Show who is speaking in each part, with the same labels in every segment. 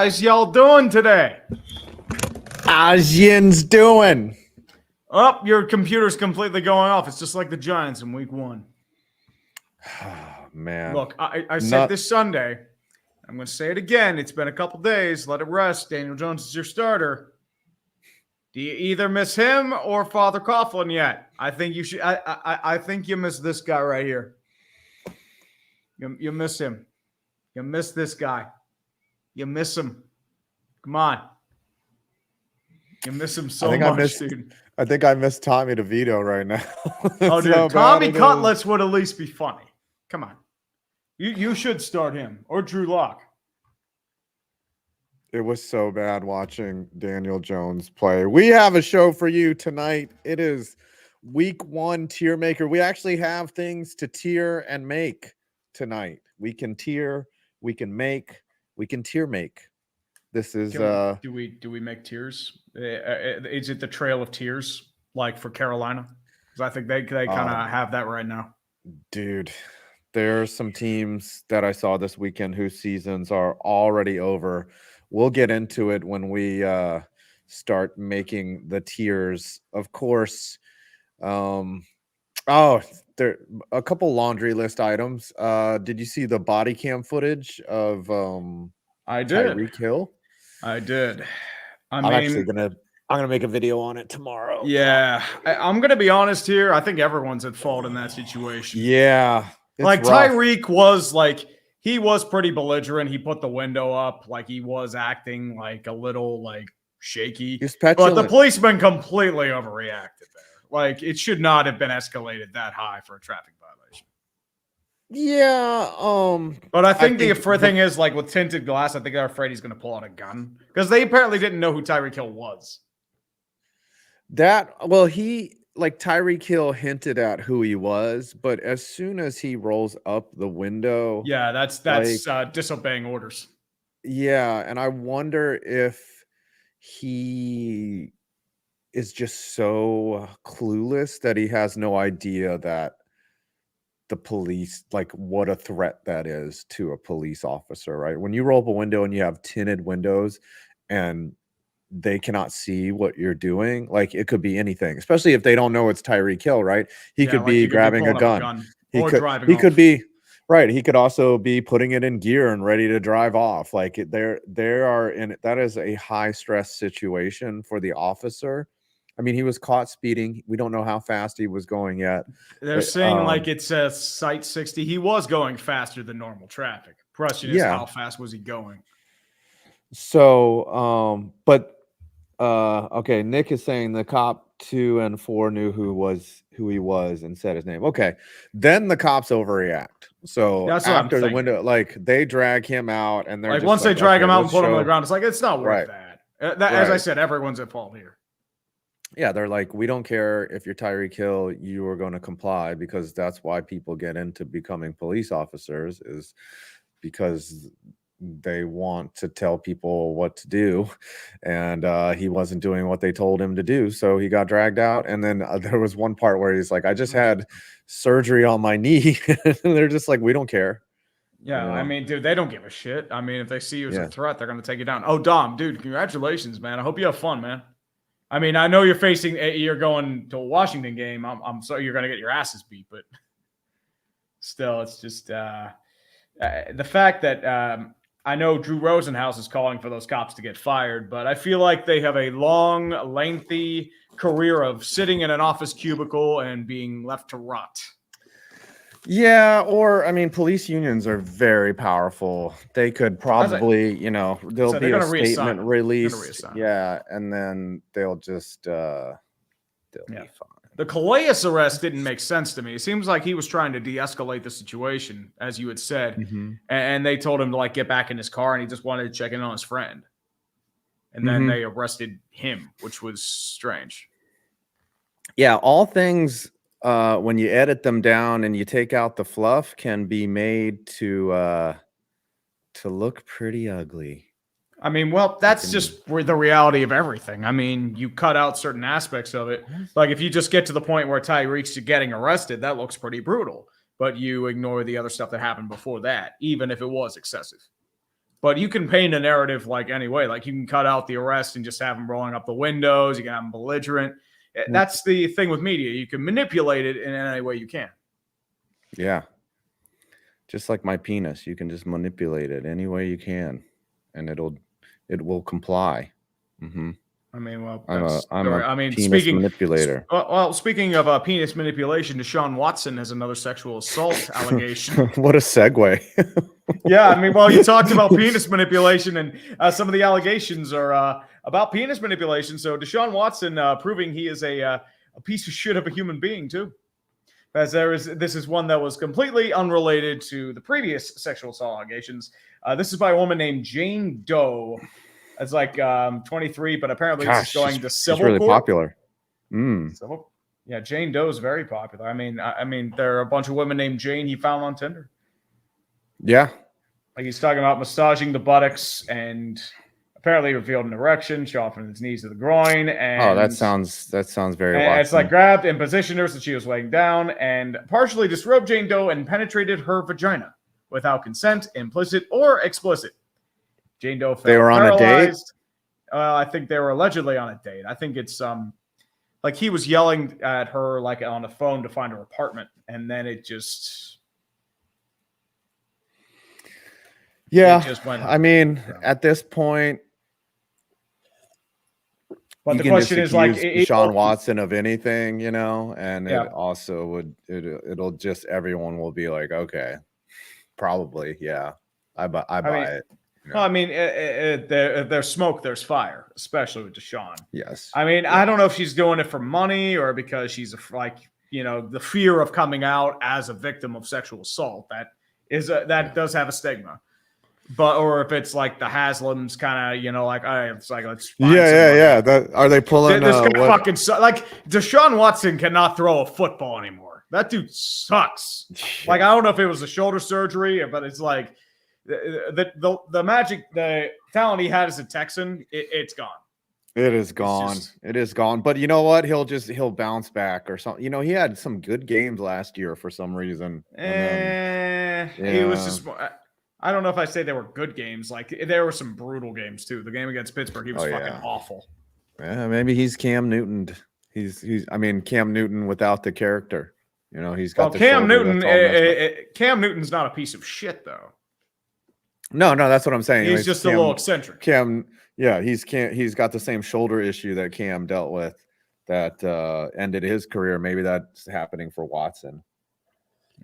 Speaker 1: How's y'all doing today?
Speaker 2: How's yins doing?
Speaker 1: Oh, your computer's completely going off. It's just like the Giants in week 1.
Speaker 2: Man.
Speaker 1: Look, I said this Sunday. I'm going to say it again. It's been a couple days. Let it rest. Daniel Jones is your starter. Do you either miss him or Father Coughlin yet? I think you should. I think you miss this guy right here. You miss him. You miss this guy. You miss him. Come on. You miss him so much, dude.
Speaker 2: I think I miss Tommy DeVito right now.
Speaker 1: Oh, dude, Tommy Cutlets would at least be funny. Come on. You should start him or Drew Lock.
Speaker 2: It was so bad watching Daniel Jones play. We have a show for you tonight. It is week 1 Tiermaker. We actually have things to tier and make tonight. We can tier, we can make, we can tier make. This is
Speaker 1: do we make tiers? Is it the Trail of Tears like for Carolina? Because I think they kind of have that right now.
Speaker 2: Dude, there are some teams that I saw this weekend whose seasons are already over. We'll get into it when we start making the tiers. Of course, there a couple laundry list items. Did you see the body cam footage of
Speaker 1: I did.
Speaker 2: Tyreek Hill?
Speaker 1: I did.
Speaker 2: I'm actually gonna make a video on it tomorrow.
Speaker 1: Yeah, I'm gonna be honest here. I think everyone's at fault in that situation.
Speaker 2: Yeah,
Speaker 1: like rough. Tyreek was like he was pretty belligerent. He put the window up, like he was acting like a little like shaky. But the policeman completely overreacted there. Like it should not have been escalated that high for a traffic violation.
Speaker 2: Yeah,
Speaker 1: but I think the thing is, like with tinted glass, I think they're afraid he's going to pull out a gun because they apparently didn't know who Tyreek Hill was.
Speaker 2: Tyreek Hill hinted at who he was, but as soon as he rolls up the window,
Speaker 1: yeah, that's disobeying orders.
Speaker 2: Yeah, and I wonder if he is just so clueless that he has no idea that the police, like what a threat that is to a police officer, right? When you roll up a window and you have tinted windows and they cannot see what you're doing, like it could be anything, especially if they don't know it's Tyreek Hill, right? He could be grabbing a gun. He could be right. He could also be putting it in gear and ready to drive off. Like that is a high stress situation for the officer. I mean, he was caught speeding. We don't know how fast he was going yet.
Speaker 1: They're saying like it says sight 60. He was going faster than normal traffic. Question is, how fast was he going?
Speaker 2: So, okay. Nick is saying the cop 2 and 4 knew who he was and said his name. Okay, then the cops overreact. So after the window, like they drag him out, and they're
Speaker 1: like once they drag him out and put him on the ground, it's like it's not worth that. As I said, everyone's at fault here.
Speaker 2: Yeah, they're like, we don't care if you're Tyreek Hill, you are going to comply, because that's why people get into becoming police officers, is because they want to tell people what to do. And he wasn't doing what they told him to do, so he got dragged out. And then there was one part where he's like, I just had surgery on my knee. And they're just like, we don't care.
Speaker 1: Yeah, I mean, dude, they don't give a shit. I mean, if they see you as a threat, they're going to take you down. Oh, Dom, dude, congratulations, man. I hope you have fun, man. I mean, I know you're going to a Washington game. I'm sorry you're going to get your asses beat, but still, it's just the fact that I know Drew Rosenhaus is calling for those cops to get fired, but I feel like they have a long, lengthy career of sitting in an office cubicle and being left to rot.
Speaker 2: Yeah, or I mean, police unions are very powerful. They could probably, there'll be a statement released. Yeah, and then they'll just they'll be fine.
Speaker 1: The Calais arrest didn't make sense to me. It seems like he was trying to de-escalate the situation, as you had said, and they told him to like get back in his car, and he just wanted to check in on his friend. And then they arrested him, which was strange.
Speaker 2: Yeah, all things. When you edit them down and you take out the fluff, can be made to look pretty ugly.
Speaker 1: I mean, well, that's just the reality of everything. I mean, you cut out certain aspects of it. Like if you just get to the point where Tyreek's getting arrested, that looks pretty brutal. But you ignore the other stuff that happened before that, even if it was excessive. But you can paint a narrative like any way. Like you can cut out the arrest and just have him rolling up the windows. You can have him belligerent. That's the thing with media. You can manipulate it in any way you can.
Speaker 2: Yeah. Just like my penis, you can just manipulate it any way you can, and it will comply. Mm-hmm.
Speaker 1: I mean, well,
Speaker 2: I'm a penis
Speaker 1: speaking
Speaker 2: manipulator.
Speaker 1: Well, speaking of penis manipulation, Deshaun Watson has another sexual assault allegation.
Speaker 2: What a segue!
Speaker 1: Yeah, I mean, well, you talked about penis manipulation, and some of the allegations are about penis manipulation. So Deshaun Watson proving he is a piece of shit of a human being too. As this is one that was completely unrelated to the previous sexual assault allegations. This is by a woman named Jane Doe. It's like 23, but apparently it's going to civil
Speaker 2: she's really
Speaker 1: court.
Speaker 2: Popular.
Speaker 1: Yeah, Jane Doe is very popular. I mean, there are a bunch of women named Jane he found on Tinder.
Speaker 2: Yeah,
Speaker 1: like he's talking about massaging the buttocks and apparently revealed an erection, shot from his knees to the groin. And
Speaker 2: that sounds very.
Speaker 1: And it's like grabbed and positioned her so she was laying down and partially disrobed Jane Doe and penetrated her vagina without consent, implicit or explicit. Jane Doe felt
Speaker 2: they were on
Speaker 1: paralyzed. A date. I think they were allegedly on a date. I think it's like he was yelling at her like on the phone to find her apartment, and then it just.
Speaker 2: Yeah, I mean, at this point,
Speaker 1: but the question is like
Speaker 2: Deshaun Watson of anything, you know, and it also it'll just everyone will be like, okay, probably, yeah, I buy it.
Speaker 1: Yeah. Well, I mean, if there's smoke, there's fire, especially with Deshaun.
Speaker 2: Yes.
Speaker 1: I mean, I don't know if she's doing it for money or because she's the fear of coming out as a victim of sexual assault. That does have a stigma. But or if it's like the Haslams kind of, like, it's like let's find
Speaker 2: yeah. Are they pulling?
Speaker 1: Fucking like Deshaun Watson cannot throw a football anymore. That dude sucks. Shit. Like I don't know if it was a shoulder surgery, but it's like the magic, the talent he had as a Texan, it's gone.
Speaker 2: It is gone. It is gone. But you know what? He'll bounce back or something. He had some good games last year for some reason.
Speaker 1: He was just. I don't know if I say they were good games. Like there were some brutal games too. The game against Pittsburgh, he was fucking awful.
Speaker 2: Yeah, maybe he's Cam Newton. He's Cam Newton without the character. He's got
Speaker 1: Cam Newton. Cam Newton's not a piece of shit though.
Speaker 2: No, that's what I'm saying.
Speaker 1: He's just a little eccentric.
Speaker 2: He's got the same shoulder issue that Cam dealt with that ended his career. Maybe that's happening for Watson.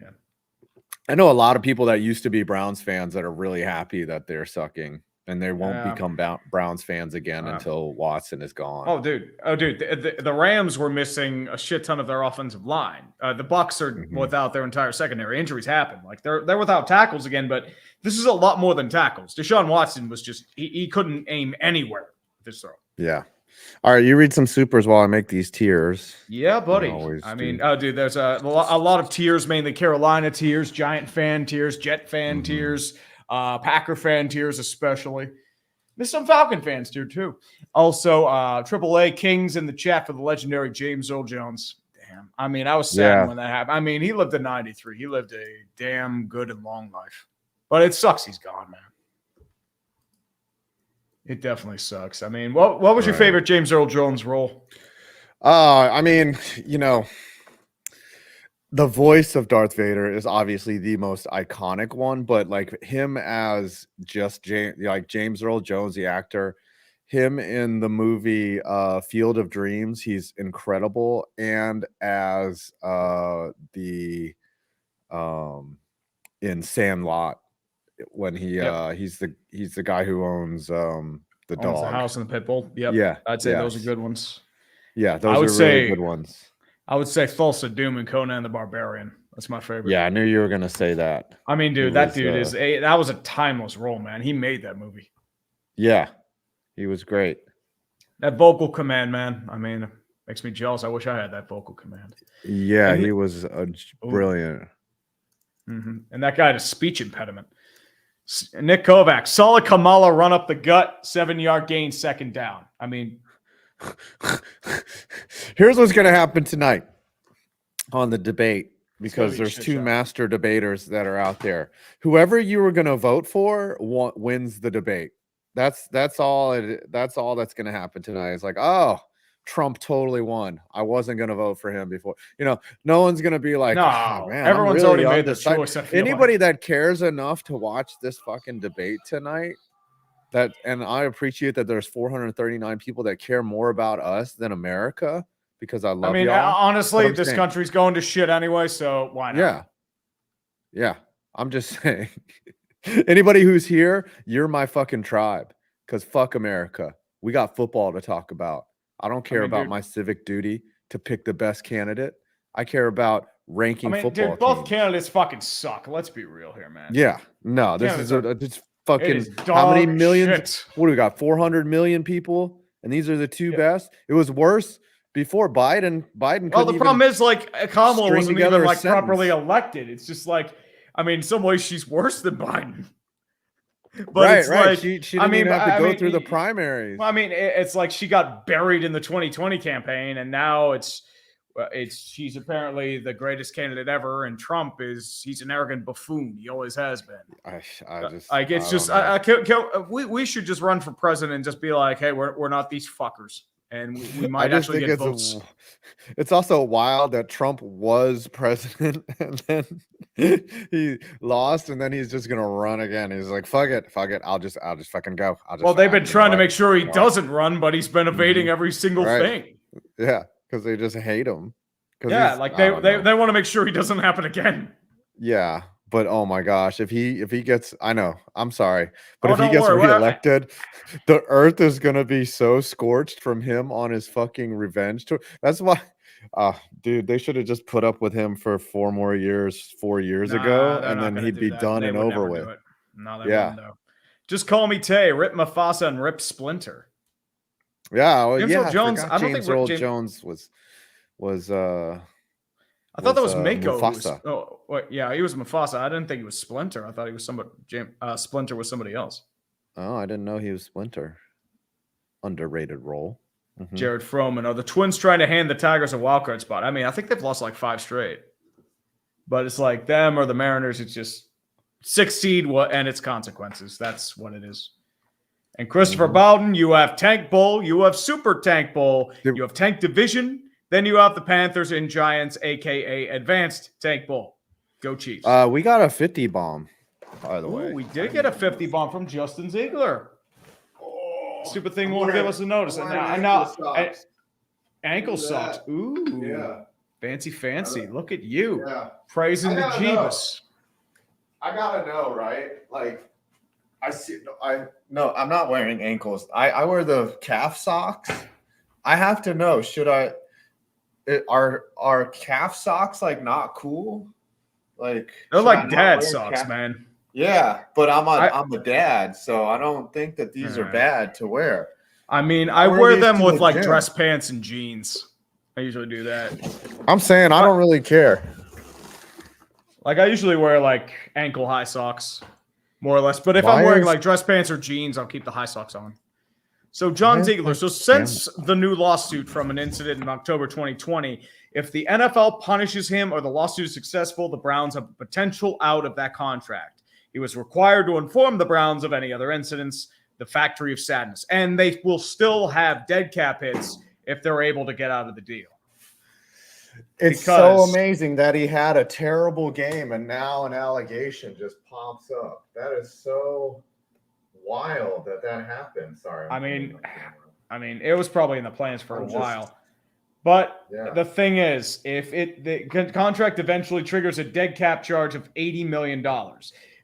Speaker 1: Yeah.
Speaker 2: I know a lot of people that used to be Browns fans that are really happy that they're sucking and they won't become Browns fans again until Watson is gone.
Speaker 1: Oh, dude. The Rams were missing a shit ton of their offensive line. The Bucs are without their entire secondary. Injuries happen. Like they're without tackles again, but this is a lot more than tackles. Deshaun Watson was just he couldn't aim anywhere with his throw.
Speaker 2: Yeah. All right, you read some supers while I make these tiers.
Speaker 1: Yeah, buddy. Dude, there's a lot of tiers, mainly Carolina tiers, Giant fan tiers, Jet fan tiers, Packer fan tiers especially. There's some Falcon fans tier too. Also, AAA Kings in the chat for the legendary James Earl Jones. Damn. I mean, I was sad when that happened. I mean, he lived to 93. He lived a damn good and long life. But it sucks he's gone, man. It definitely sucks. I mean, what was your favorite James Earl Jones role?
Speaker 2: I mean, the voice of Darth Vader is obviously the most iconic one, but like him as just James Earl Jones, the actor, him in the movie Field of Dreams, he's incredible. And as in Sandlot, when he's the guy who owns the dog,
Speaker 1: the house and the pit bull. Yep.
Speaker 2: Yeah,
Speaker 1: I'd say those are good ones.
Speaker 2: Yeah, those are really good ones.
Speaker 1: I would say Thulsa Doom and Conan the Barbarian. That's my favorite.
Speaker 2: Yeah, I knew you were gonna say that.
Speaker 1: I mean, dude, that was a timeless role, man. He made that movie.
Speaker 2: Yeah, he was great.
Speaker 1: That vocal command, man. I mean, it makes me jealous. I wish I had that vocal command.
Speaker 2: Yeah, he was brilliant.
Speaker 1: And that guy had a speech impediment. Nick Kovac, solid Kamala run up the gut, 7-yard gain, second down. I mean,
Speaker 2: here's what's going to happen tonight on the debate. because there's two master debaters that are out there. Whoever you were going to vote for wins the debate. That's all that's going to happen tonight. It's like, oh, Trump totally won. I wasn't going to vote for him before. No one's going to be like,
Speaker 1: no,
Speaker 2: oh, man,
Speaker 1: everyone's
Speaker 2: really
Speaker 1: already made their choice.
Speaker 2: Anybody that cares enough to watch this fucking debate tonight, and I appreciate that there's 439 people that care more about us than America, because I love y'all.
Speaker 1: Honestly, this country's going to shit anyway, so why not?
Speaker 2: Yeah. I'm just saying. Anybody who's here, you're my fucking tribe, because fuck America. We got football to talk about. I don't care about my civic duty to pick the best candidate. I care about ranking football
Speaker 1: dude, both
Speaker 2: teams.
Speaker 1: Candidates fucking suck. Let's be real here, man.
Speaker 2: Yeah. No, this is it's fucking how many millions? Shit. What do we got? 400 million people, and these are the two best. It was worse before Biden.
Speaker 1: Well, the problem is Kamala wasn't even properly elected. It's just in some ways she's worse than Biden. But
Speaker 2: right. She didn't even have to go through the primaries.
Speaker 1: Well, it's like she got buried in the 2020 campaign, and now she's apparently the greatest candidate ever, and Trump he's an arrogant buffoon. He always has been. We should just run for president and just be like, hey, we're not these fuckers. And we might actually get votes.
Speaker 2: It's also wild that Trump was president and then he lost, and then he's just gonna run again. He's like, fuck it. I'll just fucking go.
Speaker 1: They've been trying to make sure he doesn't run, but he's been evading every single thing.
Speaker 2: Yeah, because they just hate him.
Speaker 1: Yeah, they want to make sure he doesn't happen again.
Speaker 2: Yeah. But oh my gosh, if he gets, I know, I'm sorry, but if he gets reelected, the earth is gonna be so scorched from him on his fucking revenge tour. That's why, dude, they should have just put up with him for 4 more years, 4 years ago, and then he'd be done and over with.
Speaker 1: No, they wouldn't though. Just call me Tay, Rip Mufasa and Rip Splinter.
Speaker 2: Yeah, well,
Speaker 1: Earl Jones. I don't think
Speaker 2: Earl Jones was.
Speaker 1: I thought that was Mako. He was Mufasa. I didn't think he was Splinter. I thought he was somebody. Splinter was somebody else.
Speaker 2: Oh, I didn't know he was Splinter. Underrated role.
Speaker 1: Mm-hmm. Jared Froman. The Twins trying to hand the Tigers a wildcard spot. I think they've lost 5 straight. But it's like them or the Mariners. It's just 6 seed and its consequences. That's what it is. And Christopher Bowden, you have Tank Bowl. You have Super Tank Bowl. You have Tank Division. Then you have the Panthers and Giants, a.k.a. Advanced Tank Bowl. Go Chiefs.
Speaker 2: We got a 50 bomb, by the way.
Speaker 1: We did get a 50 bomb from Justin Ziegler. Stupid thing won't give us a notice. Ankle socks. Ooh. Yeah. Fancy. Look at you. Yeah. Praising the Jeebus.
Speaker 2: I got to know, right? I'm not wearing ankles. I wear the calf socks. I have to know, are calf socks not cool?
Speaker 1: They're like dad socks, man.
Speaker 2: Yeah, but I'm a dad, so I don't think that these are bad to wear.
Speaker 1: I wear them with dress pants and jeans. I usually do that.
Speaker 2: I'm saying I don't really care.
Speaker 1: I usually wear ankle high socks, more or less. But if I'm wearing dress pants or jeans, I'll keep the high socks on. So John Ziegler, since the new lawsuit from an incident in October 2020, if the NFL punishes him or the lawsuit is successful, the Browns have a potential out of that contract. He was required to inform the Browns of any other incidents, the Factory of Sadness, and they will still have dead cap hits if they're able to get out of the deal.
Speaker 2: It's so amazing that he had a terrible game and now an allegation just pops up. That is so wild that happened. Sorry.
Speaker 1: It was probably in the plans for a while. But the thing is, if the contract eventually triggers a dead cap charge of $80 million.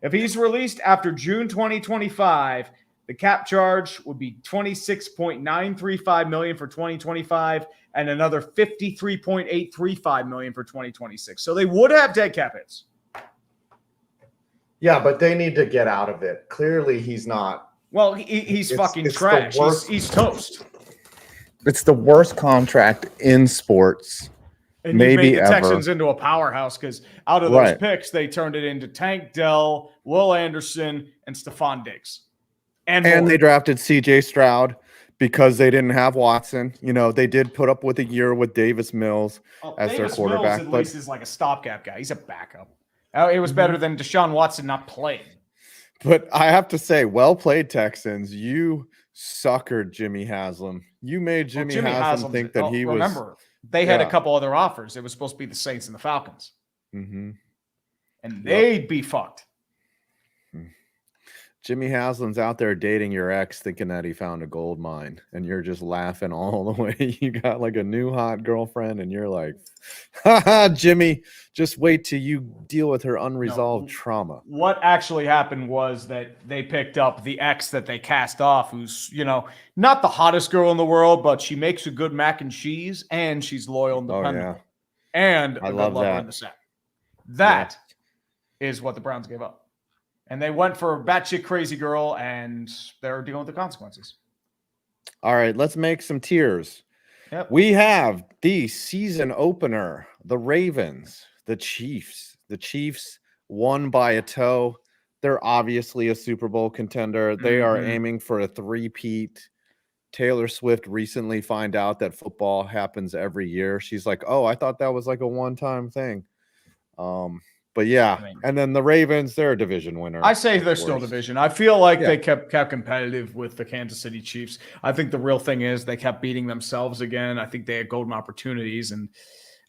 Speaker 1: If he's released after June 2025, the cap charge would be $26.935 million for 2025 and another $53.835 million for 2026. So they would have dead cap hits.
Speaker 2: Yeah, but they need to get out of it. Clearly, he's not.
Speaker 1: Well, he's fucking trash. He's toast.
Speaker 2: It's the worst contract in sports.
Speaker 1: And maybe you make the Texans into a powerhouse because out of those picks, they turned it into Tank Dell, Will Anderson, and Stephon Diggs. And
Speaker 2: they drafted C.J. Stroud because they didn't have Watson. You know, they did put up with a year with Davis Mills as
Speaker 1: Davis
Speaker 2: their quarterback.
Speaker 1: Mills at least is like a stopgap guy. He's a backup. It was better than Deshaun Watson not playing.
Speaker 2: But I have to say, well played, Texans. You suckered Jimmy Haslam. You made Jimmy Haslam think that he was.
Speaker 1: Remember, they had a couple other offers. It was supposed to be the Saints and the Falcons.
Speaker 2: Mm-hmm.
Speaker 1: And they'd be fucked.
Speaker 2: Jimmy Haslam's out there dating your ex thinking that he found a gold mine, and you're just laughing all the way. You got like a new hot girlfriend, and you're like, haha, Jimmy, just wait till you deal with her unresolved trauma.
Speaker 1: What actually happened was that they picked up the ex that they cast off, who's, you know, not the hottest girl in the world, but she makes a good mac and cheese, and she's loyal and dependable. And
Speaker 2: I love that.
Speaker 1: In the set. That is what the Browns gave up. And they went for a batshit crazy girl, and they're dealing with the consequences.
Speaker 2: All right, let's make some tiers.
Speaker 1: Yep.
Speaker 2: We have the season opener, the Ravens, the Chiefs. The Chiefs won by a toe. They're obviously a Super Bowl contender. They are aiming for a three-peat. Taylor Swift recently found out that football happens every year. She's like, oh, I thought that was like a one-time thing. But yeah, and then the Ravens, they're a division winner.
Speaker 1: I say they're still division. I feel like they kept competitive with the Kansas City Chiefs. I think the real thing is they kept beating themselves again. I think they had golden opportunities. And,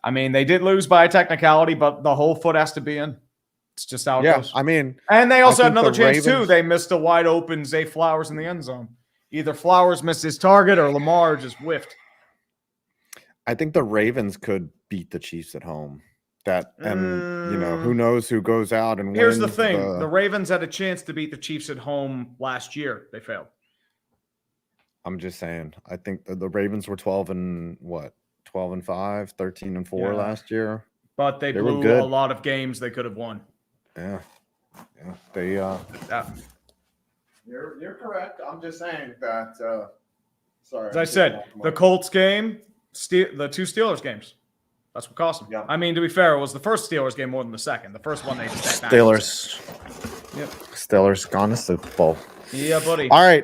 Speaker 1: I mean, they did lose by a technicality, but the whole foot has to be in. It's just how it goes.
Speaker 2: I mean.
Speaker 1: And they also had another chance, too. They missed a wide open Zay Flowers in the end zone. Either Flowers missed his target or Lamar just whiffed.
Speaker 2: I think the Ravens could beat the Chiefs at home. And you know, who knows who goes out and wins.
Speaker 1: Here's the thing. The Ravens had a chance to beat the Chiefs at home last year. They failed.
Speaker 2: I'm just saying. I think the Ravens were 12-5, 13-4 last year.
Speaker 1: But they blew a lot of games they could have won.
Speaker 2: Yeah. They You're correct. I'm just saying that sorry.
Speaker 1: As I said, the Colts game, the two Steelers games. That's what cost them. Yeah. I mean, to be fair, it was the first Steelers game more than the second. The first one they just had
Speaker 2: Steelers.
Speaker 1: Yep.
Speaker 2: Steelers gone to Super Bowl.
Speaker 1: Yeah, buddy.
Speaker 2: All right.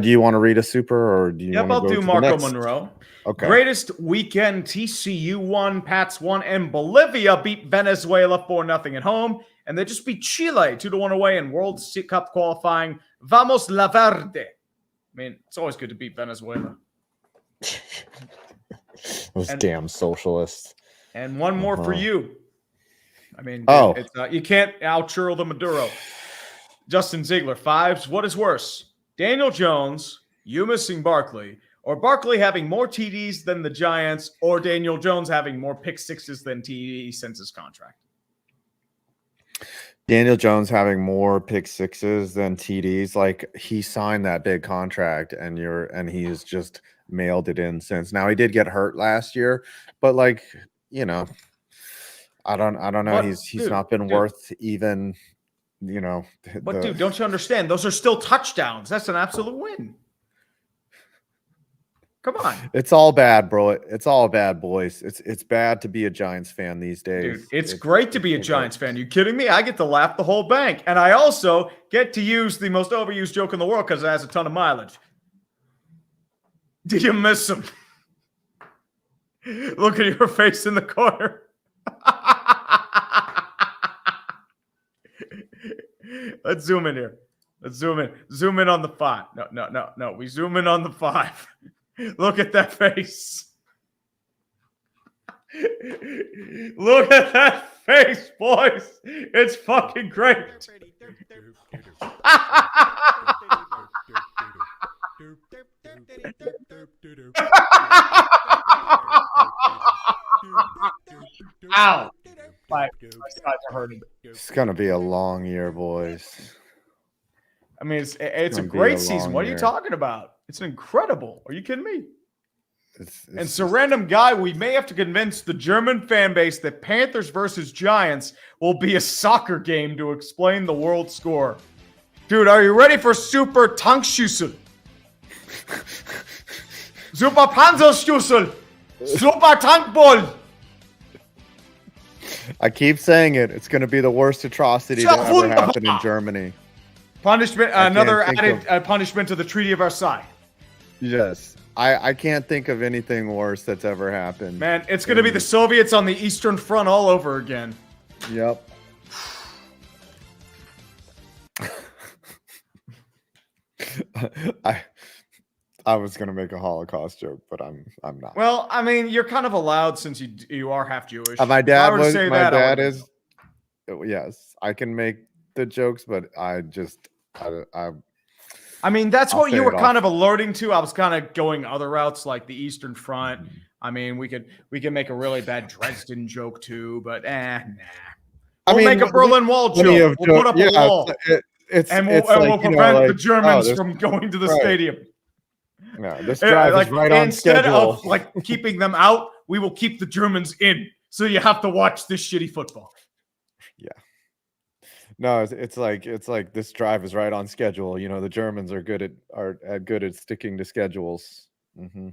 Speaker 2: Do you want to read a super or do you want to go
Speaker 1: I'll do Marco Monroe.
Speaker 2: Okay.
Speaker 1: Greatest weekend, TCU won, Pats won, and Bolivia beat Venezuela 4-0 at home. And they just beat Chile 2-1 away in World Cup qualifying. Vamos la Verde. I mean, it's always good to beat Venezuela.
Speaker 2: Those damn socialists.
Speaker 1: And one more for you. I mean, you can't out-churl the Maduro. Justin Ziegler, 5s. What is worse? Daniel Jones, you missing Barkley, or Barkley having more TDs than the Giants, or Daniel Jones having more pick sixes than TDs since his contract?
Speaker 2: Daniel Jones having more pick sixes than TDs. Like, he signed that big contract, and he's just mailed it in since. Now, he did get hurt last year, but like, you know, I don't know. He's not been worth even, you know.
Speaker 1: But dude, don't you understand? Those are still touchdowns. That's an absolute win. Come on.
Speaker 2: It's all bad, bro. It's all bad, boys. It's bad to be a Giants fan these days.
Speaker 1: Dude, it's great to be a Giants fan. You kidding me? I get to laugh the whole bank. And I also get to use the most overused joke in the world because it has a ton of mileage. Did you miss him? Look at your face in the corner. Let's zoom in here. Let's zoom in. Zoom in on the 5. No. We zoom in on the 5. Look at that face. Look at that face, boys. It's fucking great. Ow. My sides are hurting.
Speaker 2: It's going to be a long year, boys.
Speaker 1: I mean, it's a great season. What are you talking about? It's incredible. Are you kidding me? And so, random guy, we may have to convince the German fan base that Panthers versus Giants will be a soccer game to explain the world score. Dude, are you ready for Super Tankschüssel? Super Panzerschüssel! Super Tankball!
Speaker 2: I keep saying it. It's going to be the worst atrocity that ever happened in Germany.
Speaker 1: Punishment, another added punishment to the Treaty of Versailles.
Speaker 2: Yes. I can't think of anything worse that's ever happened.
Speaker 1: Man, it's going to be the Soviets on the Eastern Front all over again.
Speaker 2: Yep. I was gonna make a Holocaust joke, but I'm not.
Speaker 1: Well, I mean, you're kind of allowed since you are half Jewish.
Speaker 2: My dad was.
Speaker 1: Say
Speaker 2: my
Speaker 1: that,
Speaker 2: dad is. Yes, I can make the jokes, but I
Speaker 1: mean, that's
Speaker 2: I'll
Speaker 1: what you were
Speaker 2: off.
Speaker 1: kind of alerting to. I was kind of going other routes, like the Eastern Front. I mean, we could make a really bad Dresden joke too, but nah. We'll make a Berlin Wall joke. We'll put up a wall, and we'll prevent the Germans from going to the stadium.
Speaker 2: No, this drive is right on schedule.
Speaker 1: Instead of like keeping them out, we will keep the Germans in. So you have to watch this shitty football.
Speaker 2: Yeah. No, it's like this drive is right on schedule. You know, the Germans are good at sticking to schedules. Mm-hmm.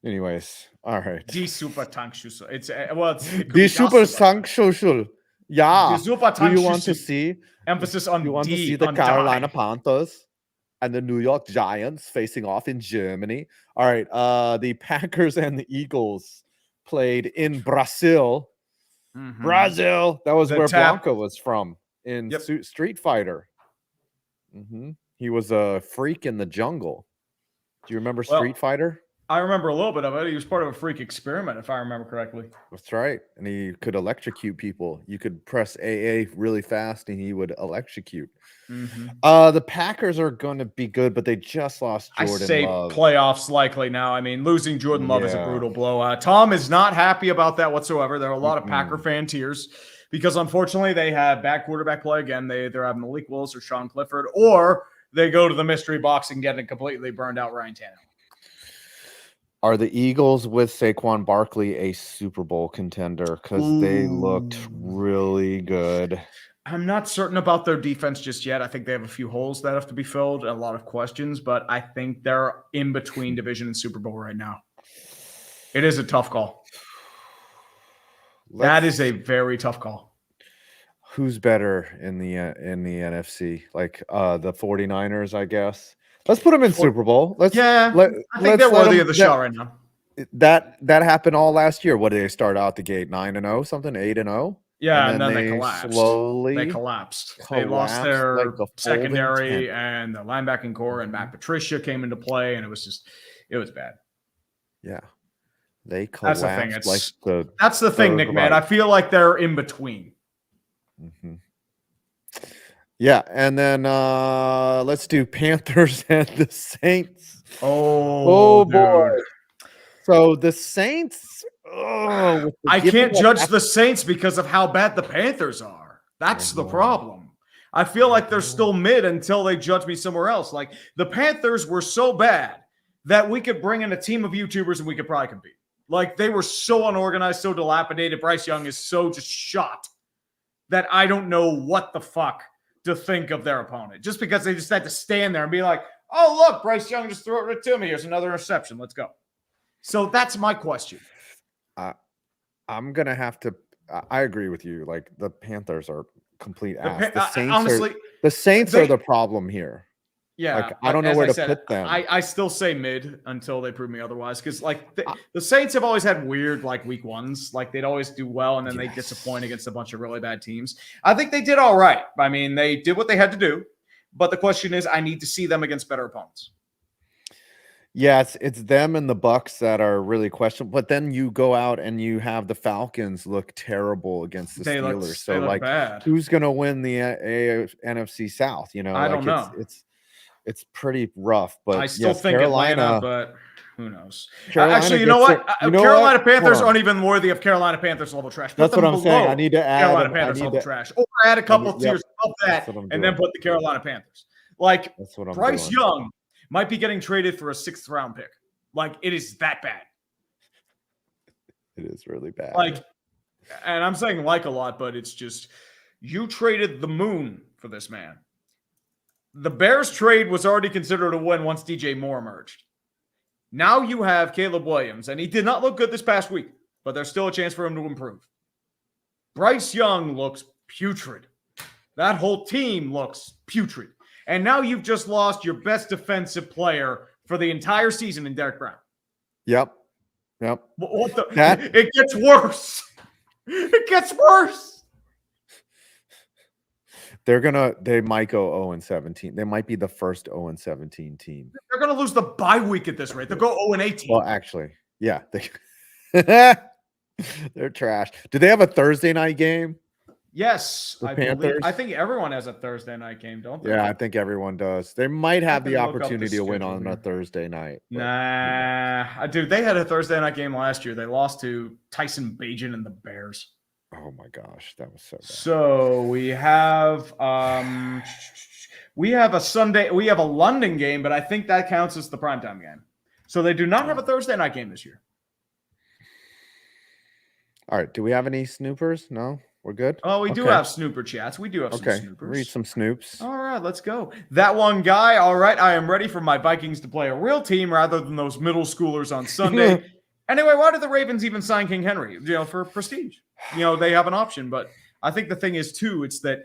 Speaker 2: Anyways, all right.
Speaker 1: Die Super Tankschüssel. It's
Speaker 2: Die Super Tankschüssel. Yeah.
Speaker 1: Die Super
Speaker 2: Do you want to see?
Speaker 1: Emphasis on
Speaker 2: you want to see the Carolina Panthers and the New York Giants facing off in Germany? All right. The Packers and the Eagles played in Brazil. Mm-hmm. Brazil. That was where Blanca was from in Street Fighter. Mm-hmm. He was a freak in the jungle. Do you remember Street Fighter?
Speaker 1: I remember a little bit of it. He was part of a freak experiment, if I remember correctly.
Speaker 2: That's right. And he could electrocute people. You could press AA really fast and he would electrocute. Mm-hmm. The Packers are going to be good, but they just lost Jordan Love. I say
Speaker 1: playoffs likely now. I mean, losing Jordan Love is a brutal blow. Tom is not happy about that whatsoever. There are a lot of Packer fan tears because, unfortunately, they have bad quarterback play again. They either have Malik Willis or Sean Clifford, or they go to the mystery box and get a completely burned out Ryan Tannehill.
Speaker 2: Are the Eagles with Saquon Barkley a Super Bowl contender? Because they looked really good.
Speaker 1: I'm not certain about their defense just yet. I think they have a few holes that have to be filled, a lot of questions, but I think they're in between division and Super Bowl right now. It is a tough call. That is a very tough call.
Speaker 2: Who's better in the NFC? Like the 49ers, I guess. Let's put them in Super Bowl. I think
Speaker 1: they're worthy of the shot right now.
Speaker 2: That happened all last year. What did they start out the gate? 9-0, something 8-0.
Speaker 1: Yeah, and then they collapsed. They lost their secondary and the linebacking core, and Matt Patricia came into play, and it was bad.
Speaker 2: Yeah, they collapsed.
Speaker 1: That's the thing, Nick. Man, I feel like they're in between.
Speaker 2: Mm-hmm. Yeah, and then let's do Panthers and the Saints.
Speaker 1: Oh boy.
Speaker 2: So the Saints.
Speaker 1: I can't judge the Saints because of how bad the Panthers are. That's the problem. I feel like they're still mid until they judge me somewhere else. Like the Panthers were so bad that we could bring in a team of YouTubers and we could probably compete. Like they were so unorganized, so dilapidated. Bryce Young is so just shot that I don't know what the fuck to think of their opponent. Just because they just had to stand there and be like, oh, look, Bryce Young just threw it right to me. Here's another interception. Let's go. So that's my question.
Speaker 2: I'm going to have to – I agree with you. Like, the Panthers are complete ass. The Saints are the problem here.
Speaker 1: Yeah.
Speaker 2: Like, I don't know where to put them.
Speaker 1: I still say mid until they prove me otherwise because, like, the Saints have always had weird, like, week ones. Like, they'd always do well, and then they disappoint against a bunch of really bad teams. I think they did all right. I mean, they did what they had to do. But the question is, I need to see them against better opponents.
Speaker 2: Yeah, it's them and the Bucks that are really questionable. But then you go out and you have the Falcons look terrible against the Steelers.
Speaker 1: They look bad.
Speaker 2: Who's going to win the NFC South? You know,
Speaker 1: I don't know.
Speaker 2: It's pretty rough. But
Speaker 1: I still think
Speaker 2: Carolina,
Speaker 1: Atlanta, but who knows? Actually, you know what? Carolina Panthers aren't even worthy of Carolina Panthers level trash.
Speaker 2: That's what I'm saying. I need to add
Speaker 1: Carolina Panthers level trash, or add a couple of tiers above that, and then put the Carolina Panthers. Like Bryce Young might be getting traded for a 6th round pick. Like, it is that bad.
Speaker 2: It is really bad.
Speaker 1: Like, and I'm saying like a lot, but it's just, you traded the moon for this man. The Bears trade was already considered a win once DJ Moore emerged. Now you have Caleb Williams, and he did not look good this past week, but there's still a chance for him to improve. Bryce Young looks putrid. That whole team looks putrid. And now you've just lost your best defensive player for the entire season in Derek Brown.
Speaker 2: Yep.
Speaker 1: What the? It gets worse. It gets worse.
Speaker 2: They might go 0-17. They might be the first 0-17 team.
Speaker 1: They're gonna lose the bye week at this rate. They'll go 0-18.
Speaker 2: Well, actually, yeah. They're trash. Do they have a Thursday night game?
Speaker 1: Yes,
Speaker 2: I believe.
Speaker 1: I think everyone has a Thursday night game, don't they?
Speaker 2: Yeah, I think everyone does. They might have the opportunity to win on a Thursday night.
Speaker 1: Nah, dude, they had a Thursday night game last year. They lost to Tyson Bagent and the Bears.
Speaker 2: Oh my gosh, that was so bad.
Speaker 1: So we have a London game, but I think that counts as the primetime game. So they do not have a Thursday night game this year.
Speaker 2: All right. Do we have any snoopers? No? We're good?
Speaker 1: Oh, we do have snooper chats. We do have some snoopers.
Speaker 2: Read some snoops.
Speaker 1: All right, let's go. That one guy. All right, I am ready for my Vikings to play a real team rather than those middle schoolers on Sunday. Anyway, why did the Ravens even sign King Henry? For prestige. They have an option, but I think the thing is too, it's that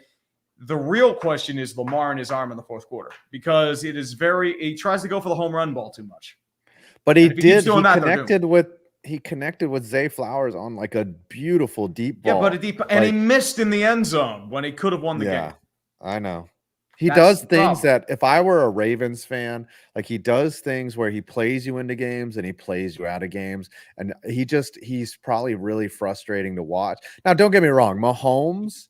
Speaker 1: the real question is Lamar and his arm in the fourth quarter, because he tries to go for the home run ball too much.
Speaker 2: But he connected with Zay Flowers on like a beautiful deep ball.
Speaker 1: Yeah, but he missed in the end zone when he could have won the game.
Speaker 2: Yeah, I know. He does things that if I were a Ravens fan, like he does things where he plays you into games and he plays you out of games. And he's probably really frustrating to watch. Now, don't get me wrong. Mahomes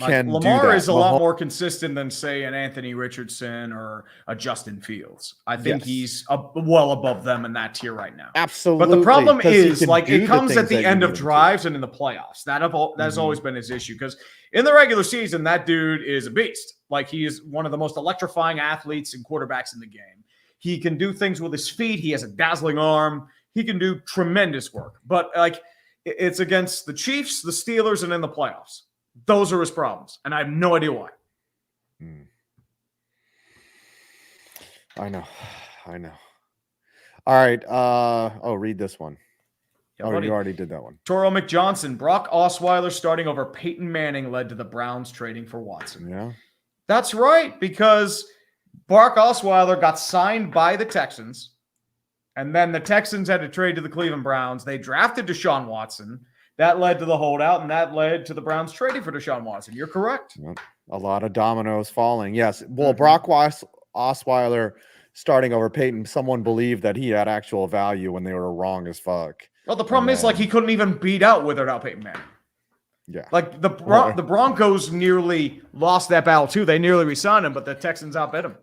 Speaker 2: can
Speaker 1: Lamar is a lot more consistent than, say, an Anthony Richardson or a Justin Fields. I think he's well above them in that tier right now.
Speaker 2: Absolutely.
Speaker 1: But the problem is, it comes at the end of drives and in the playoffs. That's always been his issue, because in the regular season, that dude is a beast. Like, he is one of the most electrifying athletes and quarterbacks in the game. He can do things with his feet. He has a dazzling arm. He can do tremendous work. But, it's against the Chiefs, the Steelers, and in the playoffs. Those are his problems, and I have no idea why.
Speaker 2: I know. All right. Read this one.
Speaker 1: Yeah,
Speaker 2: you already did that one.
Speaker 1: Toro McJohnson, Brock Osweiler starting over Peyton Manning led to the Browns trading for Watson.
Speaker 2: Yeah.
Speaker 1: That's right, because Brock Osweiler got signed by the Texans, and then the Texans had to trade to the Cleveland Browns. They drafted Deshaun Watson. That led to the holdout, and that led to the Browns trading for Deshaun Watson. You're correct.
Speaker 2: Yep. A lot of dominoes falling. Yes. Well, Brock Osweiler starting over Peyton, someone believed that he had actual value when they were wrong as fuck.
Speaker 1: Well, the problem is, he couldn't even beat out with or without Peyton Manning.
Speaker 2: Yeah.
Speaker 1: The Broncos nearly lost that battle, too. They nearly re-signed him, but the Texans outbid him.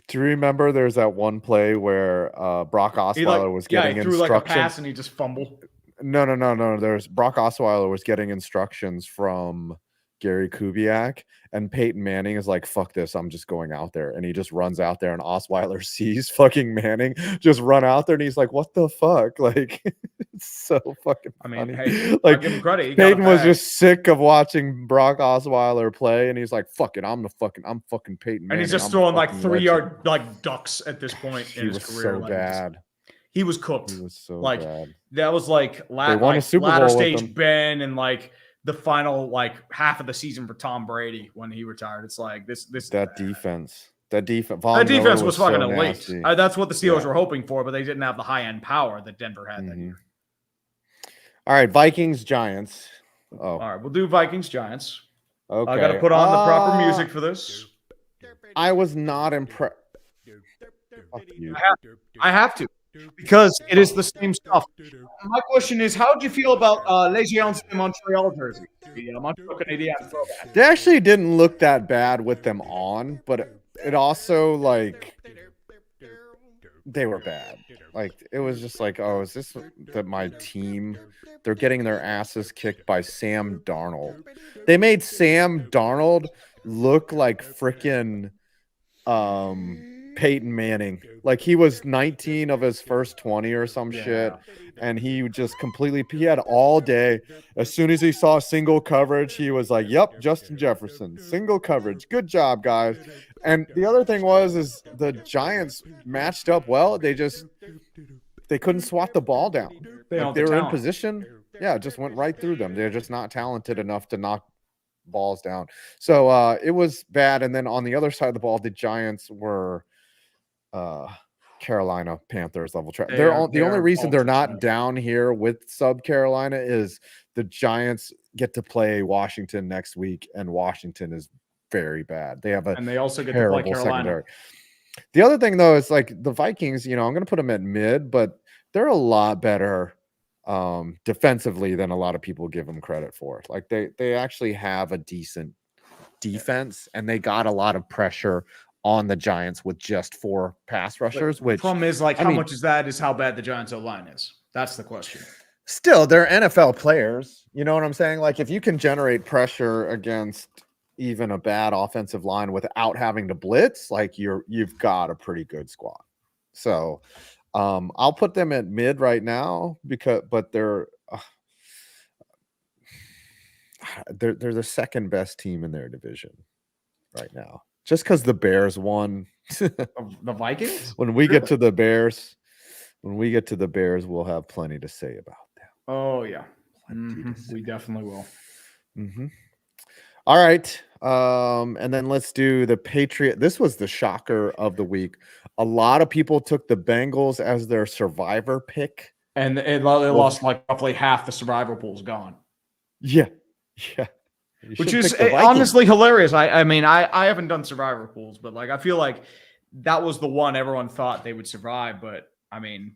Speaker 2: Do you remember there's that one play where Brock Osweiler was getting instructions?
Speaker 1: He threw a pass and he just fumbled.
Speaker 2: No. There's Brock Osweiler was getting instructions from Gary Kubiak, and Peyton Manning is like, fuck this, I'm just going out there. And he just runs out there, and Osweiler sees fucking Manning just run out there, and he's like, what the fuck? Like, it's so fucking funny.
Speaker 1: Hey,
Speaker 2: like,
Speaker 1: I'll give him credit.
Speaker 2: Peyton was just sick of watching Brock Osweiler play, and he's like, fuck it, I'm fucking Peyton Manning.
Speaker 1: And he's just throwing 3-yard ducks at this point in his career.
Speaker 2: So bad.
Speaker 1: He was cooked.
Speaker 2: He was so
Speaker 1: bad. That was latter stage Ben, and the final half of the season for Tom Brady when he retired. It's that
Speaker 2: defense.
Speaker 1: That defense was fucking elite. That's what the Steelers were hoping for, but they didn't have the high end power that Denver had that year.
Speaker 2: All right, Vikings Giants.
Speaker 1: All right, we'll do Vikings Giants.
Speaker 2: Okay,
Speaker 1: I got to put on the proper music for this.
Speaker 2: I was not impressed.
Speaker 1: I have to. Because it is the same stuff. My question is, how do you feel about Les Géants de Montreal jersey? The Montreal Canadiens throwback.
Speaker 2: They actually didn't look that bad with them on, but it also they were bad. It was just is this my team? They're getting their asses kicked by Sam Darnold. They made Sam Darnold look like freaking Peyton Manning. He was 19 of his first 20 or some shit, and he just he had all day. As soon as he saw single coverage, he was like, yep, Justin Jefferson, single coverage, good job, guys. And the other thing is the Giants matched up well. They couldn't swat the ball down. They were in position. Yeah, it just went right through them. They're just not talented enough to knock balls down. So it was bad. And then on the other side of the ball, the Giants were Carolina Panthers level trash. The only reason they're not down here with sub Carolina is the Giants get to play Washington next week, and Washington is very bad. They have
Speaker 1: and they also get to play Carolina. Secondary.
Speaker 2: The other thing though is like the Vikings, I'm going to put them at mid, but they're a lot better defensively than a lot of people give them credit for. Like they actually have a decent defense, and they got a lot of pressure on the Giants with just 4 pass rushers. Which
Speaker 1: the problem is how much is that is how bad the Giants O-line is. That's the question.
Speaker 2: Still, they're NFL players. You know what I'm saying? Like if you can generate pressure against even a bad offensive line without having to blitz, like you've got a pretty good squad. So I'll put them at mid right now but they're the second best team in their division right now. Just because the Bears won.
Speaker 1: The Vikings?
Speaker 2: When we get to the Bears, we'll have plenty to say about them.
Speaker 1: Oh, yeah. We definitely will.
Speaker 2: Mm-hmm. All right. And then let's do the Patriot. This was the shocker of the week. A lot of people took the Bengals as their survivor pick.
Speaker 1: And they lost like roughly half the survivor pool's gone.
Speaker 2: Yeah. Yeah.
Speaker 1: Which is honestly hilarious. I mean, I haven't done survivor pools, but like I feel like that was the one everyone thought they would survive. But I mean,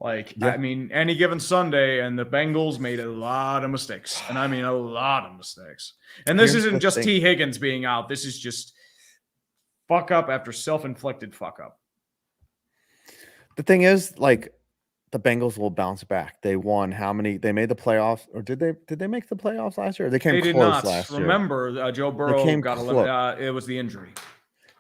Speaker 1: I mean, any given Sunday, and the Bengals made a lot of mistakes, and I mean a lot of mistakes. And this isn't just T. Higgins being out. This is just fuck up after self-inflicted fuck up.
Speaker 2: The thing is, like, the Bengals will bounce back. They won how many? They made the playoffs, or did they make the playoffs last year? They came close last year.
Speaker 1: Remember, Joe Burrow got eliminated. It was the injury.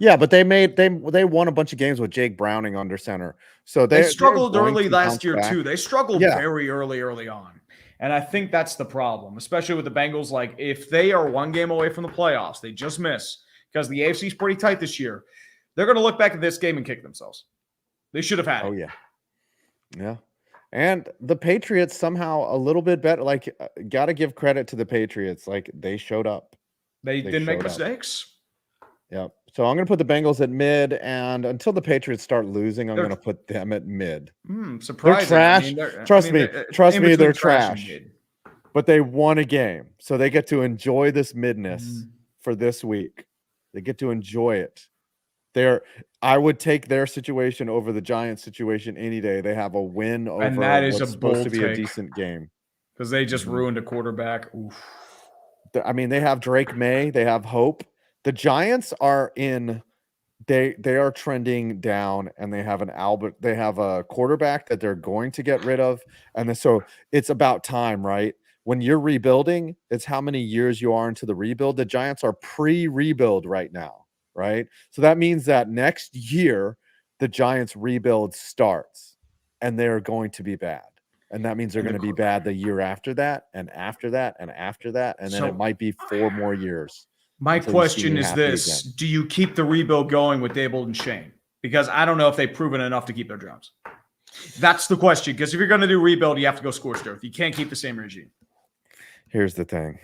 Speaker 2: Yeah, but they won a bunch of games with Jake Browning under center. So they
Speaker 1: struggled early last year too. They struggled very early on. And I think that's the problem, especially with the Bengals. Like if they are one game away from the playoffs, they just miss because the AFC is pretty tight this year. They're going to look back at this game and kick themselves. They should have had it.
Speaker 2: Oh yeah. Yeah. And the Patriots somehow a little bit better. Like, got to give credit to the Patriots. Like, they showed up.
Speaker 1: They didn't make mistakes.
Speaker 2: Yep. So I'm going to put the Bengals at mid, and until the Patriots start losing, I'm going to put them at mid.
Speaker 1: Surprising.
Speaker 2: They're trash. Trust me, they're trash. But they won a game, so they get to enjoy this midness for this week. They get to enjoy it. I would take their situation over the Giants situation any day. They have a win over
Speaker 1: and that is
Speaker 2: what's supposed to be a decent game.
Speaker 1: Because they just ruined a quarterback. Oof.
Speaker 2: I mean, they have Drake May. They have hope. The Giants are they are trending down, and they have a quarterback that they're going to get rid of. And so it's about time, right? When you're rebuilding, it's how many years you are into the rebuild. The Giants are pre-rebuild right now. Right. So that means that next year, the Giants rebuild starts, and they're going to be bad. And that means they're going to be bad the year after that, and after that, and after that. And then it might be 4 more years.
Speaker 1: My question is this. Do you keep the rebuild going with Dable and Shane? Because I don't know if they've proven enough to keep their jobs. That's the question. Because if you're going to do rebuild, you have to go scorched earth. You can't keep the same regime.
Speaker 2: Here's the thing.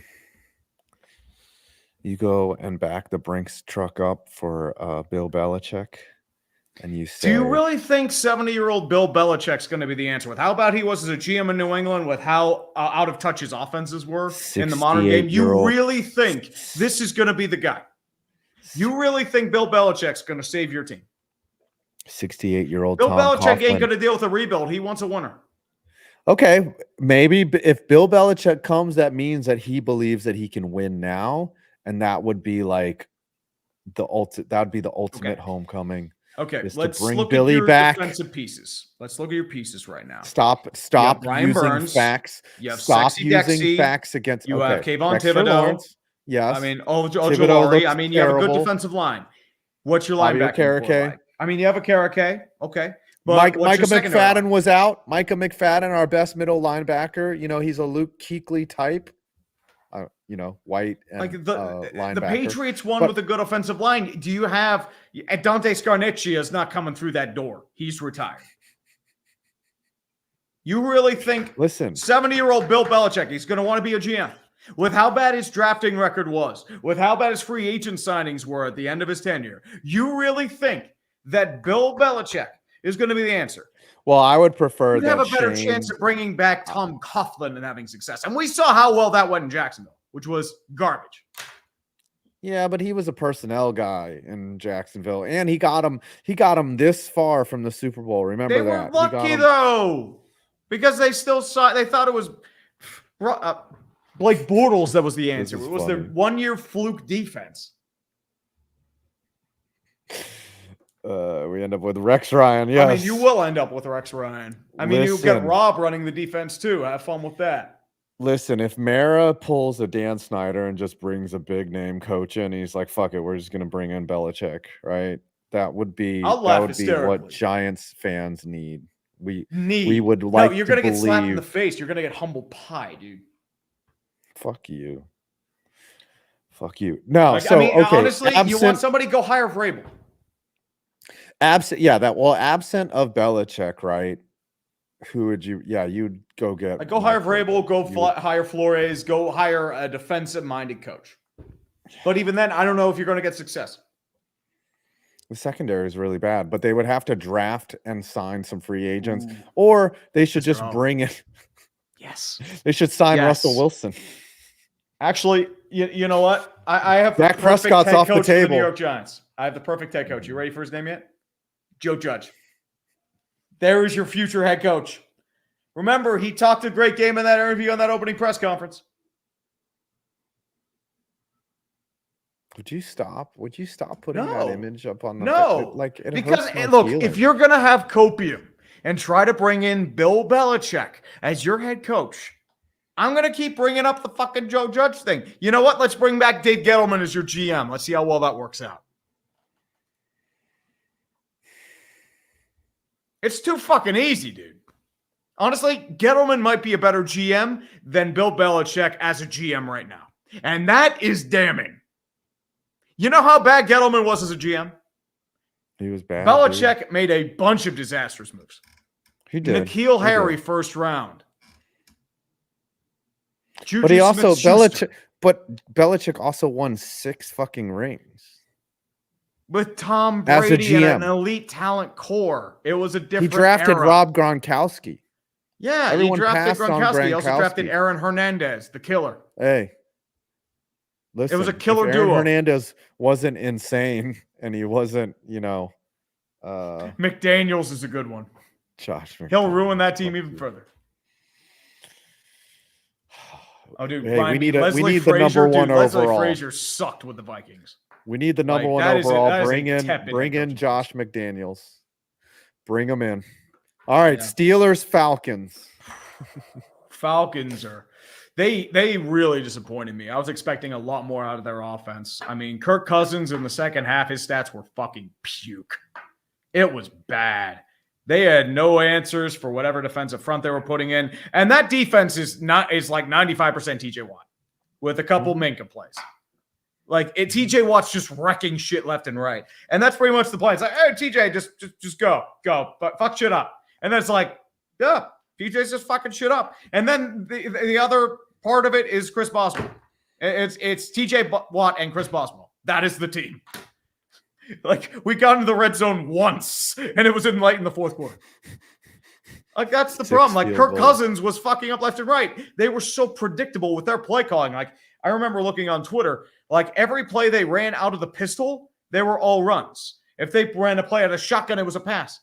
Speaker 2: You go and back the Brinks truck up for Bill Belichick, and you say,
Speaker 1: do you really think 70-year-old Bill Belichick's going to be the answer? With how bad he was as a GM in New England, with how out of touch his offenses were in the modern game, you really think this is going to be the guy? You really think Bill Belichick's going to save your team?
Speaker 2: 68-year-old
Speaker 1: Bill
Speaker 2: Tom
Speaker 1: Belichick
Speaker 2: Coughlin.
Speaker 1: Ain't going to deal with a rebuild. He wants a winner.
Speaker 2: Okay, maybe if Bill Belichick comes, that means that he believes that he can win now. And that would be like the ultimate homecoming.
Speaker 1: Okay, let's
Speaker 2: bring
Speaker 1: look
Speaker 2: Billy
Speaker 1: at your
Speaker 2: back.
Speaker 1: Defensive pieces. Let's look at your pieces right now.
Speaker 2: Stop using
Speaker 1: Burns,
Speaker 2: facts.
Speaker 1: You have
Speaker 2: Stop
Speaker 1: Sexy
Speaker 2: using
Speaker 1: Dexy,
Speaker 2: facts against.
Speaker 1: You have Kayvon Thibodeau.
Speaker 2: Lawrence, yes.
Speaker 1: I mean, Ojolari. I mean, you have a good defensive line. What's your linebacker like? I mean, you have a Karake. Okay.
Speaker 2: But Micah McFadden was out. Micah McFadden, our best middle linebacker. You know, he's a Luke Kuechly type. White and
Speaker 1: like
Speaker 2: linebacker.
Speaker 1: The Patriots won with a good offensive line. Do you have Dante Scarnecchia is not coming through that door? He's retired. You really think 70-year-old Bill Belichick, he's going to want to be a GM? With how bad his drafting record was, with how bad his free agent signings were at the end of his tenure, you really think that Bill Belichick is going to be the answer?
Speaker 2: Well, I would prefer
Speaker 1: You'd
Speaker 2: that
Speaker 1: have a better
Speaker 2: Shane,
Speaker 1: chance of bringing back Tom Coughlin and having success. And we saw how well that went in Jacksonville, which was garbage.
Speaker 2: Yeah, but he was a personnel guy in Jacksonville, and he got him this far from the Super Bowl. Remember
Speaker 1: They
Speaker 2: that?
Speaker 1: were lucky though, because they still saw. They thought it was Blake Bortles that was the answer. It was their 1-year fluke defense.
Speaker 2: We end up with Rex Ryan. Yes.
Speaker 1: I mean, you will end up with Rex Ryan. I mean, you'll get Rob running the defense too. Have fun with that.
Speaker 2: Listen, if Mara pulls a Dan Snyder and just brings a big name coach in, he's like, "Fuck it, we're just gonna bring in Belichick," right? That would be what Giants fans need. We would like. No,
Speaker 1: you're gonna get slapped in the face. You're gonna get humble pie, dude.
Speaker 2: Fuck you. Fuck you. No,
Speaker 1: like,
Speaker 2: so
Speaker 1: I mean,
Speaker 2: okay.
Speaker 1: Honestly, you want somebody go hire Vrabel.
Speaker 2: Absent of Belichick, right? Who would you? Yeah, you'd go get.
Speaker 1: Like, go hire Vrabel. Hire Flores. Go hire a defensive-minded coach. But even then, I don't know if you're going to get success.
Speaker 2: The secondary is really bad, but they would have to draft and sign some free agents, or they should just bring in.
Speaker 1: Yes,
Speaker 2: they should sign Russell Wilson.
Speaker 1: Actually, you know what? I have
Speaker 2: Dak Prescott's off the table.
Speaker 1: For the New York Giants. I have the perfect head coach. You ready for his name yet? Joe Judge. There is your future head coach. Remember, he talked a great game in that interview on that opening press conference.
Speaker 2: Would you stop? Would you stop putting that image up on the
Speaker 1: because look, if you're gonna have copium and try to bring in Bill Belichick as your head coach, I'm gonna keep bringing up the fucking Joe Judge thing. You know what? Let's bring back Dave Gettleman as your GM. Let's see how well that works out. It's too fucking easy, dude. Honestly, Gettleman might be a better GM than Bill Belichick as a GM right now. And that is damning. You know how bad Gettleman was as a GM?
Speaker 2: He was bad.
Speaker 1: Belichick made a bunch of disastrous moves.
Speaker 2: He did.
Speaker 1: N'Keal Harry, first round.
Speaker 2: Juju but he also Belichick also won 6 fucking rings.
Speaker 1: With Tom Brady and an elite talent core. It was a different
Speaker 2: He drafted
Speaker 1: era.
Speaker 2: Rob Gronkowski.
Speaker 1: Yeah, he drafted Gronkowski. He also drafted Aaron Hernandez, the killer.
Speaker 2: Hey. Listen,
Speaker 1: it was a killer
Speaker 2: Aaron
Speaker 1: duo.
Speaker 2: Hernandez wasn't insane, and he wasn't,
Speaker 1: McDaniels is a good one.
Speaker 2: Josh McDaniels.
Speaker 1: He'll ruin that team even further. Oh, dude,
Speaker 2: hey, we need the number one overall.
Speaker 1: Leslie Frazier sucked with the Vikings.
Speaker 2: We need the number one overall. Bring in Josh McDaniels. Bring him in. All right, Steelers, Falcons.
Speaker 1: Falcons are they really disappointed me. I was expecting a lot more out of their offense. I mean, Kirk Cousins in the second half, his stats were fucking puke. It was bad. They had no answers for whatever defensive front they were putting in. And that defense is like 95% TJ Watt with a couple Minka plays. Like TJ Watt's just wrecking shit left and right. And that's pretty much the play. It's like, hey, TJ, just go, but fuck shit up. And then it's like, yeah, TJ's just fucking shit up. And then the other part of it is Chris Boswell. It's TJ Watt and Chris Boswell. That is the team. Like, we got into the red zone once, and it was late in the fourth quarter. Like, that's the problem. Like, Kirk Cousins was fucking up left and right. They were so predictable with their play calling. Like, I remember looking on Twitter, like, every play they ran out of the pistol, they were all runs. If they ran a play out of shotgun, it was a pass.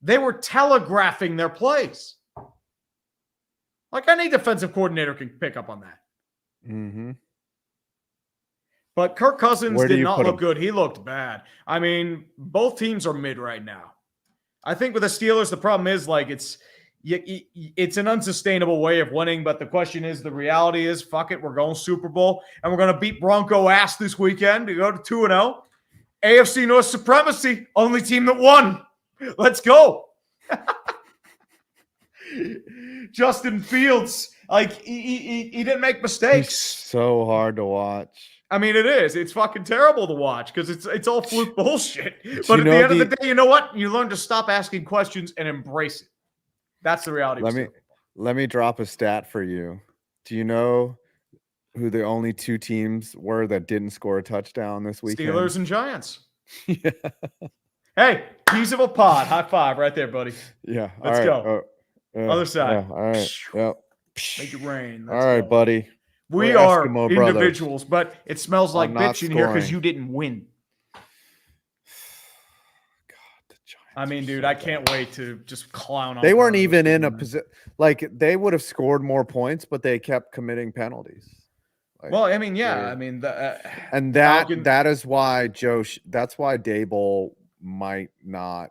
Speaker 1: They were telegraphing their plays. Like, any defensive coordinator can pick up on that.
Speaker 2: Mm-hmm.
Speaker 1: But Kirk Cousins did not look good. He looked bad. I mean, both teams are mid right now. I think with the Steelers, the problem is, like, it's an unsustainable way of winning. But the question is, the reality is, fuck it, we're going Super Bowl, and we're going to beat Bronco ass this weekend to go to 2-0. AFC North supremacy, only team that won. Let's go. Justin Fields, like, he didn't make mistakes.
Speaker 2: He's so hard to watch.
Speaker 1: I mean, it is. It's fucking terrible to watch because it's all fluke bullshit. But at the end of the day, you know what? You learn to stop asking questions and embrace it. That's the reality.
Speaker 2: Let me drop a stat for you. Do you know who the only 2 teams were that didn't score a touchdown this weekend?
Speaker 1: Steelers and Giants.
Speaker 2: Yeah.
Speaker 1: Hey, piece of a pod. High five right there, buddy.
Speaker 2: Yeah.
Speaker 1: Let's go. Other side.
Speaker 2: Yeah. All right. Yep.
Speaker 1: Make it rain.
Speaker 2: All right, buddy.
Speaker 1: We
Speaker 2: We're
Speaker 1: are
Speaker 2: Eskimo
Speaker 1: individuals, but it smells like
Speaker 2: not
Speaker 1: bitch in here because
Speaker 2: scoring.
Speaker 1: you didn't win.
Speaker 2: God, the Giants
Speaker 1: I mean,
Speaker 2: are
Speaker 1: dude,
Speaker 2: so
Speaker 1: I
Speaker 2: bad.
Speaker 1: can't wait to just clown on.
Speaker 2: They weren't even in a position like they would have scored more points, but they kept committing penalties. Like,
Speaker 1: well, I mean, yeah, I mean,
Speaker 2: and
Speaker 1: Falcon-
Speaker 2: that is why that's why Dable might not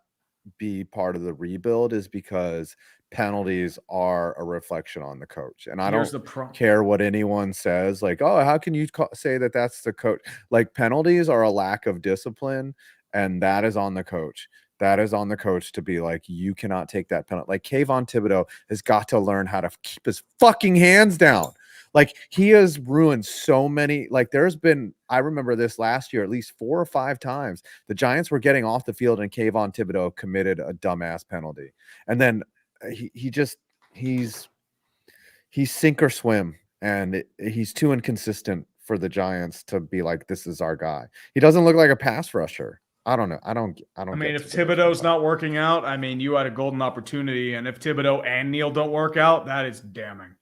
Speaker 2: be part of the rebuild, is because penalties are a reflection on the coach. And I don't care what anyone says, like, oh, how can you say that that's the coach? Like, penalties are a lack of discipline, and that is on the coach. That is on the coach to be like, you cannot take that penalty. Like, Kayvon Thibodeau has got to learn how to keep his fucking hands down. Like, he has ruined so many. Like, there's been, I remember this last year, at least 4 or 5 times, the Giants were getting off the field and Kayvon Thibodeau committed a dumbass penalty. And then he's sink or swim, and he's too inconsistent for the Giants to be like, this is our guy. He doesn't look like a pass rusher. I don't know. I mean,
Speaker 1: if Thibodeau's not working out, I mean, you had a golden opportunity, and if Thibodeau and Neal don't work out, that is damning.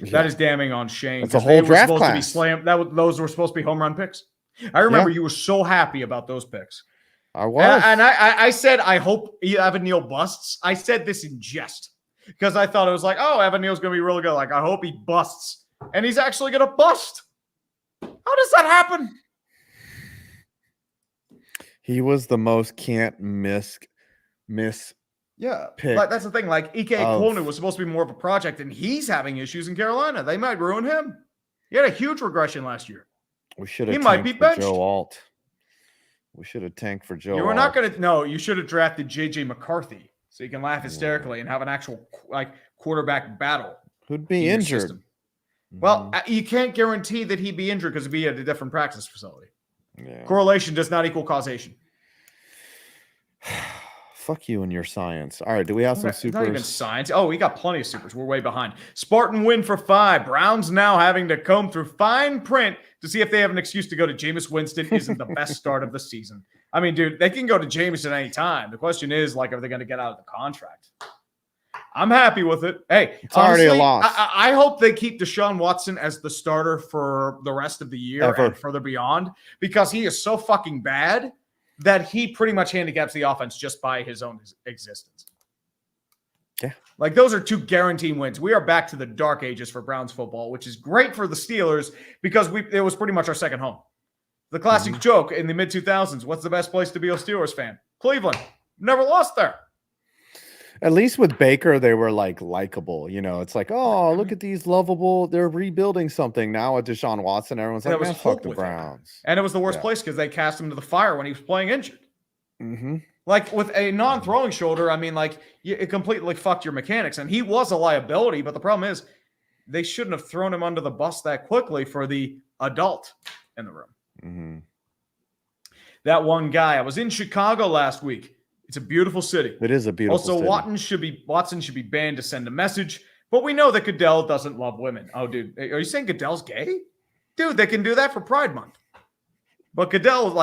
Speaker 1: Yeah. That is damning on Shane.
Speaker 2: It's a whole draft class.
Speaker 1: Those were supposed to be home run picks. I remember you were so happy about those picks.
Speaker 2: I was.
Speaker 1: And I said, I hope Evan Neal busts. I said this in jest because I thought it was like, oh, Evan Neal's going to be really good. Like, I hope he busts. And he's actually going to bust. How does that happen?
Speaker 2: He was the most can't miss.
Speaker 1: Yeah, but that's the thing. Like, Ike Ekwonu was supposed to be more of a project, and he's having issues in Carolina. They might ruin him. He had a huge regression last year.
Speaker 2: We should have.
Speaker 1: He might be benched.
Speaker 2: Joe Alt. We should have tanked for Joe.
Speaker 1: You were not going to. No, you should have drafted JJ McCarthy so you can laugh hysterically and have an actual quarterback battle.
Speaker 2: Who'd be injured?
Speaker 1: Well, you can't guarantee that he'd be injured because he'd be at a different practice facility.
Speaker 2: Yeah.
Speaker 1: Correlation does not equal causation.
Speaker 2: Fuck you and your science. All right, do we have some supers?
Speaker 1: Not even science. Oh, we got plenty of supers. We're way behind. Spartan win for 5. Browns now having to comb through fine print to see if they have an excuse to go to Jameis Winston isn't the best start of the season. I mean, dude, they can go to Jameis at any time. The question is, like, are they going to get out of the contract? I'm happy with it. Hey,
Speaker 2: it's honestly, already a loss.
Speaker 1: I hope they keep Deshaun Watson as the starter for the rest of the year and further beyond, because he is so fucking bad that he pretty much handicaps the offense just by his own existence.
Speaker 2: Yeah.
Speaker 1: Like, those are 2 guaranteed wins. We are back to the dark ages for Browns football, which is great for the Steelers because it was pretty much our second home. The classic joke in the mid-2000s, what's the best place to be a Steelers fan? Cleveland. Never lost there.
Speaker 2: At least with Baker, they were like likable. You know, it's like, oh, look at these lovable. They're rebuilding something. Now with Deshaun Watson, everyone's like, man, fuck the Browns.
Speaker 1: And it was the worst place because they cast him to the fire when he was playing injured.
Speaker 2: Mm-hmm.
Speaker 1: Like, with a non-throwing shoulder, I mean, like, it completely fucked your mechanics. And he was a liability, but the problem is they shouldn't have thrown him under the bus that quickly for the adult in the room.
Speaker 2: Mm-hmm.
Speaker 1: That one guy. I was in Chicago last week. It's a beautiful city.
Speaker 2: It is a beautiful city.
Speaker 1: Also, Watson should be banned to send a message, but we know that Goodell doesn't love women. Oh, dude, are you saying Goodell's gay? Dude, they can do that for Pride Month. But Goodell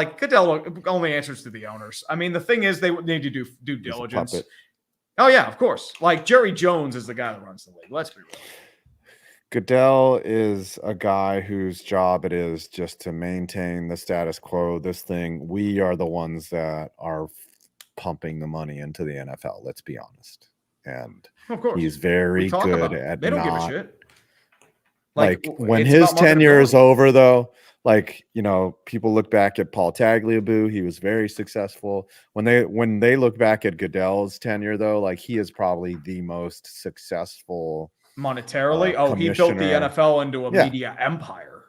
Speaker 1: only answers to the owners. I mean, the thing is, they need to do due diligence. Oh, yeah, of course. Like, Jerry Jones is the guy that runs the league. Let's be real.
Speaker 2: Goodell is a guy whose job it is just to maintain the status quo. This thing, we are the ones that are pumping the money into the NFL. Let's be honest. And
Speaker 1: of course,
Speaker 2: he's very good at
Speaker 1: they don't give a shit.
Speaker 2: Like when his tenure is over, though, like, you know, people look back at Paul Tagliabue. He was very successful. When they look back at Goodell's tenure, though, like, he is probably the most successful
Speaker 1: monetarily. He built the NFL into a media empire.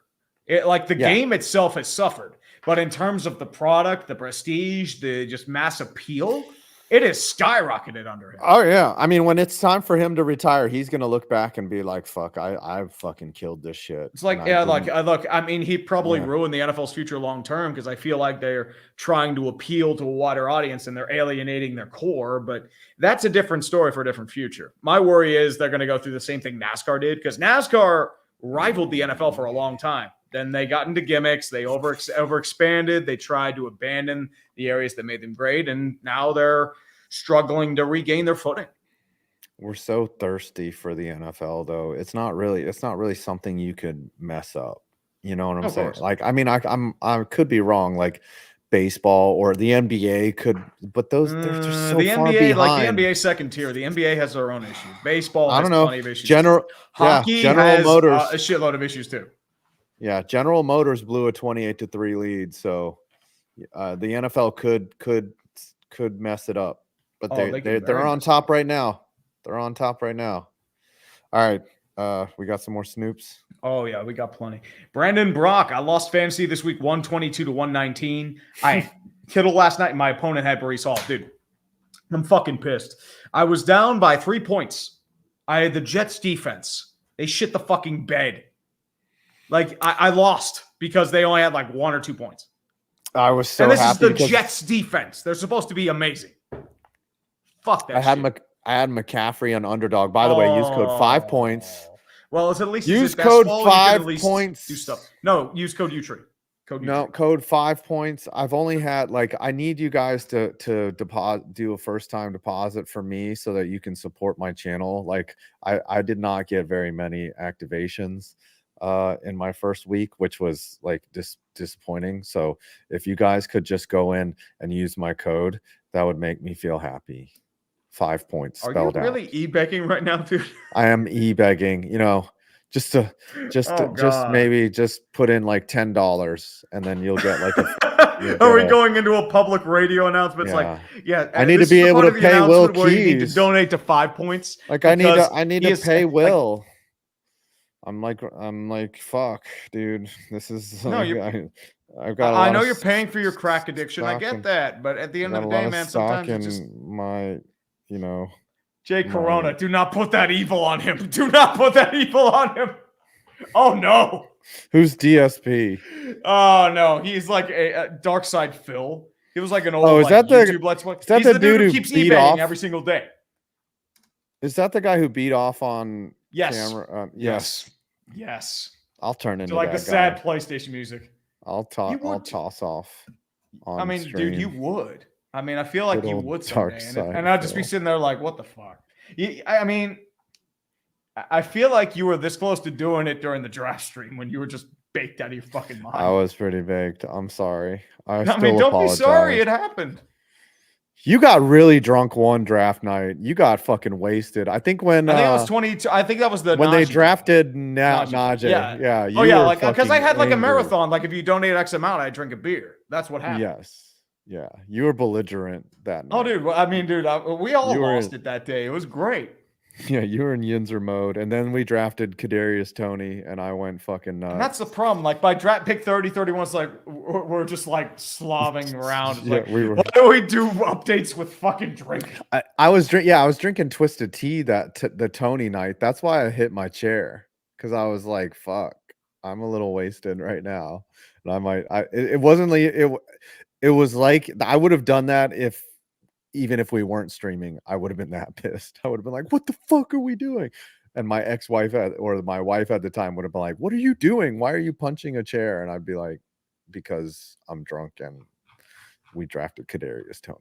Speaker 1: The game itself has suffered. But in terms of the product, the prestige, the just mass appeal, it is skyrocketed under him.
Speaker 2: Oh, yeah. I mean, when it's time for him to retire, he's going to look back and be like, fuck, I've fucking killed this shit.
Speaker 1: It's like, look, I mean, he probably ruined the NFL's future long-term because I feel like they're trying to appeal to a wider audience and they're alienating their core. But that's a different story for a different future. My worry is they're going to go through the same thing NASCAR did, because NASCAR rivaled the NFL for a long time. Then they got into gimmicks. They overexpanded. They tried to abandon the areas that made them great, and now they're struggling to regain their footing.
Speaker 2: We're so thirsty for the NFL, though. It's not really something you could mess up. You know what I'm saying? Like, I mean, I could be wrong. Like baseball or the NBA could, but they're just so
Speaker 1: the
Speaker 2: far
Speaker 1: NBA,
Speaker 2: behind.
Speaker 1: like the NBA second tier. The NBA has their own issues. Baseball has plenty of issues. Hockey
Speaker 2: General
Speaker 1: has
Speaker 2: Motors
Speaker 1: a shitload of issues too.
Speaker 2: Yeah, General Motors blew a 28-3 lead, so the NFL could mess it up, but they're on top right now. They're on top right now. All right, we got some more snoops.
Speaker 1: Oh yeah, we got plenty. Brandon Brock, I lost fantasy this week, 122 to 119. I Kittle last night. My opponent had Breece Hall, dude. I'm fucking pissed. I was down by 3 points. I had the Jets defense. They shit the fucking bed. Like I lost because they only had like 1 or 2 points.
Speaker 2: I was so
Speaker 1: happy.
Speaker 2: And
Speaker 1: this is the Jets defense. They're supposed to be amazing. Fuck that
Speaker 2: I had McCaffrey on underdog. By the way, use code 5 points.
Speaker 1: Well, it's at least
Speaker 2: use code 5
Speaker 1: points. Do stuff. No, use code UTREE.
Speaker 2: Code 5 points. I've only had I need you guys to do a first time deposit for me so that you can support my channel. Like I did not get very many activations in my first week, which was like disappointing. So if you guys could just go in and use my code, that would make me feel happy. 5 points spelled out.
Speaker 1: Are you really e-begging right now, dude?
Speaker 2: I am e-begging, just maybe put in like $10 and then you'll get like
Speaker 1: Are we going into a public radio announcement?
Speaker 2: Yeah.
Speaker 1: It's like,
Speaker 2: I need to be able to pay Will Keys.
Speaker 1: You need to donate to 5 points.
Speaker 2: Like I need to pay Will. I'm like, fuck, dude. This is I've got.
Speaker 1: I know you're paying for your crack addiction. I get that, but at the end of the day, man, sometimes it's just
Speaker 2: my,
Speaker 1: Jay Corona, do not put that evil on him. Do not put that evil on him. Oh no.
Speaker 2: Who's DSP?
Speaker 1: Oh no, he's like a Dark Side Phil. He was like an old
Speaker 2: YouTube
Speaker 1: Let's Play.
Speaker 2: Is that the dude who
Speaker 1: keeps
Speaker 2: beat off
Speaker 1: every single day?
Speaker 2: Is that the guy who beat off on camera?
Speaker 1: Yes.
Speaker 2: I'll turn into
Speaker 1: like
Speaker 2: that
Speaker 1: the sad PlayStation music.
Speaker 2: I'll toss off.
Speaker 1: I mean,
Speaker 2: stream.
Speaker 1: dude, you would. I mean, I feel like you would
Speaker 2: someday,
Speaker 1: and I'd just be sitting there like, what the fuck? I mean, I feel like you were this close to doing it during the draft stream when you were just baked out of your fucking mind.
Speaker 2: I was pretty baked. I'm sorry. I
Speaker 1: mean, don't be sorry. It happened.
Speaker 2: You got really drunk one draft night. You got fucking wasted. I think when
Speaker 1: I think it was 22. I think that was when
Speaker 2: they drafted Najee. Yeah.
Speaker 1: Yeah. Because I had like a marathon. Like if you donate X amount, I drink a beer. That's what happened.
Speaker 2: Yes. Yeah. You were belligerent that night.
Speaker 1: Oh, dude. I mean, dude, we all lost it that day. It was great.
Speaker 2: Yeah, you were in Yinzer mode, and then we drafted Kadarius Toney, and I went fucking nuts.
Speaker 1: And that's the problem. Like by draft pick 30, 31, it's like we're just like slobbing around. It's like, why do we do updates with fucking drink?
Speaker 2: I was drinking Twisted Tea the Toney night. That's why I hit my chair because I was like, "Fuck, I'm a little wasted right now," and it wasn't like it was like I would have done that even if we weren't streaming. I would have been that pissed. I would have been like, what the fuck are we doing? And my ex-wife or my wife at the time would have been like, what are you doing? Why are you punching a chair? And I'd be like, because I'm drunk and we drafted Kadarius Toney.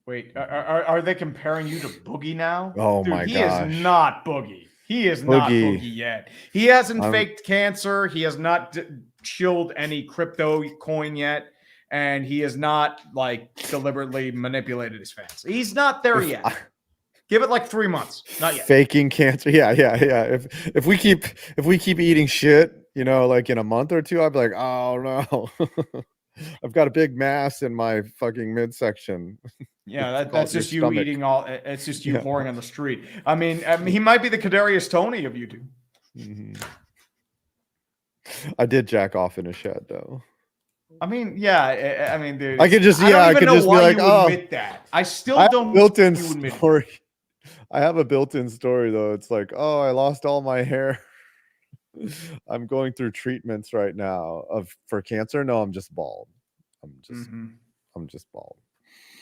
Speaker 1: Wait, are they comparing you to Boogie now?
Speaker 2: Oh, dude, my gosh.
Speaker 1: He is not Boogie. He is not Boogie yet. He hasn't faked cancer. He has not chilled any crypto coin yet. And he has not like deliberately manipulated his fans. He's not there yet. Give it like 3 months. Not yet.
Speaker 2: Faking cancer. Yeah. If we keep eating shit, like in a month or two, I'd be like, oh no. I've got a big mass in my fucking midsection.
Speaker 1: Yeah, that's just you stomach. Eating all. It's just you whoring on the street. I mean, he might be the Kadarius Toney of YouTube.
Speaker 2: Mm-hmm. I did jack off in a shed though.
Speaker 1: I mean, yeah. I mean, dude.
Speaker 2: I could just, I could just be like,
Speaker 1: admit that. I still don't.
Speaker 2: Built-in story. I have a built-in story though. It's like, oh, I lost all my hair. I'm going through treatments right now for cancer. No, I'm just bald. I'm just bald.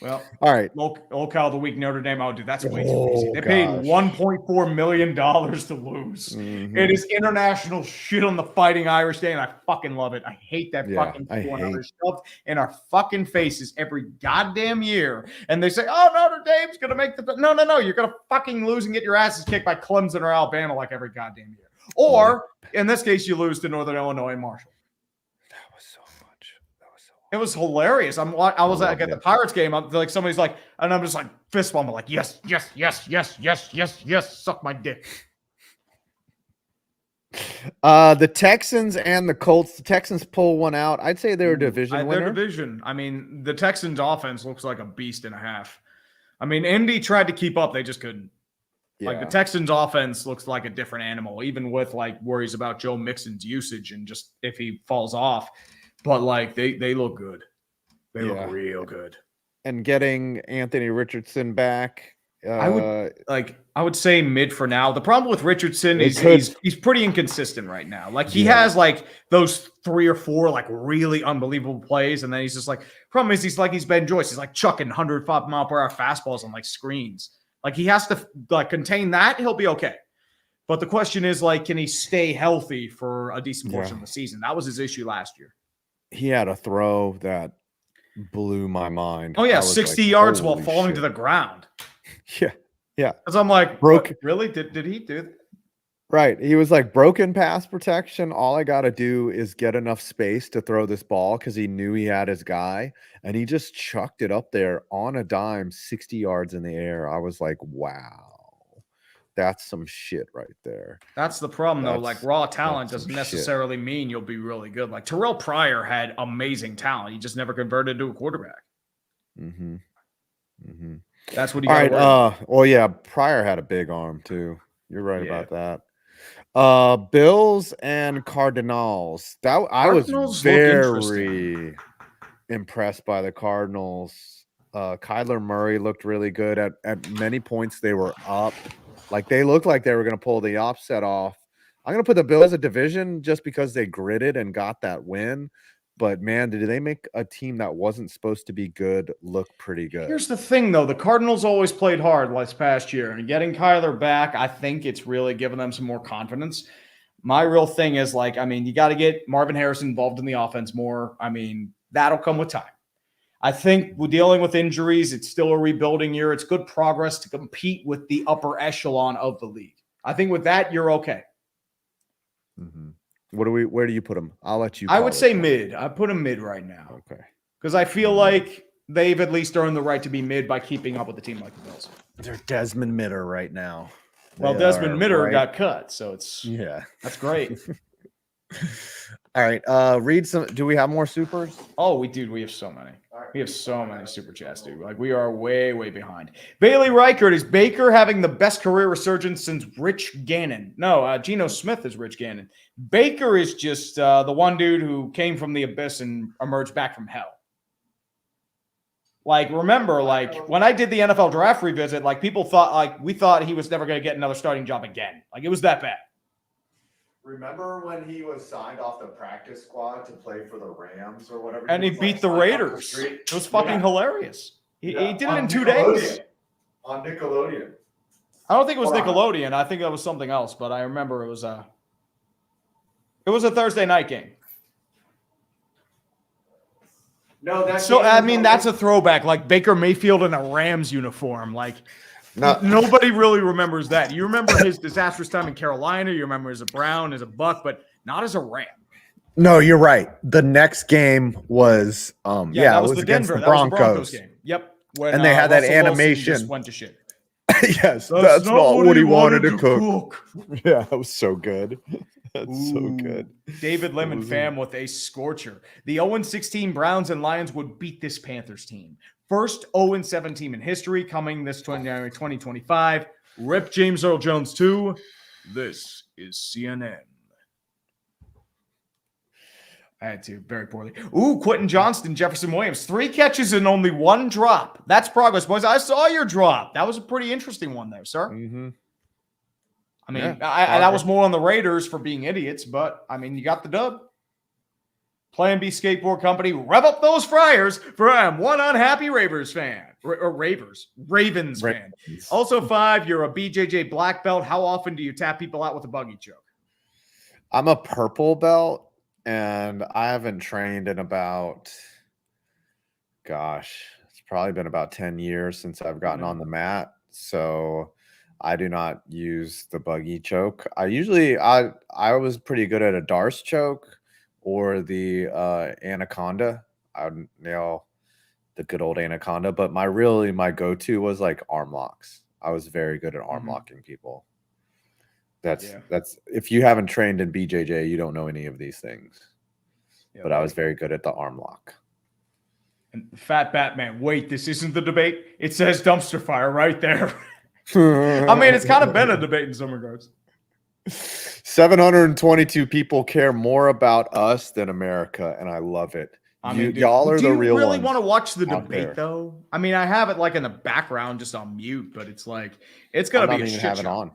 Speaker 1: Well,
Speaker 2: all right.
Speaker 1: Locale of the week, Notre Dame. Oh, dude, that's way too easy. They paid $1.4 million to lose.
Speaker 2: Mm-hmm.
Speaker 1: It is international shit on the Fighting Irish Day, and I fucking love it. I hate that fucking one shoved in our fucking faces every goddamn year. And they say, oh, Notre Dame's going to make the... No. You're going to fucking lose and get your asses kicked by Clemson or Alabama like every goddamn year. Or, in this case, you lose to Northern Illinois and Marshall. It was hilarious. I was at the Pirates game. I'm like, somebody's like, and I'm just like fist bumping, like, yes, suck my dick.
Speaker 2: The Texans and the Colts. The Texans pull one out. I'd say they're a division winner.
Speaker 1: Their division. I mean, the Texans' offense looks like a beast and a half. I mean, Indy tried to keep up, they just couldn't. Yeah. Like the Texans' offense looks like a different animal, even with like worries about Joe Mixon's usage and just if he falls off. But like they look good. They look real good. And
Speaker 2: getting Anthony Richardson back.
Speaker 1: I would say mid for now. The problem with Richardson is he's pretty inconsistent right now. Like he has like those 3 or 4 like really unbelievable plays, and then he's just like problem is he's Ben Joyce. He's like chucking 105-mile-per-hour fastballs on like screens. Like he has to like contain that. He'll be okay. But the question is like, can he stay healthy for a decent portion of the season? That was his issue last year.
Speaker 2: He had a throw that blew my mind.
Speaker 1: Oh yeah, 60 yards while falling to the ground.
Speaker 2: Yeah.
Speaker 1: Because I'm like, really? Did he do that?
Speaker 2: Right. He was like broken pass protection. All I got to do is get enough space to throw this ball because he knew he had his guy. And he just chucked it up there on a dime, 60 yards in the air. I was like, wow. That's some shit right there.
Speaker 1: That's the problem, though. Like, raw talent doesn't necessarily mean you'll be really good. Like, Terrell Pryor had amazing talent. He just never converted to a quarterback.
Speaker 2: Mm-hmm.
Speaker 1: That's what he got.
Speaker 2: All right. Well, yeah, Pryor had a big arm, too. You're right about that. Bills and Cardinals. I was very impressed by the Cardinals. Kyler Murray looked really good. At many points, they were up. Like they looked like they were going to pull the offset off. I'm going to put the Bills a division just because they gritted and got that win. But man, did they make a team that wasn't supposed to be good look pretty good?
Speaker 1: Here's the thing, though. The Cardinals always played hard last past year. And getting Kyler back, I think it's really given them some more confidence. My real thing is like, I mean, you got to get Marvin Harrison involved in the offense more. I mean, that'll come with time. I think we're dealing with injuries. It's still a rebuilding year. It's good progress to compete with the upper echelon of the league. I think with that, you're okay.
Speaker 2: Mm-hmm. Where do you put them? I'll let you.
Speaker 1: I would say mid. I put them mid right now.
Speaker 2: Okay.
Speaker 1: Because I feel like they've at least earned the right to be mid by keeping up with the team like the Bills.
Speaker 2: They're Desmond Mitter right now.
Speaker 1: Well, Desmond Mitter got cut, so it's that's great.
Speaker 2: All right. Read some. Do we have more supers?
Speaker 1: Oh, we have so many. We have so many super chats, dude. Like we are way behind. Bailey Reichert, is Baker having the best career resurgence since Rich Gannon? No, Geno Smith is Rich Gannon. Baker is just the one dude who came from the abyss and emerged back from hell. Like, remember, like when I did the NFL draft revisit, like people thought, like we thought he was never going to get another starting job again. Like it was that bad.
Speaker 2: Remember when he was signed off the practice squad to play for the Rams or whatever?
Speaker 1: And he beat the Raiders. It was fucking hilarious. He did it in 2 days.
Speaker 2: On Nickelodeon.
Speaker 1: I don't think it was Nickelodeon. I think that was something else, but I remember it was a Thursday night game.
Speaker 2: No, that's
Speaker 1: that's a throwback. Like Baker Mayfield in a Rams uniform. Like nobody really remembers that. You remember his disastrous time in Carolina. You remember as a Brown, as a Buck, but not as a Ram.
Speaker 2: No, you're right. The next game was
Speaker 1: that was the Denver.
Speaker 2: The Broncos
Speaker 1: game. Yep.
Speaker 2: When, they had that animation.
Speaker 1: Just went to shit.
Speaker 2: Yes, that's not what he wanted to cook. Yeah, that was so good. That's so good.
Speaker 1: David Lemon fam with a scorcher. The 0-16 Browns and Lions would beat this Panthers team. First 0-7 team in history coming this January 2025. Rip James Earl Jones 2. This is CNN. I had to very poorly. Quentin Johnston, Jefferson Williams. 3 catches and only 1 drop. That's progress, boys. I saw your drop. That was a pretty interesting one there, sir.
Speaker 2: Mm-hmm.
Speaker 1: I mean, that was more on the Raiders for being idiots, but, I mean, you got the dub. Plan B Skateboard Company, rev up those fryers for I'm one unhappy Ravens fan. Ravens fan. Also 5, you're a BJJ black belt. How often do you tap people out with a buggy choke?
Speaker 2: I'm a purple belt, and I haven't trained in about, gosh, it's probably been about 10 years since I've gotten on the mat. So I do not use the buggy choke. I was pretty good at a Darce choke or the anaconda. I would nail the good old anaconda, but my go-to was like arm locks. I was very good at arm locking people. That's if you haven't trained in BJJ, you don't know any of these things. Yeah, but I was very good at the arm lock.
Speaker 1: And Fat Batman, wait, this isn't the debate. It says dumpster fire right there. I mean, it's kind of been a debate in some regards.
Speaker 2: 722 people care more about us than America, and I love it.
Speaker 1: I mean, dude,
Speaker 2: y'all are the real ones.
Speaker 1: Do you really want to watch the debate, though? I mean, I have it like in the background, just on mute, but it's like it's gonna be a shit show.
Speaker 2: On.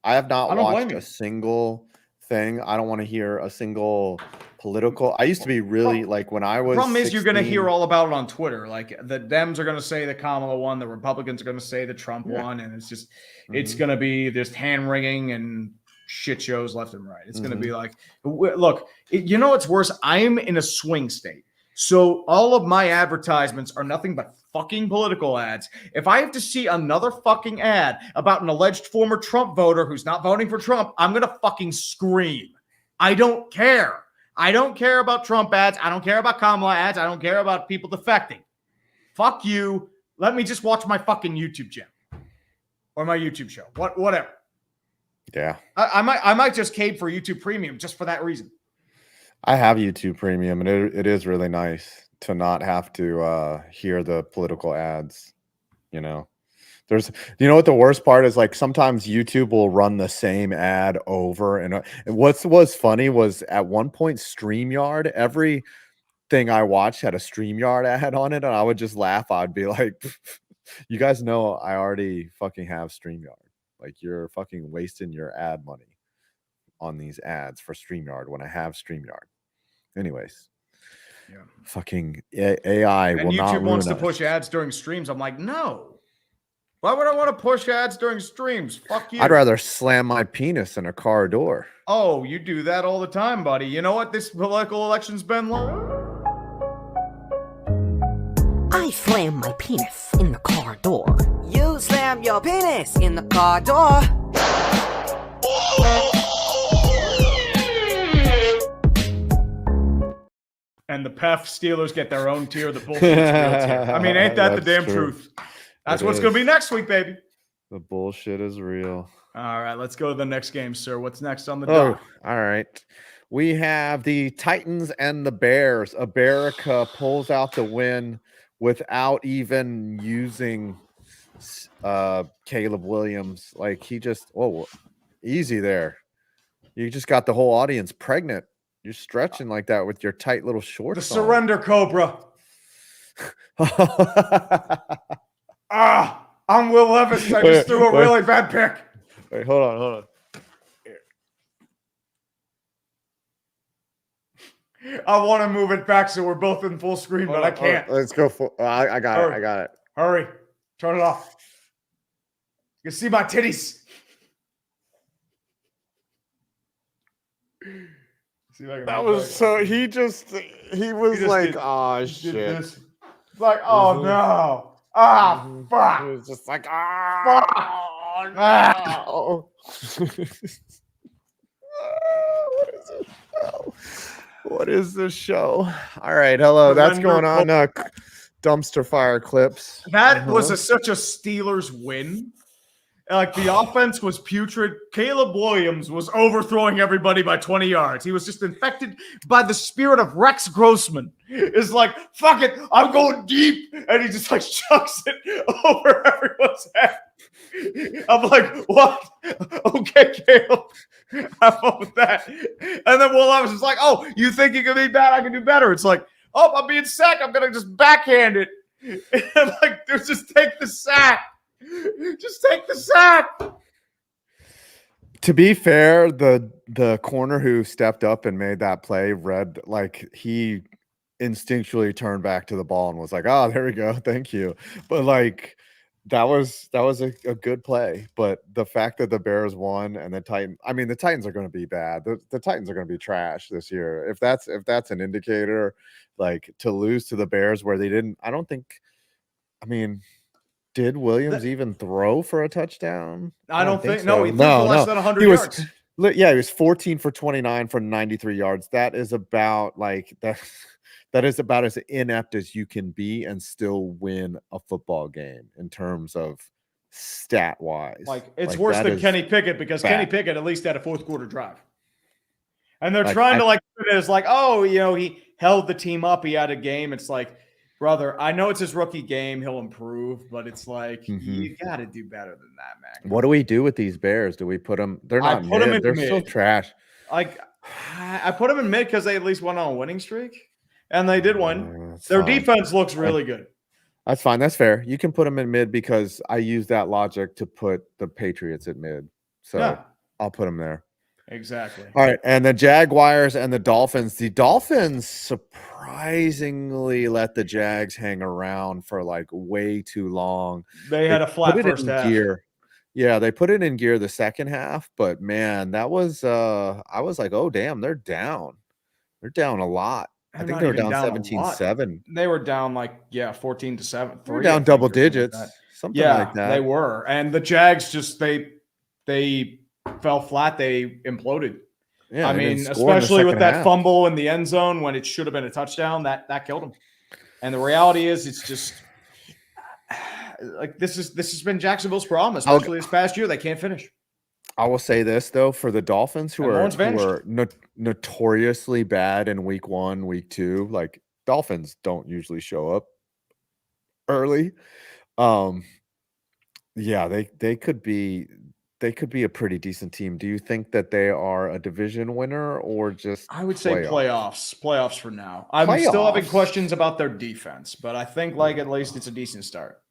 Speaker 2: I have not watched a single thing. I don't want to hear a single political. I used to be really like when I was.
Speaker 1: The problem is you're going to hear all about it on Twitter. Like the Dems are going to say the Kamala won, the Republicans are going to say the Trump won, and it's just it's going to be just hand wringing and shit shows left and right. It's going to be like, look, you know what's worse? I'm in a swing state. So all of my advertisements are nothing but fucking political ads. If I have to see another fucking ad about an alleged former Trump voter who's not voting for Trump, I'm going to fucking scream. I don't care. I don't care about Trump ads. I don't care about Kamala ads. I don't care about people defecting. Fuck you. Let me just watch my fucking YouTube channel or my YouTube show. Whatever.
Speaker 2: Yeah.
Speaker 1: I might just cape for YouTube Premium just for that reason.
Speaker 2: I have YouTube Premium, and it is really nice to not have to hear the political ads. You know, what the worst part is? Like sometimes YouTube will run the same ad over, and what was funny was at one point StreamYard, every thing I watched had a StreamYard ad on it, and I would just laugh. I'd be like, "You guys know I already fucking have StreamYard. Like you're fucking wasting your ad money on these ads for StreamYard when I have StreamYard." Anyways, fucking AI
Speaker 1: and
Speaker 2: will
Speaker 1: YouTube
Speaker 2: not ruin
Speaker 1: wants to
Speaker 2: us.
Speaker 1: push ads during streams. I'm like, no. Why would I want to push ads during streams? Fuck you.
Speaker 2: I'd rather slam my penis in a car door.
Speaker 1: Oh, you do that all the time, buddy. You know what this political election's been like?
Speaker 3: I slam my penis in the car door. You slam your penis in the car door.
Speaker 1: And the PEF Steelers get their own tier. The bullshit's real tier. I mean, ain't that the damn truth? That's what's going to be next week, baby.
Speaker 2: The bullshit is real.
Speaker 1: All right, let's go to the next game, sir. What's next on the dock?
Speaker 2: All right. We have the Titans and the Bears. America pulls out the win without even using Caleb Williams. Like he just, easy there. You just got the whole audience pregnant. You're stretching like that with your tight little shorts.
Speaker 1: The surrender cobra. I'm Will Levis. I just threw a really bad pick.
Speaker 2: Wait, hold on.
Speaker 1: Here. I want to move it back so we're both in full screen, but I can't.
Speaker 2: Let's go. I got it.
Speaker 1: Hurry. Turn it off. You can see my titties.
Speaker 2: That was so. He was like, oh shit.
Speaker 1: It's like, oh no. Ah, fuck.
Speaker 2: He was just like, no. What is this show? All right, hello. That's going on. Dumpster fire clips.
Speaker 1: That was such a Steelers win. Like the offense was putrid. Caleb Williams was overthrowing everybody by 20 yards. He was just infected by the spirit of Rex Grossman. It's like, fuck it, I'm going deep. And he just like chucks it over everyone's head. I'm like, what? Okay, Caleb. Have fun with that. And then Will Levis is like, oh, you think you can be bad? I can do better. It's like, oh, I'm being sacked. I'm going to just backhand it. And like, just take the sack. Just take the sack.
Speaker 2: To be fair, the corner who stepped up and made that play read like he instinctually turned back to the ball and was like, "Oh, there we go, thank you." But like that was a good play. But the fact that the Bears won and the Titans are going to be bad. The Titans are going to be trash this year. If that's an indicator, like to lose to the Bears where they didn't, I don't think. I mean, did Williams even throw for a touchdown?
Speaker 1: I don't think
Speaker 2: so.
Speaker 1: No, he threw for less than 100 yards.
Speaker 2: He was 14 for 29 for 93 yards. That is about like that. That is about as inept as you can be and still win a football game in terms of stat wise.
Speaker 1: Like it's worse than Kenny Pickett because Kenny Pickett at least had a fourth quarter drive. And they're trying to like it's like, oh, he held the team up. He had a game. It's like, brother, I know it's his rookie game. He'll improve, but it's like you got to do better than that, man.
Speaker 2: What do we do with these Bears? Do we put them? They're not mid. They're still trash.
Speaker 1: Like I put them in mid because they at least went on a winning streak. And they did win. Their defense looks really good.
Speaker 2: That's fine. That's fair. You can put them in mid because I use that logic to put the Patriots at mid. So I'll put them there.
Speaker 1: Exactly.
Speaker 2: All right. And the Jaguars and the Dolphins. The Dolphins surprisingly let the Jags hang around for like way too long.
Speaker 1: They had a flat first half.
Speaker 2: Gear. Yeah, they put it in gear the second half. But man, that was I was like, oh, damn, they're down. They're down a lot. I think they were down 17-7.
Speaker 1: They were down 14-7.
Speaker 2: They were down double digits, something like that.
Speaker 1: They were. And the Jags just they fell flat. They imploded. Yeah, I mean, especially with that fumble in the end zone when it should have been a touchdown, that killed them. And the reality is, it's just like this has been Jacksonville's problem, especially this past year. They can't finish.
Speaker 2: I will say this though, for the Dolphins who are notoriously bad in week 1, week 2, like Dolphins don't usually show up early. Yeah, they could be a pretty decent team. Do you think that they are a division winner or just
Speaker 1: I would say playoffs for now. I'm still having questions about their defense, but I think at least it's a decent start.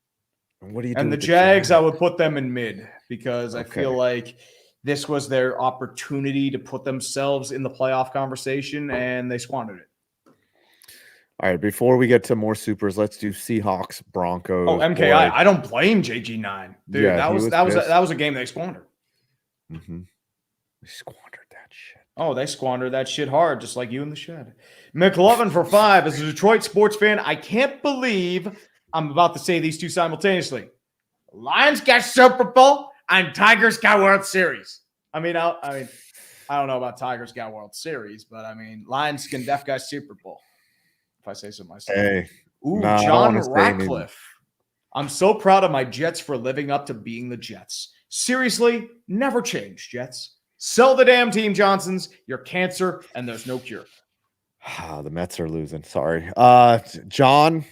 Speaker 2: What do you do?
Speaker 1: And the Jags, I would put them in mid because I feel like this was their opportunity to put themselves in the playoff conversation, and they squandered it.
Speaker 2: All right, before we get to more supers, let's do Seahawks, Broncos.
Speaker 1: Oh, MKI. I don't blame JG9. Dude, that was a game they squandered.
Speaker 2: Mm-hmm. They squandered that shit.
Speaker 1: Oh, they squandered that shit hard, just like you in the shed. McLovin for 5. As a Detroit sports fan, I can't believe I'm about to say these two simultaneously. Lions got Super Bowl and Tigers got World Series. I don't know about Tigers got World Series, but Lions can def got Super Bowl. If I say so myself.
Speaker 2: Hey.
Speaker 1: John Ratcliffe. I'm so proud of my Jets for living up to being the Jets. Seriously, never change, Jets. Sell the damn team, Johnsons. You're cancer, and there's no cure.
Speaker 2: The Mets are losing. Sorry. John,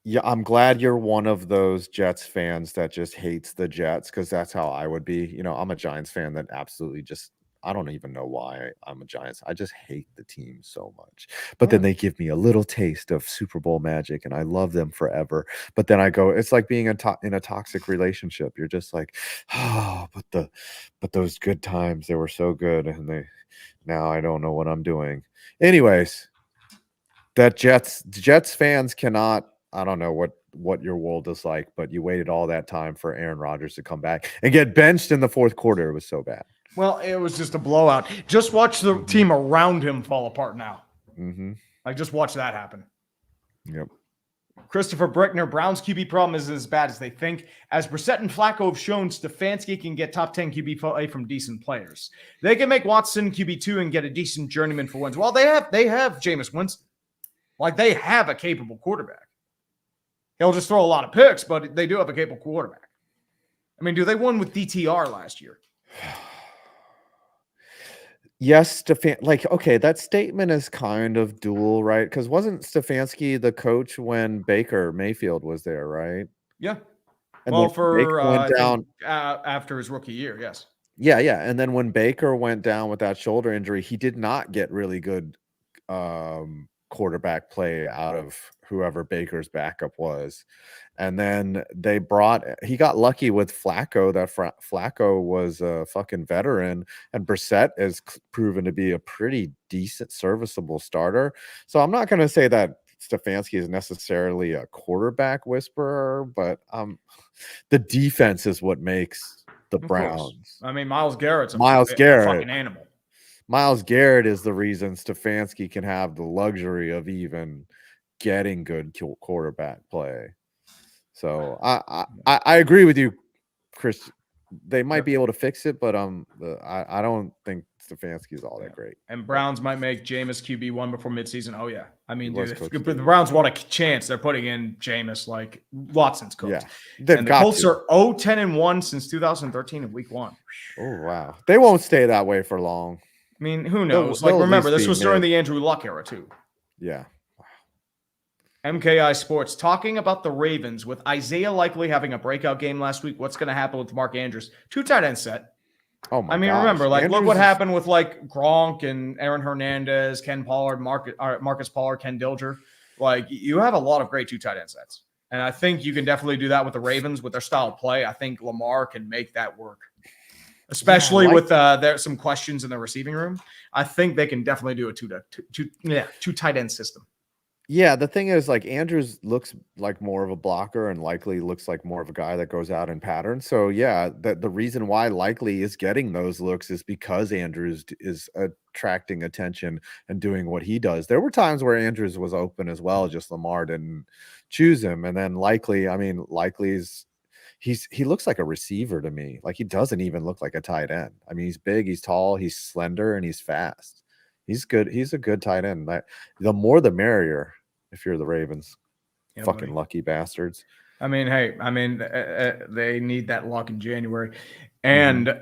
Speaker 2: yeah, I'm glad you're one of those Jets fans that just hates the Jets because that's how I would be. I'm a Giants fan that absolutely I don't even know why I'm a Giants. I just hate the team so much. But then they give me a little taste of Super Bowl magic and I love them forever. But then I go, it's like being in a toxic relationship. You're just like, oh, but those good times, they were so good. And now I don't know what I'm doing. Anyways, that Jets fans cannot, I don't know what your world is like, but you waited all that time for Aaron Rodgers to come back and get benched in the fourth quarter. It was so bad.
Speaker 1: Well, it was just a blowout. Just watch the team around him fall apart now.
Speaker 2: Mm-hmm.
Speaker 1: Just watch that happen.
Speaker 2: Yep.
Speaker 1: Christopher Brickner, Browns QB problem isn't as bad as they think. As Brissett and Flacco have shown, Stefanski can get top 10 QB play from decent players. They can make Watson QB2 and get a decent journeyman for wins. Well, they have Jameis Winston. They have a capable quarterback. He'll just throw a lot of picks, but they do have a capable quarterback. They won with DTR last year.
Speaker 2: Yes, okay, that statement is kind of dual, right? Because wasn't Stefanski the coach when Baker Mayfield was there, right?
Speaker 1: Yeah.
Speaker 2: And went down
Speaker 1: after his rookie year, yes.
Speaker 2: Yeah. And then when Baker went down with that shoulder injury, he did not get really good quarterback play out of whoever Baker's backup was. And then he got lucky with Flacco. That Flacco was a fucking veteran, and Brissett has proven to be a pretty decent, serviceable starter. So I'm not going to say that Stefanski is necessarily a quarterback whisperer, but the defense is what makes the Browns.
Speaker 1: I mean, Myles Garrett's a fucking animal.
Speaker 2: Myles Garrett is the reason Stefanski can have the luxury of even getting good quarterback play. So I agree with you, Chris. They might be able to fix it, but I don't think Stefanski is all that great. And
Speaker 1: Browns might make Jameis QB1 before midseason. Oh yeah, I mean, dude, if the Browns want a chance, they're putting in Jameis like Watson's cooked.
Speaker 2: Yeah,
Speaker 1: and the Colts are 0-10-1 since 2013 in Week 1.
Speaker 2: Oh wow, they won't stay that way for long.
Speaker 1: I mean, who knows? Remember, this was during the Andrew Luck era too.
Speaker 2: Yeah.
Speaker 1: MKI Sports talking about the Ravens with Isaiah likely having a breakout game last week. What's going to happen with Mark Andrews? 2 tight end set.
Speaker 2: Oh my!
Speaker 1: Remember, look what happened with Gronk and Aaron Hernandez, Ken Pollard, Marcus Pollard, Ken Dilger. You have a lot of great 2 tight end sets, and I think you can definitely do that with the Ravens with their style of play. I think Lamar can make that work, especially with there's some questions in the receiving room. I think they can definitely do a 2 tight end system.
Speaker 2: Yeah, the thing is, Andrews looks like more of a blocker and likely looks like more of a guy that goes out in patterns. So, yeah, the reason why likely is getting those looks is because Andrews is attracting attention and doing what he does. There were times where Andrews was open as well, just Lamar didn't choose him. And then likely's he looks like a receiver to me. He doesn't even look like a tight end. I mean, he's big, he's tall, he's slender, and he's fast. He's good. He's a good tight end. The more the merrier. If you're the Ravens, fucking lucky bastards.
Speaker 1: I mean, hey, they need that luck in January. And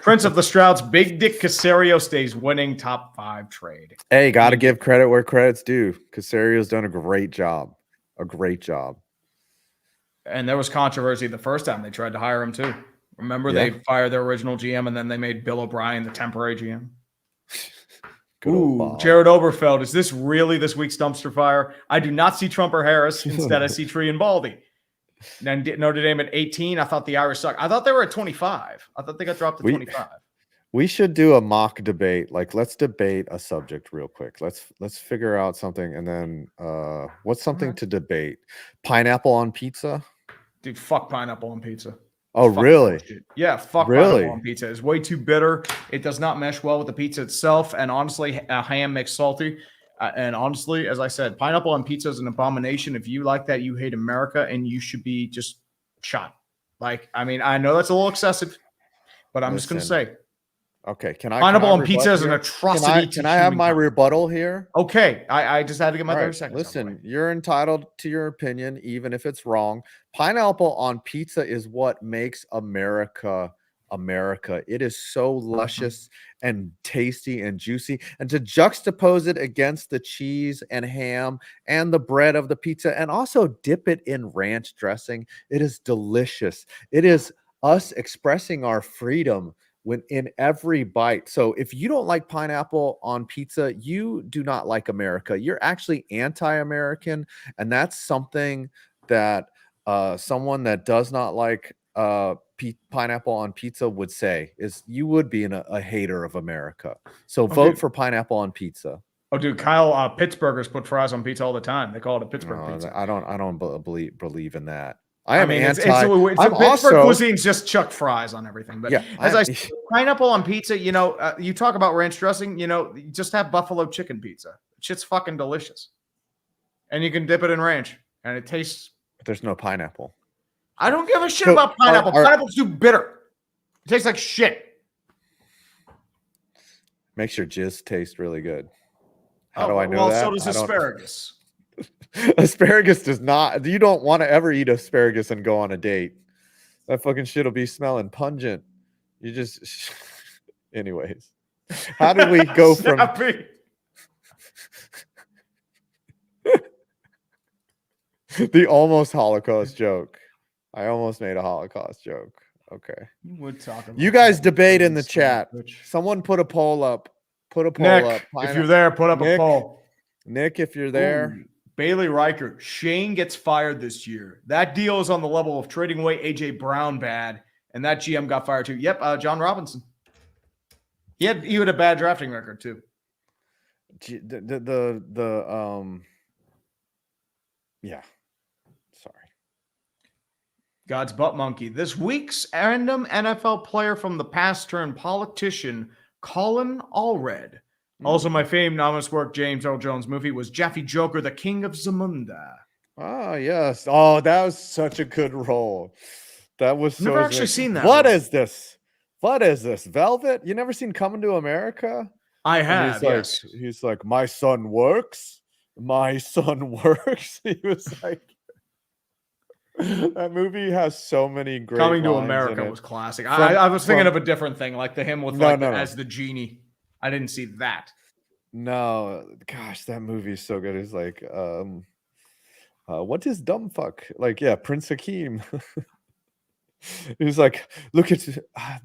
Speaker 1: Prince of the Strouds, Big Dick Caserio stays winning top 5 trade.
Speaker 2: Hey, got to give credit where credit's due. Caserio's done a great job.
Speaker 1: And there was controversy the first time they tried to hire him too. Remember, they fired their original GM and then they made Bill O'Brien the temporary GM. Ooh, Jared Oberfeld. Is this really this week's dumpster fire? I do not see Trump or Harris. Instead, I see Tree and Baldy. Then Notre Dame at 18. I thought the Irish suck. I thought they were at 25. I thought they got dropped to 25.
Speaker 2: We should do a mock debate. Let's debate a subject real quick. Let's figure out something, and then what's something to debate? Pineapple on pizza?
Speaker 1: Dude, fuck pineapple on pizza.
Speaker 2: Oh, really?
Speaker 1: Yeah, fuck pineapple on pizza. It's way too bitter. It does not mesh well with the pizza itself. And honestly, ham makes salty. And honestly, as I said, pineapple on pizza is an abomination. If you like that, you hate America, and you should be just shot. I know that's a little excessive, but I'm just going to say.
Speaker 2: Okay,
Speaker 1: pineapple on pizza is an atrocity.
Speaker 2: Can I have my rebuttal here?
Speaker 1: Okay, I just had to get my 30 seconds.
Speaker 2: Listen, you're entitled to your opinion, even if it's wrong. Pineapple on pizza is what makes America America. It is so luscious and tasty and juicy. And to juxtapose it against the cheese and ham and the bread of the pizza, and also dip it in ranch dressing, it is delicious. It is us expressing our freedom when in every bite. So if you don't like pineapple on pizza, you do not like America. You're actually anti-American. And that's something that someone that does not like pineapple on pizza would say, is you would be a hater of America. So vote for pineapple on pizza.
Speaker 1: Oh, dude, Kyle, Pittsburghers put fries on pizza all the time. They call it a Pittsburgh pizza.
Speaker 2: I don't believe in that.
Speaker 1: Pittsburgh cuisine's just chuck fries on everything. But I said, pineapple on pizza, you talk about ranch dressing, you just have buffalo chicken pizza. Shit's fucking delicious. And you can dip it in ranch, and it tastes.
Speaker 2: There's no pineapple.
Speaker 1: I don't give a shit about pineapple. Pineapple's too bitter. It tastes like shit.
Speaker 2: Makes your jizz taste really good. How do I know that?
Speaker 1: Well, so does asparagus.
Speaker 2: Asparagus does not. You don't want to ever eat asparagus and go on a date. That fucking shit will be smelling pungent. You just, anyways. How did we go from the almost Holocaust joke? I almost made a Holocaust joke. Okay. You guys debate in the chat. Someone put a poll up. Put a poll up.
Speaker 1: If you're there, put up a poll.
Speaker 2: Nick, if you're there.
Speaker 1: Bailey Reichert. Shane gets fired this year. That deal is on the level of trading away A.J. Brown bad, and that GM got fired too. Yep, John Robinson. He had a bad drafting record too.
Speaker 2: Yeah. Sorry.
Speaker 1: God's butt monkey. This week's random NFL player from the past turned politician, Colin Allred. Also, my famed ominous work, James Earl Jones movie was Jaffe Joker, the King of Zamunda.
Speaker 2: Ah, yes. Oh, that was such a good role. That was so
Speaker 1: never actually seen that.
Speaker 2: What is this? What is this? Velvet? You never seen Coming to America?
Speaker 1: I have.
Speaker 2: He's like, my son works. My son works. He was like, that movie has so many great.
Speaker 1: Coming to America was classic. I was thinking of a different thing, like the him with as the genie. I didn't see that.
Speaker 2: No, gosh, that movie is so good. It's like, what is dumb fuck? Like, yeah, Prince Hakeem. He's like, look at,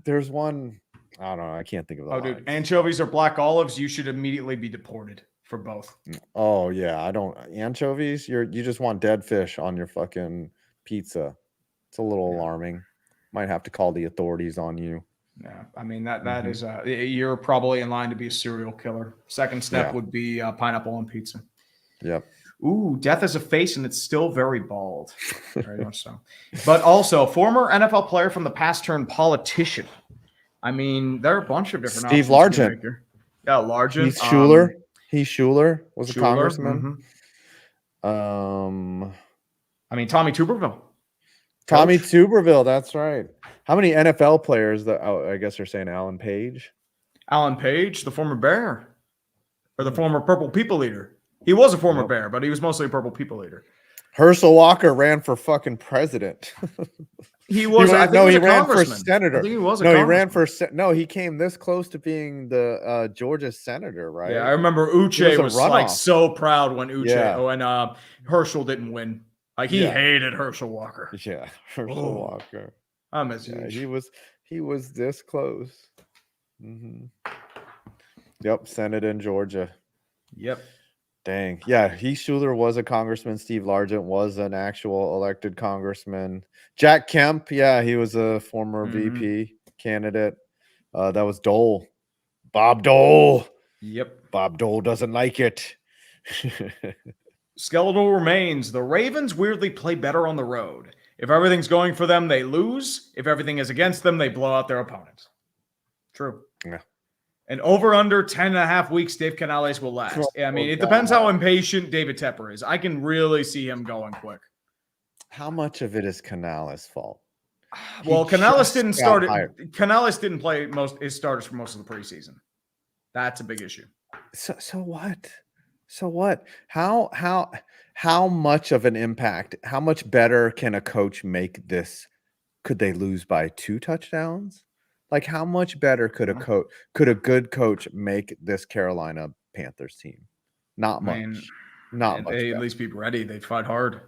Speaker 2: there's one. I don't know. I can't think of the
Speaker 1: dude, anchovies or black olives, you should immediately be deported for both.
Speaker 2: Oh yeah, I don't anchovies. You just want dead fish on your fucking pizza. It's a little alarming. Might have to call the authorities on you.
Speaker 1: Yeah, I mean that is you're probably in line to be a serial killer. Second step would be pineapple on pizza.
Speaker 2: Yep.
Speaker 1: Ooh, death is a face and it's still very bald. Very much so. But also, former NFL player from the past turned politician. I mean, there are a bunch of different
Speaker 2: Steve Largent.
Speaker 1: Yeah, Largent.
Speaker 2: Heath Schuler. Heath Schuler was a congressman.
Speaker 1: I mean, Tommy Tuberville.
Speaker 2: Tommy Tuberville, that's right. How many NFL players that I guess they're saying Alan Page?
Speaker 1: Alan Page, the former Bear. Or the former Purple People Leader. He was a former Bear, but he was mostly a Purple People Leader.
Speaker 2: Herschel Walker ran for fucking president.
Speaker 1: He was.
Speaker 2: He ran for senator.
Speaker 1: I think he was.
Speaker 2: He ran for. He came this close to being the Georgia senator, right?
Speaker 1: Yeah, I remember Uche was like so proud when Herschel didn't win. Like he hated Herschel Walker.
Speaker 2: Yeah, Herschel Walker.
Speaker 1: I miss you.
Speaker 2: He was this close. Yep, Senate in Georgia.
Speaker 1: Yep.
Speaker 2: Dang. Yeah, Heath Schuler was a congressman. Steve Largent was an actual elected congressman. Jack Kemp, yeah, he was a former VP candidate. That was Dole. Bob Dole.
Speaker 1: Yep.
Speaker 2: Bob Dole doesn't like it.
Speaker 1: Skeletal remains. The Ravens weirdly play better on the road. If everything's going for them, they lose. If everything is against them, they blow out their opponents. True.
Speaker 2: Yeah.
Speaker 1: And over under 10.5 weeks, Dave Canales will last. I mean, it depends how impatient David Tepper is. I can really see him going quick.
Speaker 2: How much of it is Canales' fault?
Speaker 1: Well, Canales didn't start it. Canales didn't play his starters for most of the preseason. That's a big issue.
Speaker 2: So what? So what? How much of an impact? How much better can a coach make this? Could they lose by 2 touchdowns? Like, how much better could a good coach make this Carolina Panthers team? Not much. Not much.
Speaker 1: They at least be ready. They fight hard.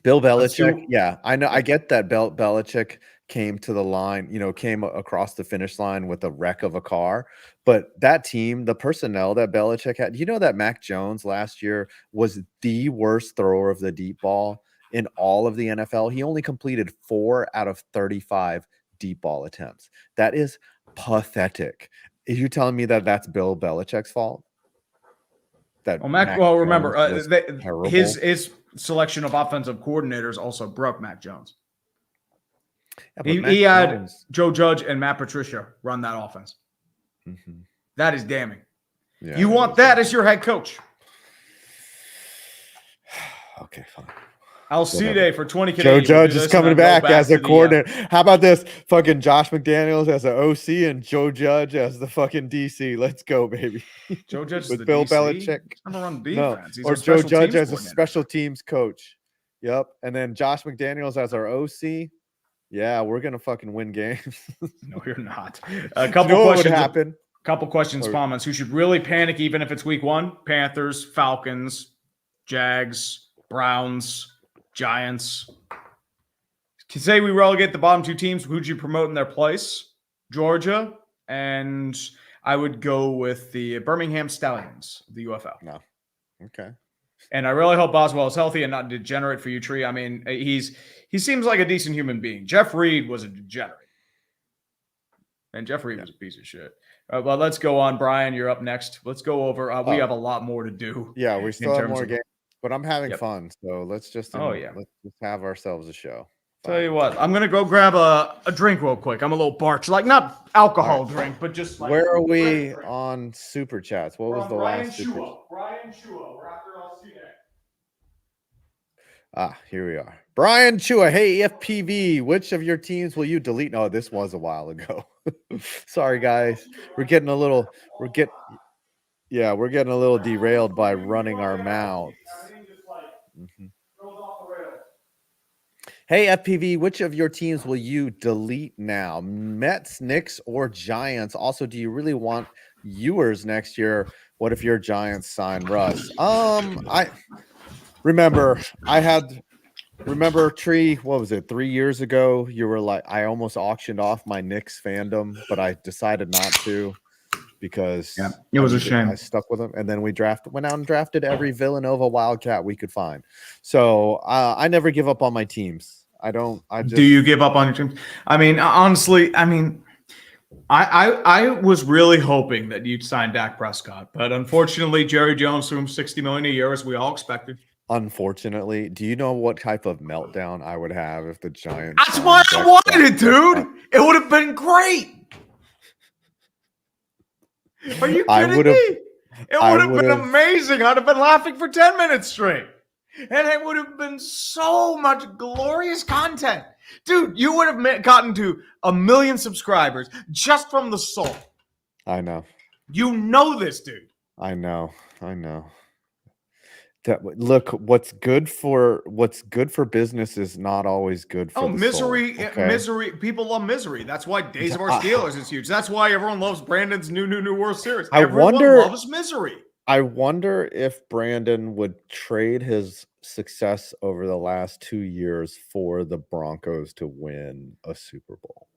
Speaker 2: Bill Belichick. Yeah, I know. I get that Belichick came to the line, came across the finish line with a wreck of a car. But that team, the personnel that Belichick had, that Mac Jones last year was the worst thrower of the deep ball in all of the NFL. He only completed 4 out of 35 deep ball attempts. That is pathetic. Are you telling me that that's Bill Belichick's fault?
Speaker 1: Remember, his selection of offensive coordinators also broke Mac Jones. Yeah, he had Joe Judge and Matt Patricia run that offense. That is damning. Yeah, you want that as your head coach?
Speaker 2: Okay, fine.
Speaker 1: Alcide for 20
Speaker 2: Joe Judge is coming back as a coordinator. How about this? Fucking Josh McDaniels as an OC and Joe Judge as the fucking DC. Let's go, baby.
Speaker 1: Joe Judge
Speaker 2: with Bill Belichick.
Speaker 1: Run defense.
Speaker 2: Or Joe Judge as a special teams coach. Yep. And then Josh McDaniels as our OC. Yeah, we're gonna fucking win games.
Speaker 1: No, you're not. A couple questions
Speaker 2: happen.
Speaker 1: Couple questions, comments. Who should really panic even if it's week 1? Panthers, Falcons, Jags, Browns, Giants. Can say we relegate the bottom 2 teams. Who'd you promote in their place? Georgia, and I would go with the Birmingham Stallions, the UFL.
Speaker 2: No. Okay.
Speaker 1: And I really hope Boswell is healthy and not degenerate for you, Tree. I mean, he seems like a decent human being. Jeff Reed was a degenerate. And Jeff Reed was a piece of shit. But let's go on. Brian, you're up next. Let's go over. We have a lot more to do.
Speaker 2: Yeah, we still have more games, but I'm having fun. So let's just let's just have ourselves a show.
Speaker 1: Tell you what, I'm gonna go grab a drink real quick. I'm a little parched, like not alcohol drink, but just like.
Speaker 2: Where are we on super chats? What was the last super?
Speaker 1: Brian Chua, we're out there all CA.
Speaker 2: Here we are. Brian Chua. Hey, FPV, which of your teams will you delete? No, this was a while ago. Sorry, guys. We're getting a little derailed by running our mouths. Hey, FPV, which of your teams will you delete now? Mets, Knicks, or Giants? Also, do you really want Ewers next year? What if your Giants sign Russ? Remember, Tree, what was it, 3 years ago? You were like, I almost auctioned off my Knicks fandom, but I decided not to because
Speaker 1: it was a shame.
Speaker 2: I stuck with them. And then went out and drafted every Villanova Wildcat we could find. So I never give up on my teams. Do
Speaker 1: you give up on your teams? I mean, honestly, I was really hoping that you'd sign Dak Prescott, but unfortunately, Jerry Jones threw him $60 million a year, as we all expected.
Speaker 2: Unfortunately, do you know what type of meltdown I would have if the Giants?
Speaker 1: That's why I wanted it, dude. It would have been great. Are you kidding me? It would have been amazing. I'd have been laughing for 10 minutes straight. And it would have been so much glorious content. Dude, you would have gotten to 1 million subscribers just from the soul.
Speaker 2: I know.
Speaker 1: You know this, dude.
Speaker 2: I know. Look, what's good for business is not always good for
Speaker 1: misery.
Speaker 2: Soul, okay?
Speaker 1: Misery. People love misery. That's why Days of Our Steelers is huge. That's why everyone loves Brandon's new World Series. Everyone loves misery.
Speaker 2: I wonder if Brandon would trade his success over the last 2 years for the Broncos to win a Super Bowl.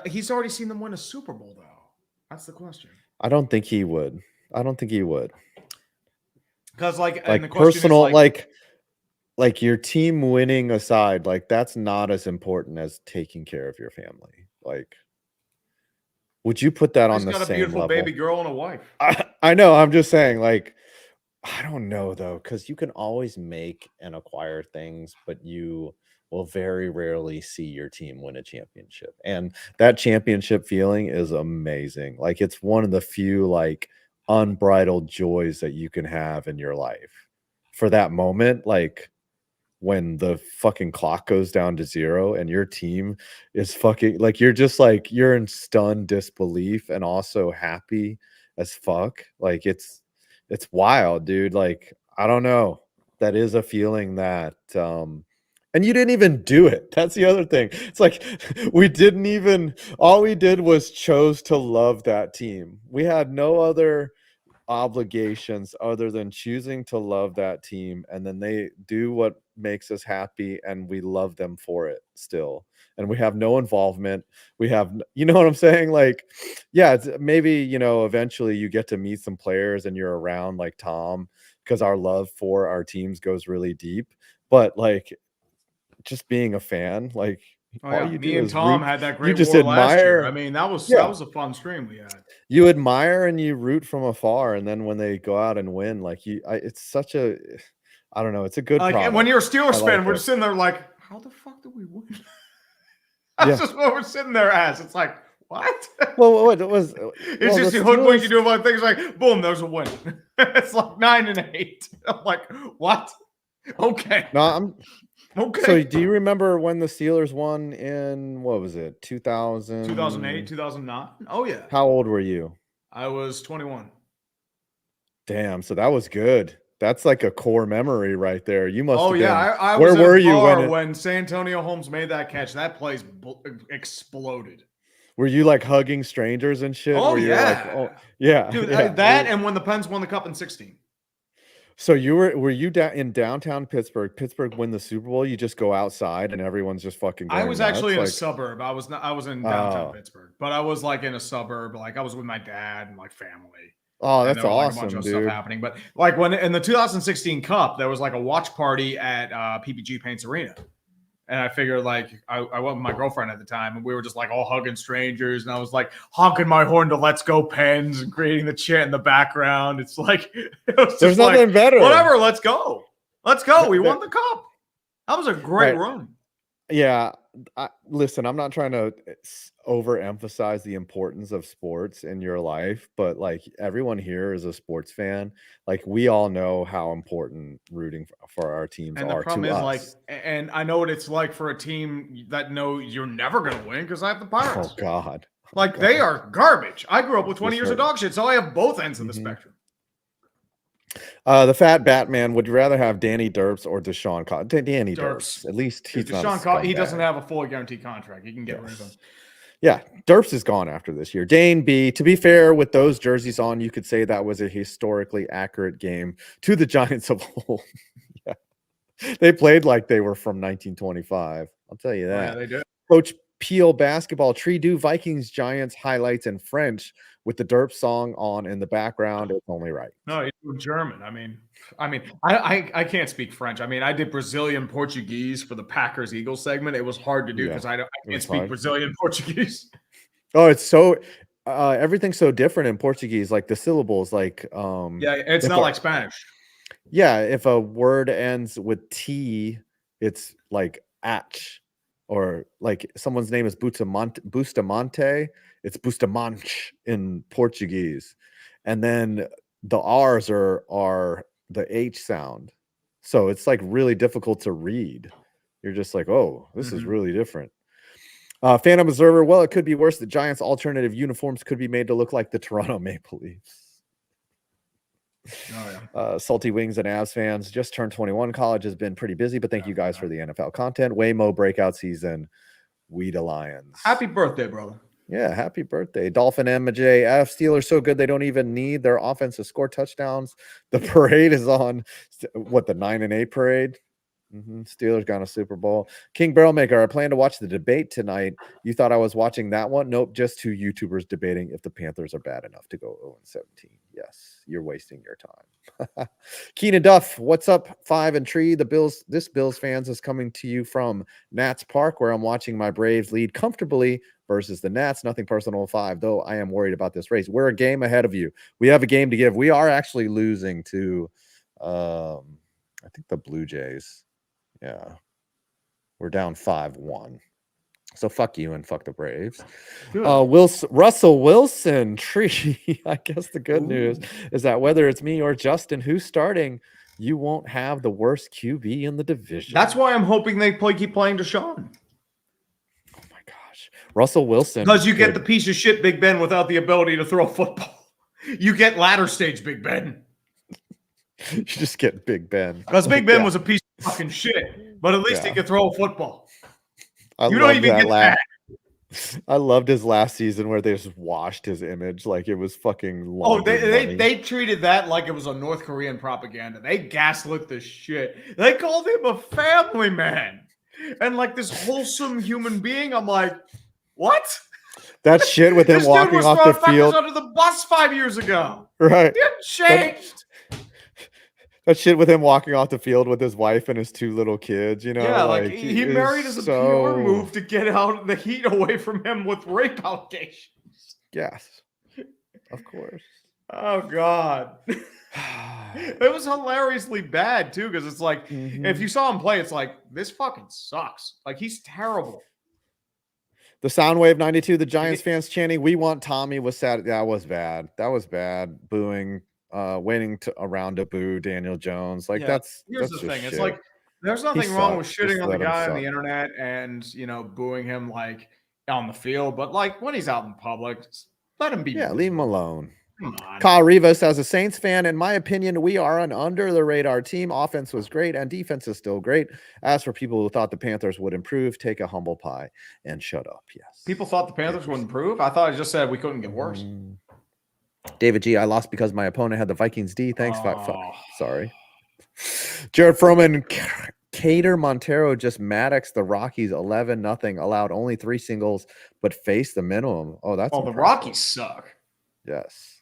Speaker 1: He's already seen them win a Super Bowl, though. That's the question.
Speaker 2: I don't think he would.
Speaker 1: Because
Speaker 2: like personal, like your team winning aside, like that's not as important as taking care of your family. Like, would you put that on the same level? He's got a beautiful
Speaker 1: baby girl and a wife.
Speaker 2: I know. I'm just saying, like, I don't know though, because you can always make and acquire things, but you will very rarely see your team win a championship. And that championship feeling is amazing. Like, it's one of the few like unbridled joys that you can have in your life. For that moment, like when the fucking clock goes down to 0 and your team is fucking like, you're just like, you're in stunned disbelief and also happy as fuck. Like it's wild, dude. Like, I don't know. That is a feeling that, and you didn't even do it. That's the other thing. It's like, all we did was chose to love that team. We had no other obligations other than choosing to love that team, and then they do what makes us happy and we love them for it still, and we have no involvement. We have, you know what I'm saying? Like, yeah, it's maybe, you know, eventually you get to meet some players and you're around like Tom, because our love for our teams goes really deep, but like just being a fan, like,
Speaker 1: me and Tom had that great
Speaker 2: you just
Speaker 1: war
Speaker 2: admire
Speaker 1: last year. I mean, that was a fun stream we had.
Speaker 2: You admire and you root from afar, and then when they go out and win, like it's such a, I don't know, it's a good product.
Speaker 1: When you're a Steelers fan, we're just sitting there like, how the fuck did we win? That's just what we're sitting there as. It's like, what?
Speaker 2: Well, what was?
Speaker 1: It's just the hoodwink you do about things like, boom, there's a win. It's like 9-8. I'm like, what? Okay.
Speaker 2: No,
Speaker 1: okay.
Speaker 2: So do you remember when the Steelers won in, what was it,
Speaker 1: 2008, 2009? Oh, yeah.
Speaker 2: How old were you?
Speaker 1: I was 21.
Speaker 2: Damn, so that was good. That's like a core memory right there. You must have been.
Speaker 1: I
Speaker 2: where
Speaker 1: was
Speaker 2: were you
Speaker 1: when Santonio Holmes made that catch? That place exploded.
Speaker 2: Were you like hugging strangers and shit?
Speaker 1: Oh,
Speaker 2: yeah.
Speaker 1: Like,
Speaker 2: yeah.
Speaker 1: Dude, that and when the Pens won the Cup in 16.
Speaker 2: So were you in downtown Pittsburgh? Pittsburgh win the Super Bowl. You just go outside and everyone's just fucking going
Speaker 1: I was
Speaker 2: nuts.
Speaker 1: actually in a suburb. I was in downtown Pittsburgh, but I was like in a suburb. Like I was with my dad and like family.
Speaker 2: Oh,
Speaker 1: And
Speaker 2: that's
Speaker 1: there was like a bunch
Speaker 2: awesome,
Speaker 1: of stuff
Speaker 2: dude.
Speaker 1: happening. But like when in the 2016 Cup, there was like a watch party at PPG Paints Arena. And I figured like I went with my girlfriend at the time and we were just like all hugging strangers. And I was like honking my horn to Let's Go Pens and creating the chant in the background. It's like, it was just
Speaker 2: There's nothing better.
Speaker 1: Whatever, let's go. Let's go. We won the cup. That was a great run.
Speaker 2: Yeah. Listen, I'm not trying to overemphasize the importance of sports in your life, but like everyone here is a sports fan. Like we all know how important rooting for our teams
Speaker 1: and
Speaker 2: are.
Speaker 1: The problem
Speaker 2: to
Speaker 1: is
Speaker 2: us.
Speaker 1: like, and I know what it's like for a team that know you're never going to win because I have the Pirates.
Speaker 2: Oh God.
Speaker 1: Like they are garbage. I grew up with 20 years of dog shit, so I have both ends of the spectrum.
Speaker 2: The fat Batman, would you rather have Danny Derps or Deshaun? Danny Derps. At least he's not.
Speaker 1: He doesn't have a fully guaranteed contract. He can get rid of him.
Speaker 2: Yeah, Derps is gone after this year. Dane B, to be fair, with those jerseys on, you could say that was a historically accurate game to the Giants of old. Yeah. They played like they were from 1925. I'll tell you that.
Speaker 1: Yeah, they did.
Speaker 2: Coach Peel basketball tree do Vikings Giants highlights in French with the Derp song on in the background. It's only right.
Speaker 1: No, it's German. I mean, I can't speak French. I mean, I did Brazilian Portuguese for the Packers Eagles segment. It was hard to do because I can't speak Brazilian Portuguese.
Speaker 2: Oh, it's so everything's so different in Portuguese. Like the syllables, like
Speaker 1: it's not like Spanish.
Speaker 2: Yeah, if a word ends with T, it's like ach. Or like someone's name is Bustamante, it's Bustamante in Portuguese. And then the R's are the H sound. So it's like really difficult to read. You're just like, oh, this is really different. Phantom Observer, well, it could be worse. The Giants' alternative uniforms could be made to look like the Toronto Maple Leafs.
Speaker 1: Oh, yeah.
Speaker 2: Salty Wings and Avs fans, just turned 21. College has been pretty busy, but thank you guys for the NFL content. Waymo breakout season. We the Lions.
Speaker 1: Happy birthday, brother.
Speaker 2: Yeah, happy birthday. Dolphin MJ. Steelers so good they don't even need their offense to score touchdowns. The parade is on. What, the 9-8 parade? Steelers got a Super Bowl. King Barrelmaker, I plan to watch the debate tonight. You thought I was watching that one? Nope, just two YouTubers debating if the Panthers are bad enough to go 0-17. Yes, you're wasting your time. Keenan Duff, what's up? 5 and Tree. This Bills fans is coming to you from Nats Park, where I'm watching my Braves lead comfortably versus the Nats. Nothing personal 5, though I am worried about this race. We're a game ahead of you. We have a game to give. We are actually losing to, I think the Blue Jays. Yeah, we're down 5-1. So fuck you and fuck the Braves. Russell Wilson tree. I guess the good news is that whether it's me or Justin who's starting, you won't have the worst QB in the division.
Speaker 1: That's why I'm hoping they keep playing Deshaun.
Speaker 2: Oh my gosh, Russell Wilson.
Speaker 1: Because you get the piece of shit Big Ben without the ability to throw football. You get latter stage Big Ben.
Speaker 2: You just get Big Ben.
Speaker 1: Because Big Ben was a piece of fucking shit, but at least he could throw a football. You don't even get that.
Speaker 2: I loved his last season where they just washed his image like it was fucking long.
Speaker 1: Oh, they treated that like it was a North Korean propaganda. They gaslit the shit. They called him a family man and like this wholesome human being. I'm like, what?
Speaker 2: That shit with him walking off the field
Speaker 1: under the bus 5 years ago.
Speaker 2: Right.
Speaker 1: It changed.
Speaker 2: That shit with him walking off the field with his wife and his 2 little kids, you know?
Speaker 1: Yeah, like he married as a pure move to get out the heat away from him with rape allegations.
Speaker 2: Yes, of course.
Speaker 1: Oh, God. It was hilariously bad, too, because it's like, if you saw him play, it's like, this fucking sucks. Like, he's terrible.
Speaker 2: The Soundwave 92, the Giants fans chanting, "We want Tommy," was sad. That was bad. That was bad. Booing. Waiting around to boo Daniel Jones. Like here's
Speaker 1: the thing.
Speaker 2: Shit.
Speaker 1: It's like there's nothing wrong with shitting on the guy on the internet and booing him like on the field, but like when he's out in public, let him be.
Speaker 2: Yeah, leave him alone.
Speaker 1: Come on.
Speaker 2: Kyle Rivas, as a Saints fan, in my opinion, we are an under the radar team. Offense was great and defense is still great. As for people who thought the Panthers would improve, take a humble pie and shut up. Yes.
Speaker 1: People thought the Panthers would improve. I thought I just said we couldn't get worse.
Speaker 2: David G, I lost because my opponent had the Vikings D. Thanks. Sorry. Jared Froman, Cater Montero just Maddox the Rockies 11-0. Allowed only 3 singles, but faced the minimum. Oh, that's
Speaker 1: the Rockies suck.
Speaker 2: Yes.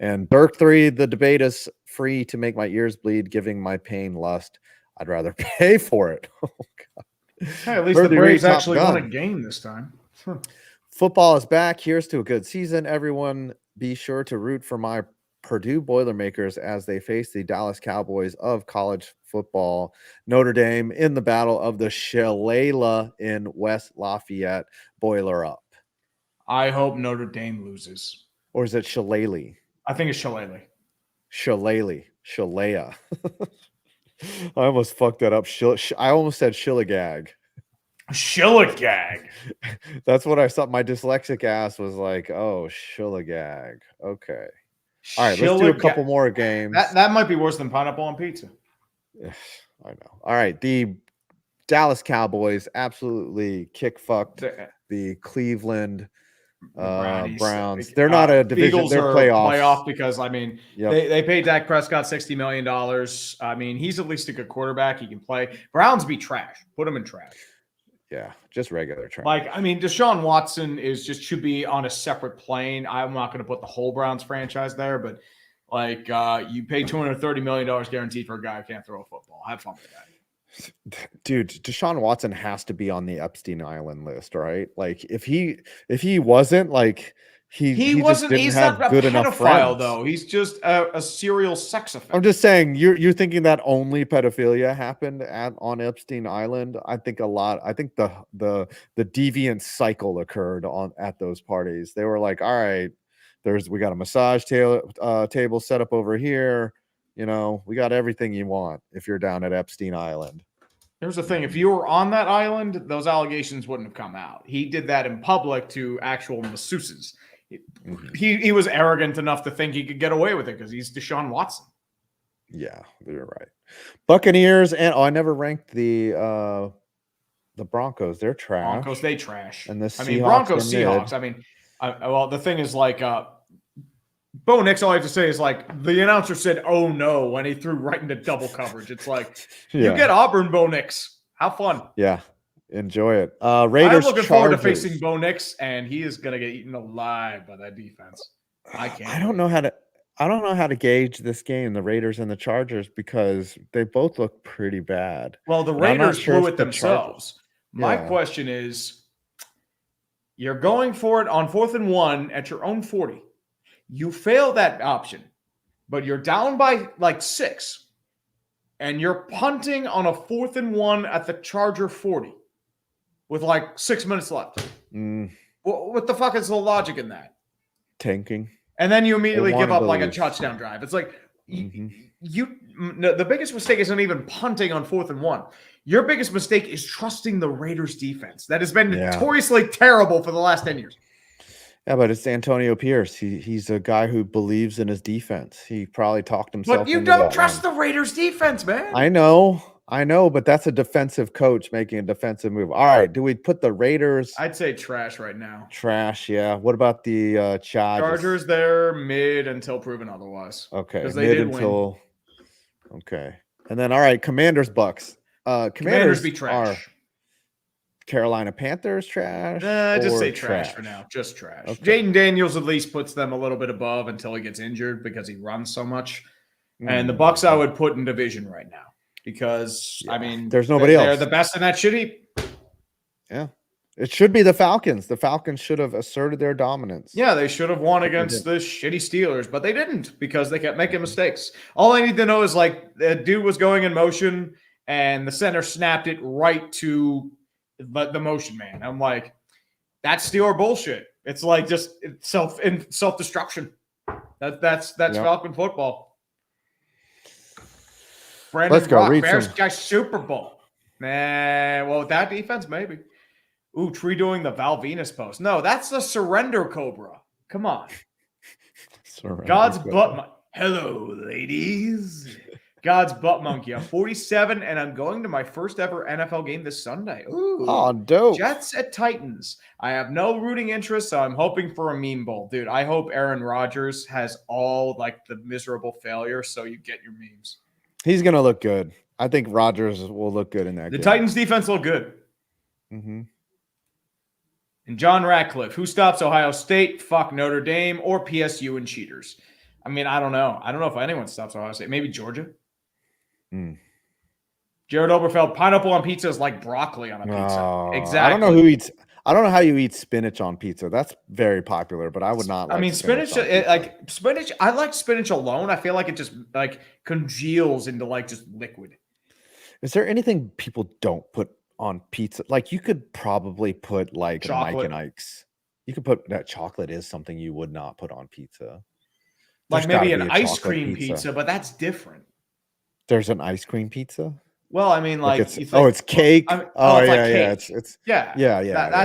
Speaker 2: And Burke 3, the debate is free to make my ears bleed, giving my pain lust. I'd rather pay for it. Oh, God.
Speaker 1: Hey, at least
Speaker 2: Birdie
Speaker 1: the Braves
Speaker 2: Reed, Top
Speaker 1: actually won a
Speaker 2: Gun.
Speaker 1: game this time.
Speaker 2: Football is back. Here's to a good season. Everyone be sure to root for my Purdue Boilermakers as they face the Dallas Cowboys of college football. Notre Dame in the battle of the Shillelagh in West Lafayette. Boiler up.
Speaker 1: I hope Notre Dame loses.
Speaker 2: Or is it Shillelagh?
Speaker 1: I think it's Shillelagh.
Speaker 2: Shillelagh. Shillelagh. I almost fucked that up. I almost said Shillagag.
Speaker 1: Shillagag.
Speaker 2: That's what I thought. My dyslexic ass was like, oh, Shillagag. Okay. All right, let's do a couple more games.
Speaker 1: That might be worse than pineapple on pizza.
Speaker 2: I know. All right. The Dallas Cowboys absolutely kick fucked the Cleveland Browns. They're not a division.
Speaker 1: Eagles
Speaker 2: they're
Speaker 1: playoff because, I mean, they paid Dak Prescott $60 million. I mean, he's at least a good quarterback. He can play. Browns be trash. Put him in trash.
Speaker 2: Yeah, just regular trash.
Speaker 1: Like, I mean, Deshaun Watson should be on a separate plane. I'm not going to put the whole Browns franchise there, but like you pay $230 million guaranteed for a guy who can't throw a football. Have fun with that.
Speaker 2: Dude, Deshaun Watson has to be on the Epstein Island list, right? Like if he wasn't, like he wasn't, he's not a
Speaker 1: pedophile though. He's just a serial sex offender.
Speaker 2: I'm just saying you're thinking that only pedophilia happened on Epstein Island. I think the deviant cycle occurred at those parties. They were like, all right, we got a massage table set up over here. You know, we got everything you want if you're down at Epstein Island.
Speaker 1: Here's the thing. If you were on that island, those allegations wouldn't have come out. He did that in public to actual masseuses. He was arrogant enough to think he could get away with it because he's Deshaun Watson.
Speaker 2: Yeah, you're right. Buccaneers and I never ranked the Broncos. They're trash.
Speaker 1: Broncos, they trash.
Speaker 2: And the Seahawks,
Speaker 1: I mean, Broncos, Seahawks. I mean, well, the thing is like Bo Nix, all I have to say is like the announcer said, "Oh no," when he threw right into double coverage. It's like you get Auburn, Bo Nix. Have fun.
Speaker 2: Yeah. Enjoy it. Raiders.
Speaker 1: I'm looking forward to facing Bo Nix, and he is going to get eaten alive by that defense. I can't.
Speaker 2: I don't know how to gauge this game, the Raiders and the Chargers, because they both look pretty bad.
Speaker 1: Well, the Raiders blew it themselves. My question is, you're going for it on 4th and 1 at your own 40. You fail that option, but you're down by like 6, and you're punting on a 4th and 1 at the Charger 40. With like 6 minutes left. What the fuck is the logic in that?
Speaker 2: Tanking.
Speaker 1: And then you immediately give up like a touchdown drive. It's like the biggest mistake isn't even punting on 4th and 1. Your biggest mistake is trusting the Raiders defense. That has been notoriously terrible for the last 10 years.
Speaker 2: Yeah, but it's Antonio Pierce. He's a guy who believes in his defense. He probably talked himself.
Speaker 1: But you don't trust the Raiders defense, man.
Speaker 2: I know, but that's a defensive coach making a defensive move. All right, do we put the Raiders?
Speaker 1: I'd say trash right now.
Speaker 2: Trash, yeah. What about the Chargers?
Speaker 1: Chargers, they're mid until proven otherwise.
Speaker 2: Okay,
Speaker 1: because they did win.
Speaker 2: Okay, and then all right, Commanders, Bucks.
Speaker 1: Commanders be trash.
Speaker 2: Carolina Panthers trash?
Speaker 1: Just say trash for now. Just trash. Okay. Jaden Daniels at least puts them a little bit above until he gets injured because he runs so much. And the Bucks I would put in division right now. Because, I mean,
Speaker 2: there's nobody else.
Speaker 1: They're the best in that shit heap.
Speaker 2: Yeah. It should be the Falcons. The Falcons should have asserted their dominance.
Speaker 1: Yeah, they should have won against the shitty Steelers, but they didn't because they kept making mistakes. All I need to know is, like, the dude was going in motion, and the center snapped it right to the motion man. I'm like, that's Steeler bullshit. It's like just self-destruction. That's Falcon football. Brandon
Speaker 2: Let's go.
Speaker 1: Rock, Bears guy Super Bowl. Well, with that defense, maybe. Ooh, Tree doing the Val Venus post. No, that's the surrender cobra. Come on. God's butt. Hello, ladies. God's butt monkey. I'm 47, and I'm going to my first ever NFL game this Sunday. Ooh.
Speaker 2: Oh, dope.
Speaker 1: Jets at Titans. I have no rooting interest, so I'm hoping for a meme bowl. Dude, I hope Aaron Rodgers has all, like, the miserable failure so you get your memes.
Speaker 2: He's going to look good. I think Rodgers will look good in that game.
Speaker 1: The Titans defense look good.
Speaker 2: Mm-hmm.
Speaker 1: And John Ratcliffe, who stops Ohio State? Fuck Notre Dame or PSU and cheaters. I mean, I don't know. I don't know if anyone stops Ohio State. Maybe Georgia. Jared Oberfeld, pineapple on pizza is like broccoli on a pizza. Exactly.
Speaker 2: I don't know who eats. I don't know how you eat spinach on pizza. That's very popular, but I would not.
Speaker 1: I mean, spinach. Spinach. I like spinach alone. I feel like it just like congeals into like just liquid.
Speaker 2: Is there anything people don't put on pizza? Like you could probably put like
Speaker 1: chocolate.
Speaker 2: Mike and Ike's. You could put that chocolate is something you would not put on pizza.
Speaker 1: Like maybe an ice cream pizza, but that's different.
Speaker 2: There's an ice cream pizza.
Speaker 1: Well, I mean, like
Speaker 2: it's cake.
Speaker 1: It's
Speaker 2: cake. That's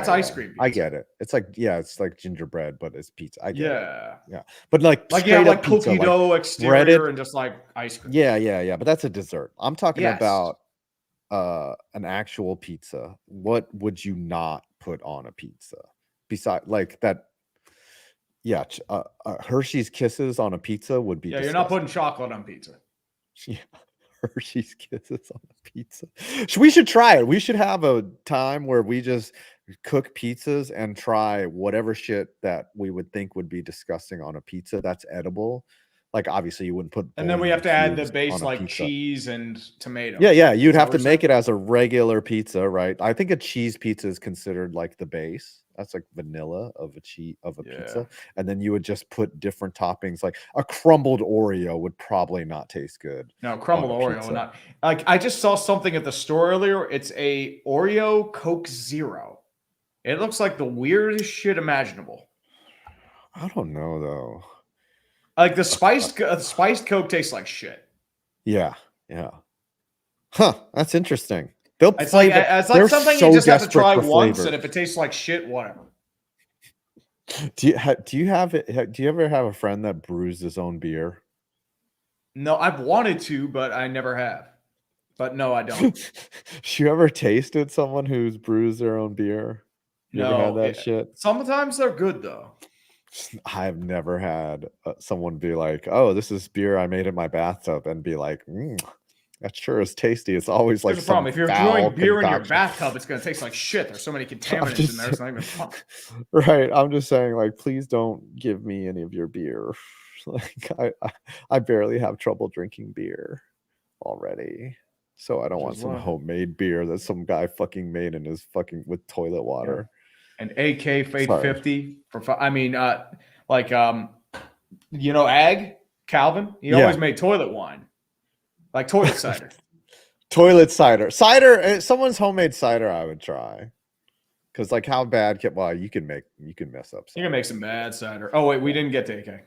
Speaker 1: ice cream pizza.
Speaker 2: I get it. It's like it's like gingerbread, but it's pizza. I get it. But like
Speaker 1: you have like
Speaker 2: pizza,
Speaker 1: cookie dough exterior breaded, and just like ice cream.
Speaker 2: Yeah. But that's a dessert. I'm talking about an actual pizza. What would you not put on a pizza besides like that? Yeah, Hershey's Kisses on a pizza would be.
Speaker 1: Yeah, you're not putting chocolate on pizza.
Speaker 2: Yeah. Hershey's Kisses on a pizza. We should try it. We should have a time where we just cook pizzas and try whatever shit that we would think would be disgusting on a pizza that's edible. Like obviously you wouldn't put.
Speaker 1: And then we have to add the base like cheese and tomato.
Speaker 2: Yeah. You'd have to make it as a regular pizza, right? I think a cheese pizza is considered like the base. That's like vanilla of a pizza. And then you would just put different toppings. Like a crumbled Oreo would probably not taste good.
Speaker 1: No, crumbled Oreo would not. Like I just saw something at the store earlier. It's a Oreo Coke Zero. It looks like the weirdest shit imaginable.
Speaker 2: I don't know though.
Speaker 1: Like the spiced Coke tastes like shit.
Speaker 2: Yeah. Huh. That's interesting. It's
Speaker 1: like something you just have to try once, and if it tastes like shit, whatever.
Speaker 2: Do you ever have a friend that brews his own beer?
Speaker 1: No, I've wanted to, but I never have. But no, I don't.
Speaker 2: You ever tasted someone who's brews their own beer? You ever had that shit?
Speaker 1: Sometimes they're good though.
Speaker 2: I've never had someone be like, "Oh, this is beer I made in my bathtub," and be like, that sure is tasty. It's always like
Speaker 1: the problem. If you're brewing beer in your bathtub, it's going to taste like shit. There's so many contaminants in there. It's not even fun.
Speaker 2: Right. I'm just saying, like, please don't give me any of your beer. Like, I barely have trouble drinking beer already. So I don't want some homemade beer that some guy fucking made in his fucking with toilet water.
Speaker 1: Yeah. An AK Fate 50 for, I mean, Ag Calvin, he always made toilet wine. Like toilet cider.
Speaker 2: Toilet cider. Cider, someone's homemade cider I would try. Because like how bad you can mess up cider.
Speaker 1: You can make some bad cider. Oh wait, we didn't get to AK.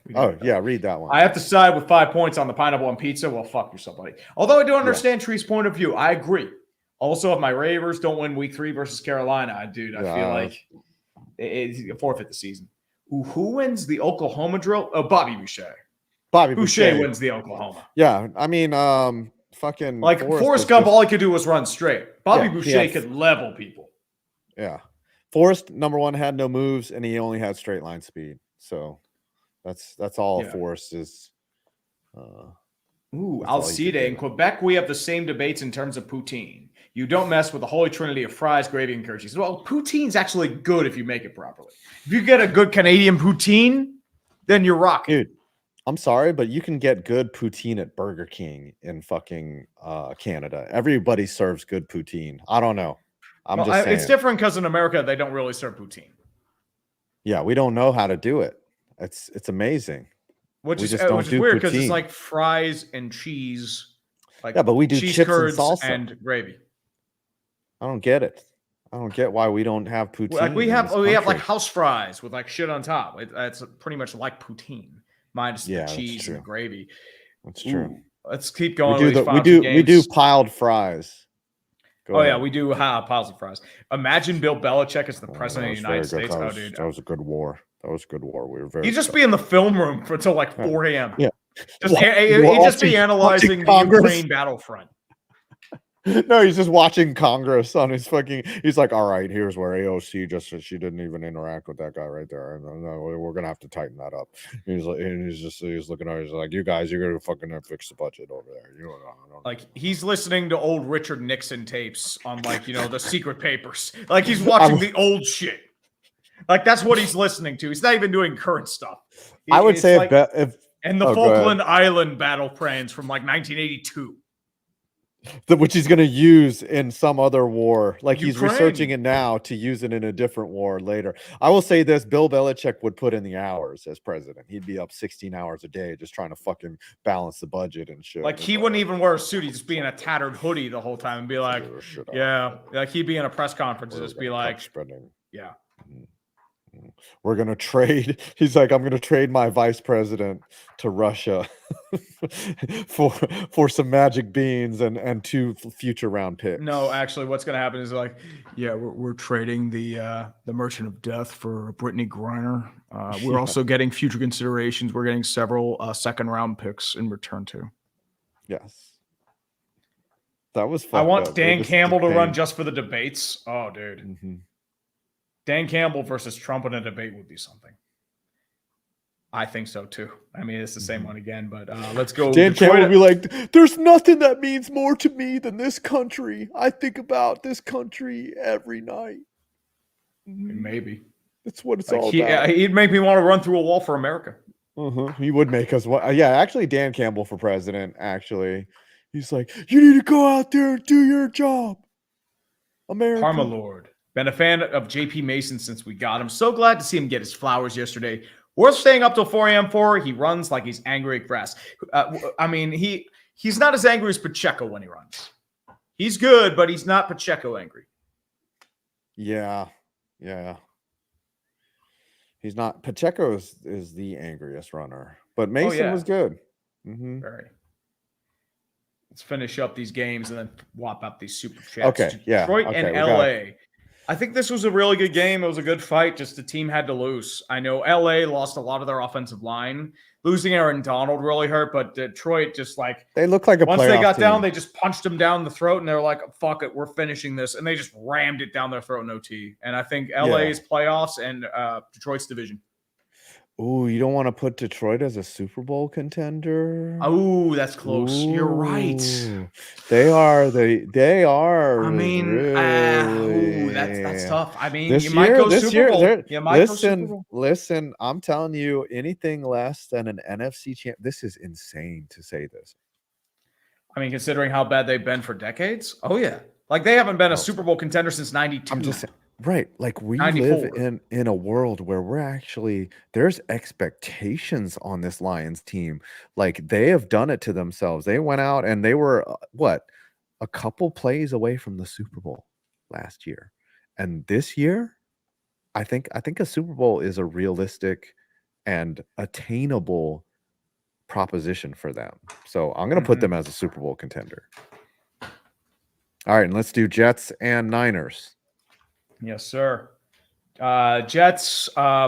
Speaker 2: Read that one.
Speaker 1: I have to side with 5 points on the pineapple on pizza. Well, fuck yourself, buddy. Although I do understand Tree's point of view. I agree. Also, if my Ravers don't win week 3 versus Carolina, I feel like it forfeit the season. Who wins the Oklahoma drill? Oh, Bobby Boucher. Boucher wins the Oklahoma.
Speaker 2: Yeah, I mean, fucking
Speaker 1: like Forrest Gump. All he could do was run straight. Bobby Boucher could level people.
Speaker 2: Yeah, Forrest number 1 had no moves, and he only had straight line speed. So that's all Forrest is.
Speaker 1: Alcide in Quebec, we have the same debates in terms of poutine. You don't mess with the holy trinity of fries, gravy, and curd cheese. Well, poutine's actually good if you make it properly. If you get a good Canadian poutine, then you're rocking.
Speaker 2: Dude, I'm sorry, but you can get good poutine at Burger King in fucking Canada. Everybody serves good poutine. I don't know. I'm just saying.
Speaker 1: It's different because in America, they don't really serve poutine.
Speaker 2: Yeah, we don't know how to do it. It's amazing.
Speaker 1: Which is weird because it's like fries and cheese. Like
Speaker 2: but we do
Speaker 1: cheese
Speaker 2: chips
Speaker 1: curds
Speaker 2: and salsa
Speaker 1: and gravy.
Speaker 2: I don't get it. I don't get why we don't have poutine.
Speaker 1: Like we have like house fries with like shit on top. It's pretty much like poutine. Minus the cheese and the gravy.
Speaker 2: That's true.
Speaker 1: Let's keep going.
Speaker 2: We do piled fries.
Speaker 1: We do piles of fries. Imagine Bill Belichick as the president of the United States.
Speaker 2: That was a good war. We were very.
Speaker 1: He'd just be in the film room until like 4 a.m.
Speaker 2: Yeah,
Speaker 1: he'd just be analyzing the Ukraine battlefront.
Speaker 2: No, he's just watching Congress on his fucking. He's like, all right, here's where AOC just said she didn't even interact with that guy right there, and we're gonna have to tighten that up. He's looking at. He's like, you guys, you're gonna fucking fix the budget over there. You know,
Speaker 1: like he's listening to old Richard Nixon tapes on like the secret papers. Like he's watching the old shit. Like that's what he's listening to. He's not even doing current stuff.
Speaker 2: I would say if
Speaker 1: And the Falkland Island battle plans from like 1982.
Speaker 2: Which he's going to use in some other war. Like he's
Speaker 1: Ukraine.
Speaker 2: researching it now to use it in a different war later. I will say this, Bill Belichick would put in the hours as president. He'd be up 16 hours a day just trying to fucking balance the budget and shit.
Speaker 1: Like he wouldn't even wear a suit. He'd just be in a tattered hoodie the whole time and be like, yeah. Like he'd be in a press conference and just be like, yeah.
Speaker 2: We're going to trade. He's like, I'm going to trade my vice president to Russia for some magic beans and 2 future round picks.
Speaker 1: No, actually, what's going to happen is like, yeah, we're trading the Merchant of Death for Brittany Griner. We're also getting future considerations. We're getting several second round picks in return too.
Speaker 2: Yes. That was
Speaker 1: fun. I want Dan Campbell to run just for the debates. Oh, dude.
Speaker 2: Mm-hmm.
Speaker 1: Dan Campbell versus Trump in a debate would be something. I think so too. I mean, it's the same one again, but let's go.
Speaker 2: Dan Campbell would be like, there's nothing that means more to me than this country. I think about this country every night.
Speaker 1: Maybe.
Speaker 2: That's what it's all about.
Speaker 1: He'd make me want to run through a wall for America.
Speaker 2: He would make us. Yeah, actually, Dan Campbell for president, actually. He's like, you need to go out there and do your job. America.
Speaker 1: Parma Lord. Been a fan of JP Mason since we got him. So glad to see him get his flowers yesterday. Worth staying up till 4 a.m. for. He runs like he's angry at grass. I mean, he's not as angry as Pacheco when he runs. He's good, but he's not Pacheco angry.
Speaker 2: Yeah. He's not. Pacheco is the angriest runner, but Mason was good.
Speaker 1: Very. Let's finish up these games and then whop up these super chats.
Speaker 2: Okay,
Speaker 1: Detroit and LA. I think this was a really good game. It was a good fight. Just the team had to lose. I know LA lost a lot of their offensive line. Losing Aaron Donald really hurt, but Detroit just like
Speaker 2: they look like a
Speaker 1: once they got
Speaker 2: team.
Speaker 1: down, they just punched them down the throat, and they're like, "Fuck it, we're finishing this," and they just rammed it down their throat in OT. And I think LA's playoffs and Detroit's division.
Speaker 2: Oh, you don't want to put Detroit as a Super Bowl contender?
Speaker 1: Oh, that's close. Ooh. You're right.
Speaker 2: They are. They are.
Speaker 1: I mean, really, that's tough. I mean, you might go Super Bowl. You might go Super Bowl.
Speaker 2: Listen, I'm telling you, anything less than an NFC champ. This is insane to say this.
Speaker 1: I mean, considering how bad they've been for decades. Oh yeah, like they haven't been a Super Bowl contender since '92.
Speaker 2: I'm just saying. Right. Like we
Speaker 1: 94.
Speaker 2: live in a world where there's expectations on this Lions team. Like they have done it to themselves. They went out and they were a couple plays away from the Super Bowl last year. And this year, I think a Super Bowl is a realistic and attainable proposition for them. So I'm going to put them as a Super Bowl contender. All right, and let's do Jets and Niners.
Speaker 1: Yes, sir. Jets. I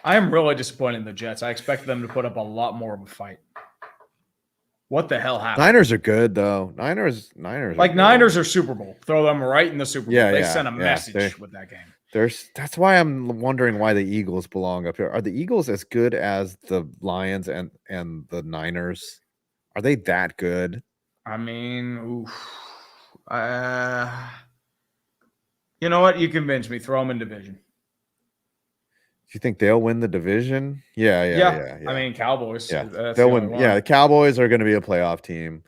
Speaker 1: am really disappointed in the Jets. I expected them to put up a lot more of a fight. What the hell happened?
Speaker 2: Niners are good though. Niners.
Speaker 1: Niners are Super Bowl. Throw them right in the Super Bowl. They sent a message with that game.
Speaker 2: That's why I'm wondering why the Eagles belong up here. Are the Eagles as good as the Lions and the Niners? Are they that good?
Speaker 1: I mean, you know what? You convinced me. Throw them in division.
Speaker 2: You think they'll win the division? Yeah.
Speaker 1: I mean, Cowboys.
Speaker 2: Yeah, they'll win. Yeah, the Cowboys are going to be a playoff team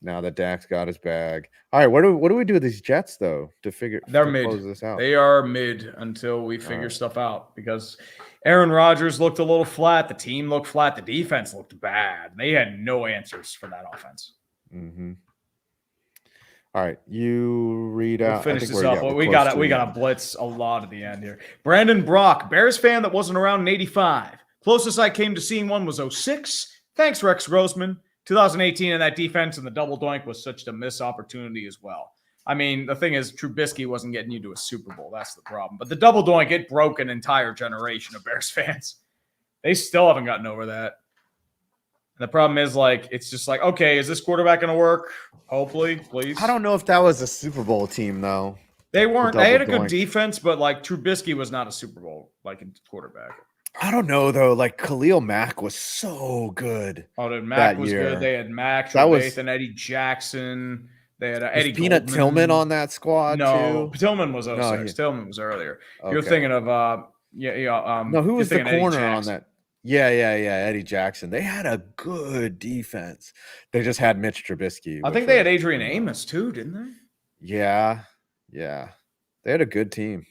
Speaker 2: now that Dak's got his bag. All right, what do we do with these Jets though to close this out?
Speaker 1: They are mid until we figure stuff out because Aaron Rodgers looked a little flat. The team looked flat. The defense looked bad. They had no answers for that offense.
Speaker 2: Mm-hmm. All right, you read out.
Speaker 1: We'll finish this up. We got to blitz a lot at the end here. Brandon Brock, Bears fan that wasn't around in '85. Closest I came to seeing one was '06. Thanks, Rex Grossman. 2018 and that defense and the double doink was such a missed opportunity as well. I mean, the thing is, Trubisky wasn't getting you to a Super Bowl. That's the problem. But the double doink, it broke an entire generation of Bears fans. They still haven't gotten over that. And the problem is, it's just okay, is this quarterback going to work? Hopefully, please.
Speaker 2: I don't know if that was a Super Bowl team, though.
Speaker 1: They weren't. They had a good defense, but, Trubisky was not a Super Bowl, quarterback.
Speaker 2: I don't know, though. Khalil Mack was so good.
Speaker 1: Oh, Mack was good. They had Mack, and Eddie Jackson. They had Eddie
Speaker 2: Peanut Tillman on that squad,
Speaker 1: too.
Speaker 2: Tillman
Speaker 1: was 06. Tillman was earlier.
Speaker 2: Okay.
Speaker 1: You're thinking of,
Speaker 2: no, who was the corner on that? Yeah. Eddie Jackson. They had a good defense. They just had Mitch Trubisky.
Speaker 1: I think they had Adrian Amos too, didn't they?
Speaker 2: Yeah. They had a good team.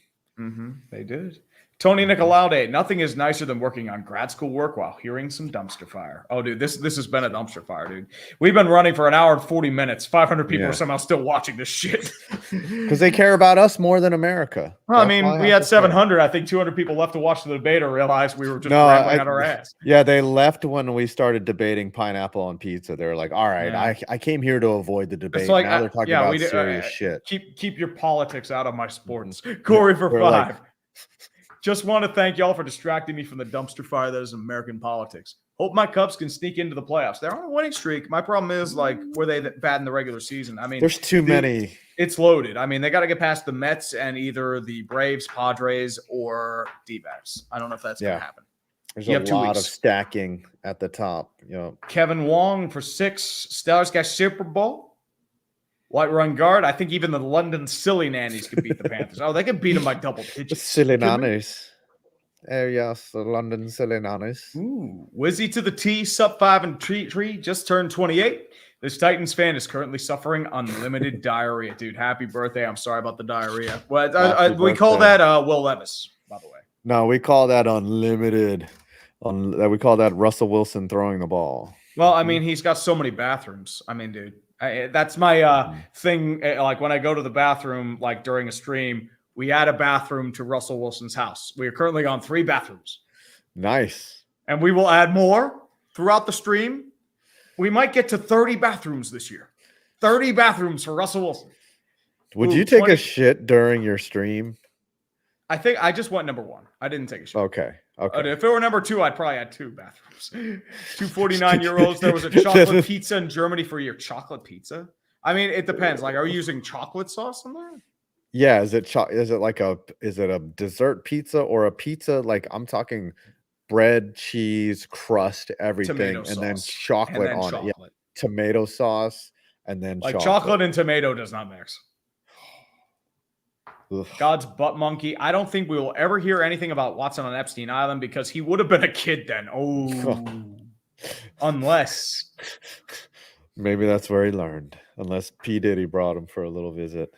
Speaker 1: They did. Tony Nicolaude, nothing is nicer than working on grad school work while hearing some dumpster fire. Oh, dude, this has been a dumpster fire, dude. We've been running for an hour and 40 minutes. 500 people are somehow still watching this shit.
Speaker 2: Because they care about us more than America.
Speaker 1: Well, I mean, we had 700. I think 200 people left to watch the debate or realized we were just rambling out our ass.
Speaker 2: Yeah, they left when we started debating pineapple on pizza. They were like, all right, I came here to avoid the debate. Like, now they're talking about serious shit.
Speaker 1: Keep your politics out of my sports. Corey for 5. Like, just want to thank y'all for distracting me from the dumpster fire that is American politics. Hope my Cubs can sneak into the playoffs. They're on a winning streak. My problem is, like, were they bad in the regular season? I mean,
Speaker 2: there's too many.
Speaker 1: It's loaded. I mean, they got to get past the Mets and either the Braves, Padres, or D-backs. I don't know if that's going to happen.
Speaker 2: There's a lot of stacking at the top.
Speaker 1: Kevin Wong for 6. Stars got Super Bowl. White run guard. I think even the London Silly Nannies could beat the Panthers. Oh, they could beat them by double digits.
Speaker 2: Silly Nannies. Yes, the London Silly Nannies.
Speaker 1: Ooh, Wizzy to the T, sub 5 and tree just turned 28. This Titans fan is currently suffering unlimited diarrhea. Dude, happy birthday. I'm sorry about the diarrhea. Well, we call that Will Levis, by the way.
Speaker 2: No, we call that unlimited. We call that Russell Wilson throwing the ball.
Speaker 1: Well, I mean, he's got so many bathrooms. I mean, dude. That's my thing. Like when I go to the bathroom, like during a stream, we add a bathroom to Russell Wilson's house. We are currently on 3 bathrooms.
Speaker 2: Nice.
Speaker 1: And we will add more throughout the stream. We might get to 30 bathrooms this year. 30 bathrooms for Russell Wilson.
Speaker 2: Would you take a shit during your stream?
Speaker 1: I think I just went number 1. I didn't take a shit.
Speaker 2: Okay.
Speaker 1: If it were number 2, I'd probably add 2 bathrooms. 2 49-year-olds. There was a chocolate pizza in Germany for your chocolate pizza. I mean, it depends. Like, are you using chocolate sauce in there?
Speaker 2: Yeah. Is it a dessert pizza or a pizza? Like, I'm talking bread, cheese, crust, everything, and then chocolate on it. Yeah. Tomato sauce and then
Speaker 1: like chocolate and tomato does not mix. Ugh. God's butt monkey. I don't think we will ever hear anything about Watson on Epstein Island because he would have been a kid then. Oh, unless
Speaker 2: maybe that's where he learned. Unless P. Diddy brought him for a little visit.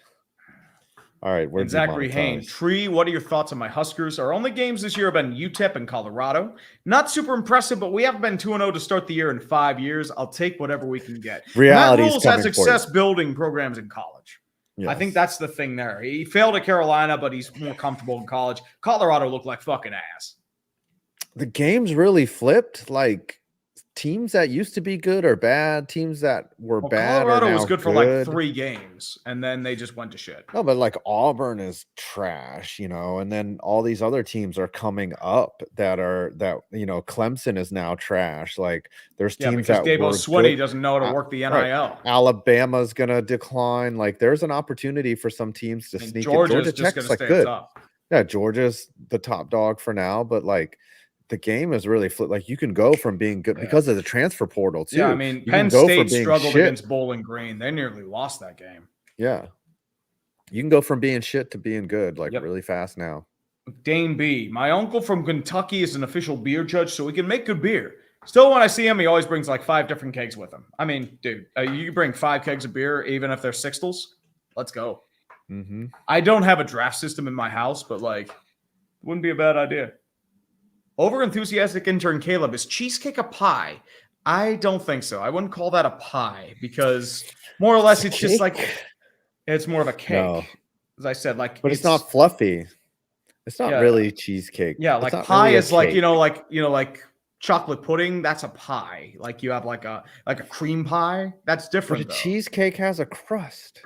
Speaker 2: All right,
Speaker 1: we're Zachary Haynes. Tree, what are your thoughts on my Huskers? Our only games this year have been UTEP and Colorado. Not super impressive, but we haven't been 2-0 to start the year in 5 years. I'll take whatever we can get. Matt Rules has success building programs in college. Yes. I think that's the thing there. He failed at Carolina, but he's more comfortable in college. Colorado looked like fucking ass.
Speaker 2: The game's really flipped. Like, teams that used to be good are bad. Teams that were bad
Speaker 1: Colorado was good for like 3 games, and then they just went to shit.
Speaker 2: No, but like Auburn is trash, and then all these other teams are coming up that Clemson is now trash. Like, there's teams that
Speaker 1: Dabo Sweaty doesn't know how to work the NIL.
Speaker 2: Right. Alabama's gonna decline. Like, there's an opportunity for some teams to sneak in. Georgia Tech's like good. Yeah, Georgia's the top dog for now, but like, the game is really flipped. Like, you can go from being good because of the transfer portal too.
Speaker 1: Yeah, I mean, Penn State struggled against Bowling Green. They nearly lost that game.
Speaker 2: Yeah, you can go from being shit to being good really fast now.
Speaker 1: Dane B, my uncle from Kentucky is an official beer judge, so he can make good beer. Still, when I see him, he always brings like 5 different kegs with him. I mean, dude, you can bring 5 kegs of beer, even if they're sixtels. Let's go.
Speaker 2: Mm-hmm.
Speaker 1: I don't have a draft system in my house, but like, wouldn't be a bad idea. Over-enthusiastic intern Caleb, is cheesecake a pie? I don't think so. I wouldn't call that a pie because more or less it's just like it's more of a cake. No. As I said, like,
Speaker 2: but it's not fluffy. It's not really cheesecake.
Speaker 1: Yeah, like pie really is like like chocolate pudding. That's a pie. Like you have like a cream pie. That's different.
Speaker 2: But a cheesecake has a crust.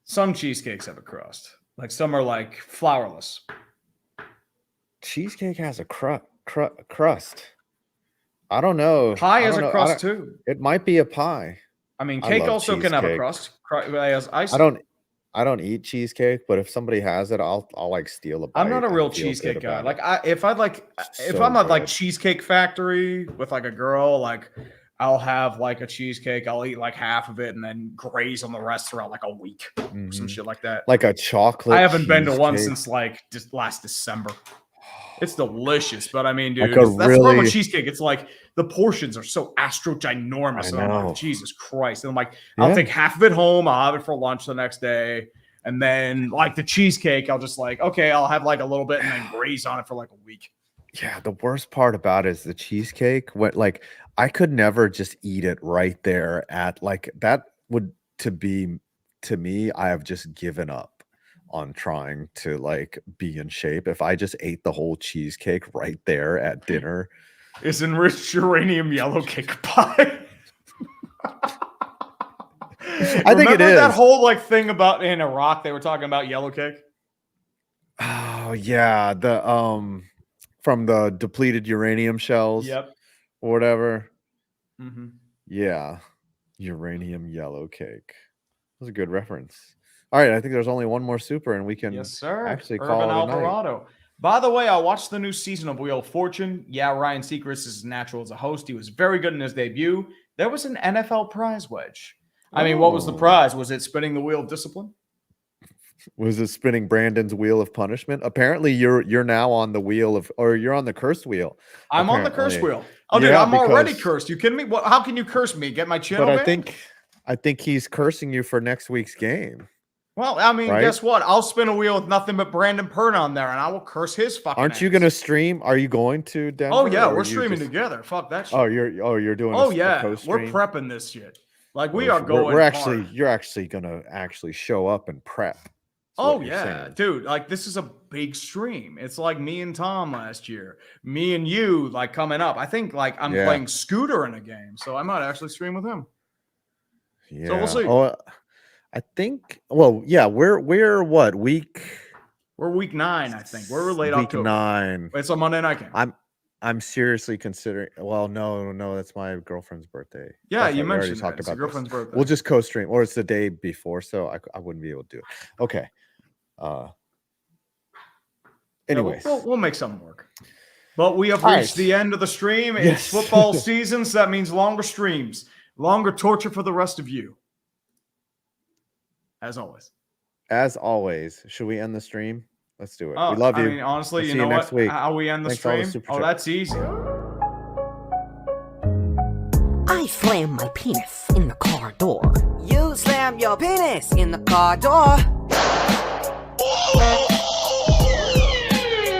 Speaker 1: Some cheesecakes have a crust. Like some are like flourless.
Speaker 2: Cheesecake has a crust. I don't know.
Speaker 1: Pie has a crust too.
Speaker 2: It might be a pie.
Speaker 1: I mean, cake also can have a crust.
Speaker 2: I don't eat cheesecake, but if somebody has it, I'll like steal a bite.
Speaker 1: I'm not a real cheesecake guy. Like if I'm at like Cheesecake Factory with like a girl, like I'll have like a cheesecake. I'll eat like half of it and then graze on the rest throughout like a week, some shit like that.
Speaker 2: Like a chocolate.
Speaker 1: I haven't been to one since like just last December. It's delicious, but I mean, dude,
Speaker 2: Like a
Speaker 1: that's the problem with
Speaker 2: really-
Speaker 1: cheesecake. It's like the portions are so astroginormous. And I'm
Speaker 2: know.
Speaker 1: like, Jesus Christ. And I'm like, I'll
Speaker 2: Yeah.
Speaker 1: take half of it home. I'll have it for lunch the next day. And then like the cheesecake, I'll just like, okay, I'll have like a little bit and then graze on it for like a week.
Speaker 2: Yeah, the worst part about it is the cheesecake. What like I could never just eat it right there at like that would to me, I have just given up on trying to like be in shape. If I just ate the whole cheesecake right there at dinner.
Speaker 1: It's enriched uranium yellow cake pie.
Speaker 2: I think it is.
Speaker 1: That whole like thing about in Iraq, they were talking about yellow cake.
Speaker 2: Oh yeah, the from the depleted uranium shells.
Speaker 1: Yep.
Speaker 2: Or whatever.
Speaker 1: Mm-hmm.
Speaker 2: Yeah. Uranium yellow cake. That was a good reference. All right, I think there's only one more super and we can actually call
Speaker 1: Urban
Speaker 2: it a night.
Speaker 1: Alvarado. By the way, I watched the new season of Wheel of Fortune. Yeah, Ryan Seacrest is natural as a host. He was very good in his debut. There was an NFL prize wedge. I mean, what was the prize? Was it spinning the wheel of discipline?
Speaker 2: Was it spinning Brandon's wheel of punishment? Apparently, you're now on the wheel of, or you're on the cursed wheel.
Speaker 1: I'm on the cursed wheel. Oh, dude,
Speaker 2: Yeah,
Speaker 1: I'm already
Speaker 2: because-
Speaker 1: cursed. You kidding me? What? How can you curse me? Get my channel
Speaker 2: But
Speaker 1: banned?
Speaker 2: I think he's cursing you for next week's game.
Speaker 1: Well, I mean,
Speaker 2: Right?
Speaker 1: guess what? I'll spin a wheel with nothing but Brandon Pern on there, and I will curse his fucking.
Speaker 2: Aren't you
Speaker 1: ass.
Speaker 2: going to stream? Are you going to Denver?
Speaker 1: Oh yeah,
Speaker 2: or
Speaker 1: we're
Speaker 2: you
Speaker 1: streaming
Speaker 2: just-
Speaker 1: together. Fuck that shit.
Speaker 2: Oh, you're doing.
Speaker 1: Oh
Speaker 2: a
Speaker 1: yeah,
Speaker 2: co-stream?
Speaker 1: we're prepping this shit. Like we
Speaker 2: We're-
Speaker 1: are going.
Speaker 2: We're actually.
Speaker 1: hard.
Speaker 2: You're actually gonna show up and prep. That's
Speaker 1: Oh
Speaker 2: what you're
Speaker 1: yeah,
Speaker 2: saying.
Speaker 1: dude. Like this is a big stream. It's like me and Tom last year. Me and you like coming up. I think like I'm
Speaker 2: Yeah.
Speaker 1: playing Scooter in a game, so I might actually stream with him.
Speaker 2: Yeah.
Speaker 1: So we'll see.
Speaker 2: Oh, I think. Well, yeah. We're what week?
Speaker 1: We're week 9, I think. We're late
Speaker 2: week
Speaker 1: October.
Speaker 2: 9.
Speaker 1: It's a Monday night game.
Speaker 2: I'm seriously considering. Well, no, that's my girlfriend's birthday.
Speaker 1: Yeah,
Speaker 2: That's
Speaker 1: you
Speaker 2: right, we already
Speaker 1: mentioned
Speaker 2: talked
Speaker 1: that. It's your
Speaker 2: about this.
Speaker 1: girlfriend's birthday.
Speaker 2: We'll just co-stream, or it's the day before, so I wouldn't be able to do it. Okay.
Speaker 1: Yeah,
Speaker 2: Anyways,
Speaker 1: we'll make something work. But we have
Speaker 2: All
Speaker 1: reached
Speaker 2: right.
Speaker 1: the end of the stream. It's
Speaker 2: Yes.
Speaker 1: football season, so that means longer streams, longer torture for the rest of you. As always.
Speaker 2: as always, should we end the stream? Let's do it.
Speaker 1: Oh,
Speaker 2: We love you.
Speaker 1: I mean, honestly,
Speaker 2: I'll
Speaker 1: you
Speaker 2: see
Speaker 1: know
Speaker 2: you next
Speaker 1: what?
Speaker 2: week.
Speaker 1: How we end the
Speaker 2: Thanks for all the
Speaker 1: stream?
Speaker 2: super
Speaker 1: Oh,
Speaker 2: chat.
Speaker 1: that's easy.
Speaker 3: I slam my penis in the car door. You slam your penis in the car door.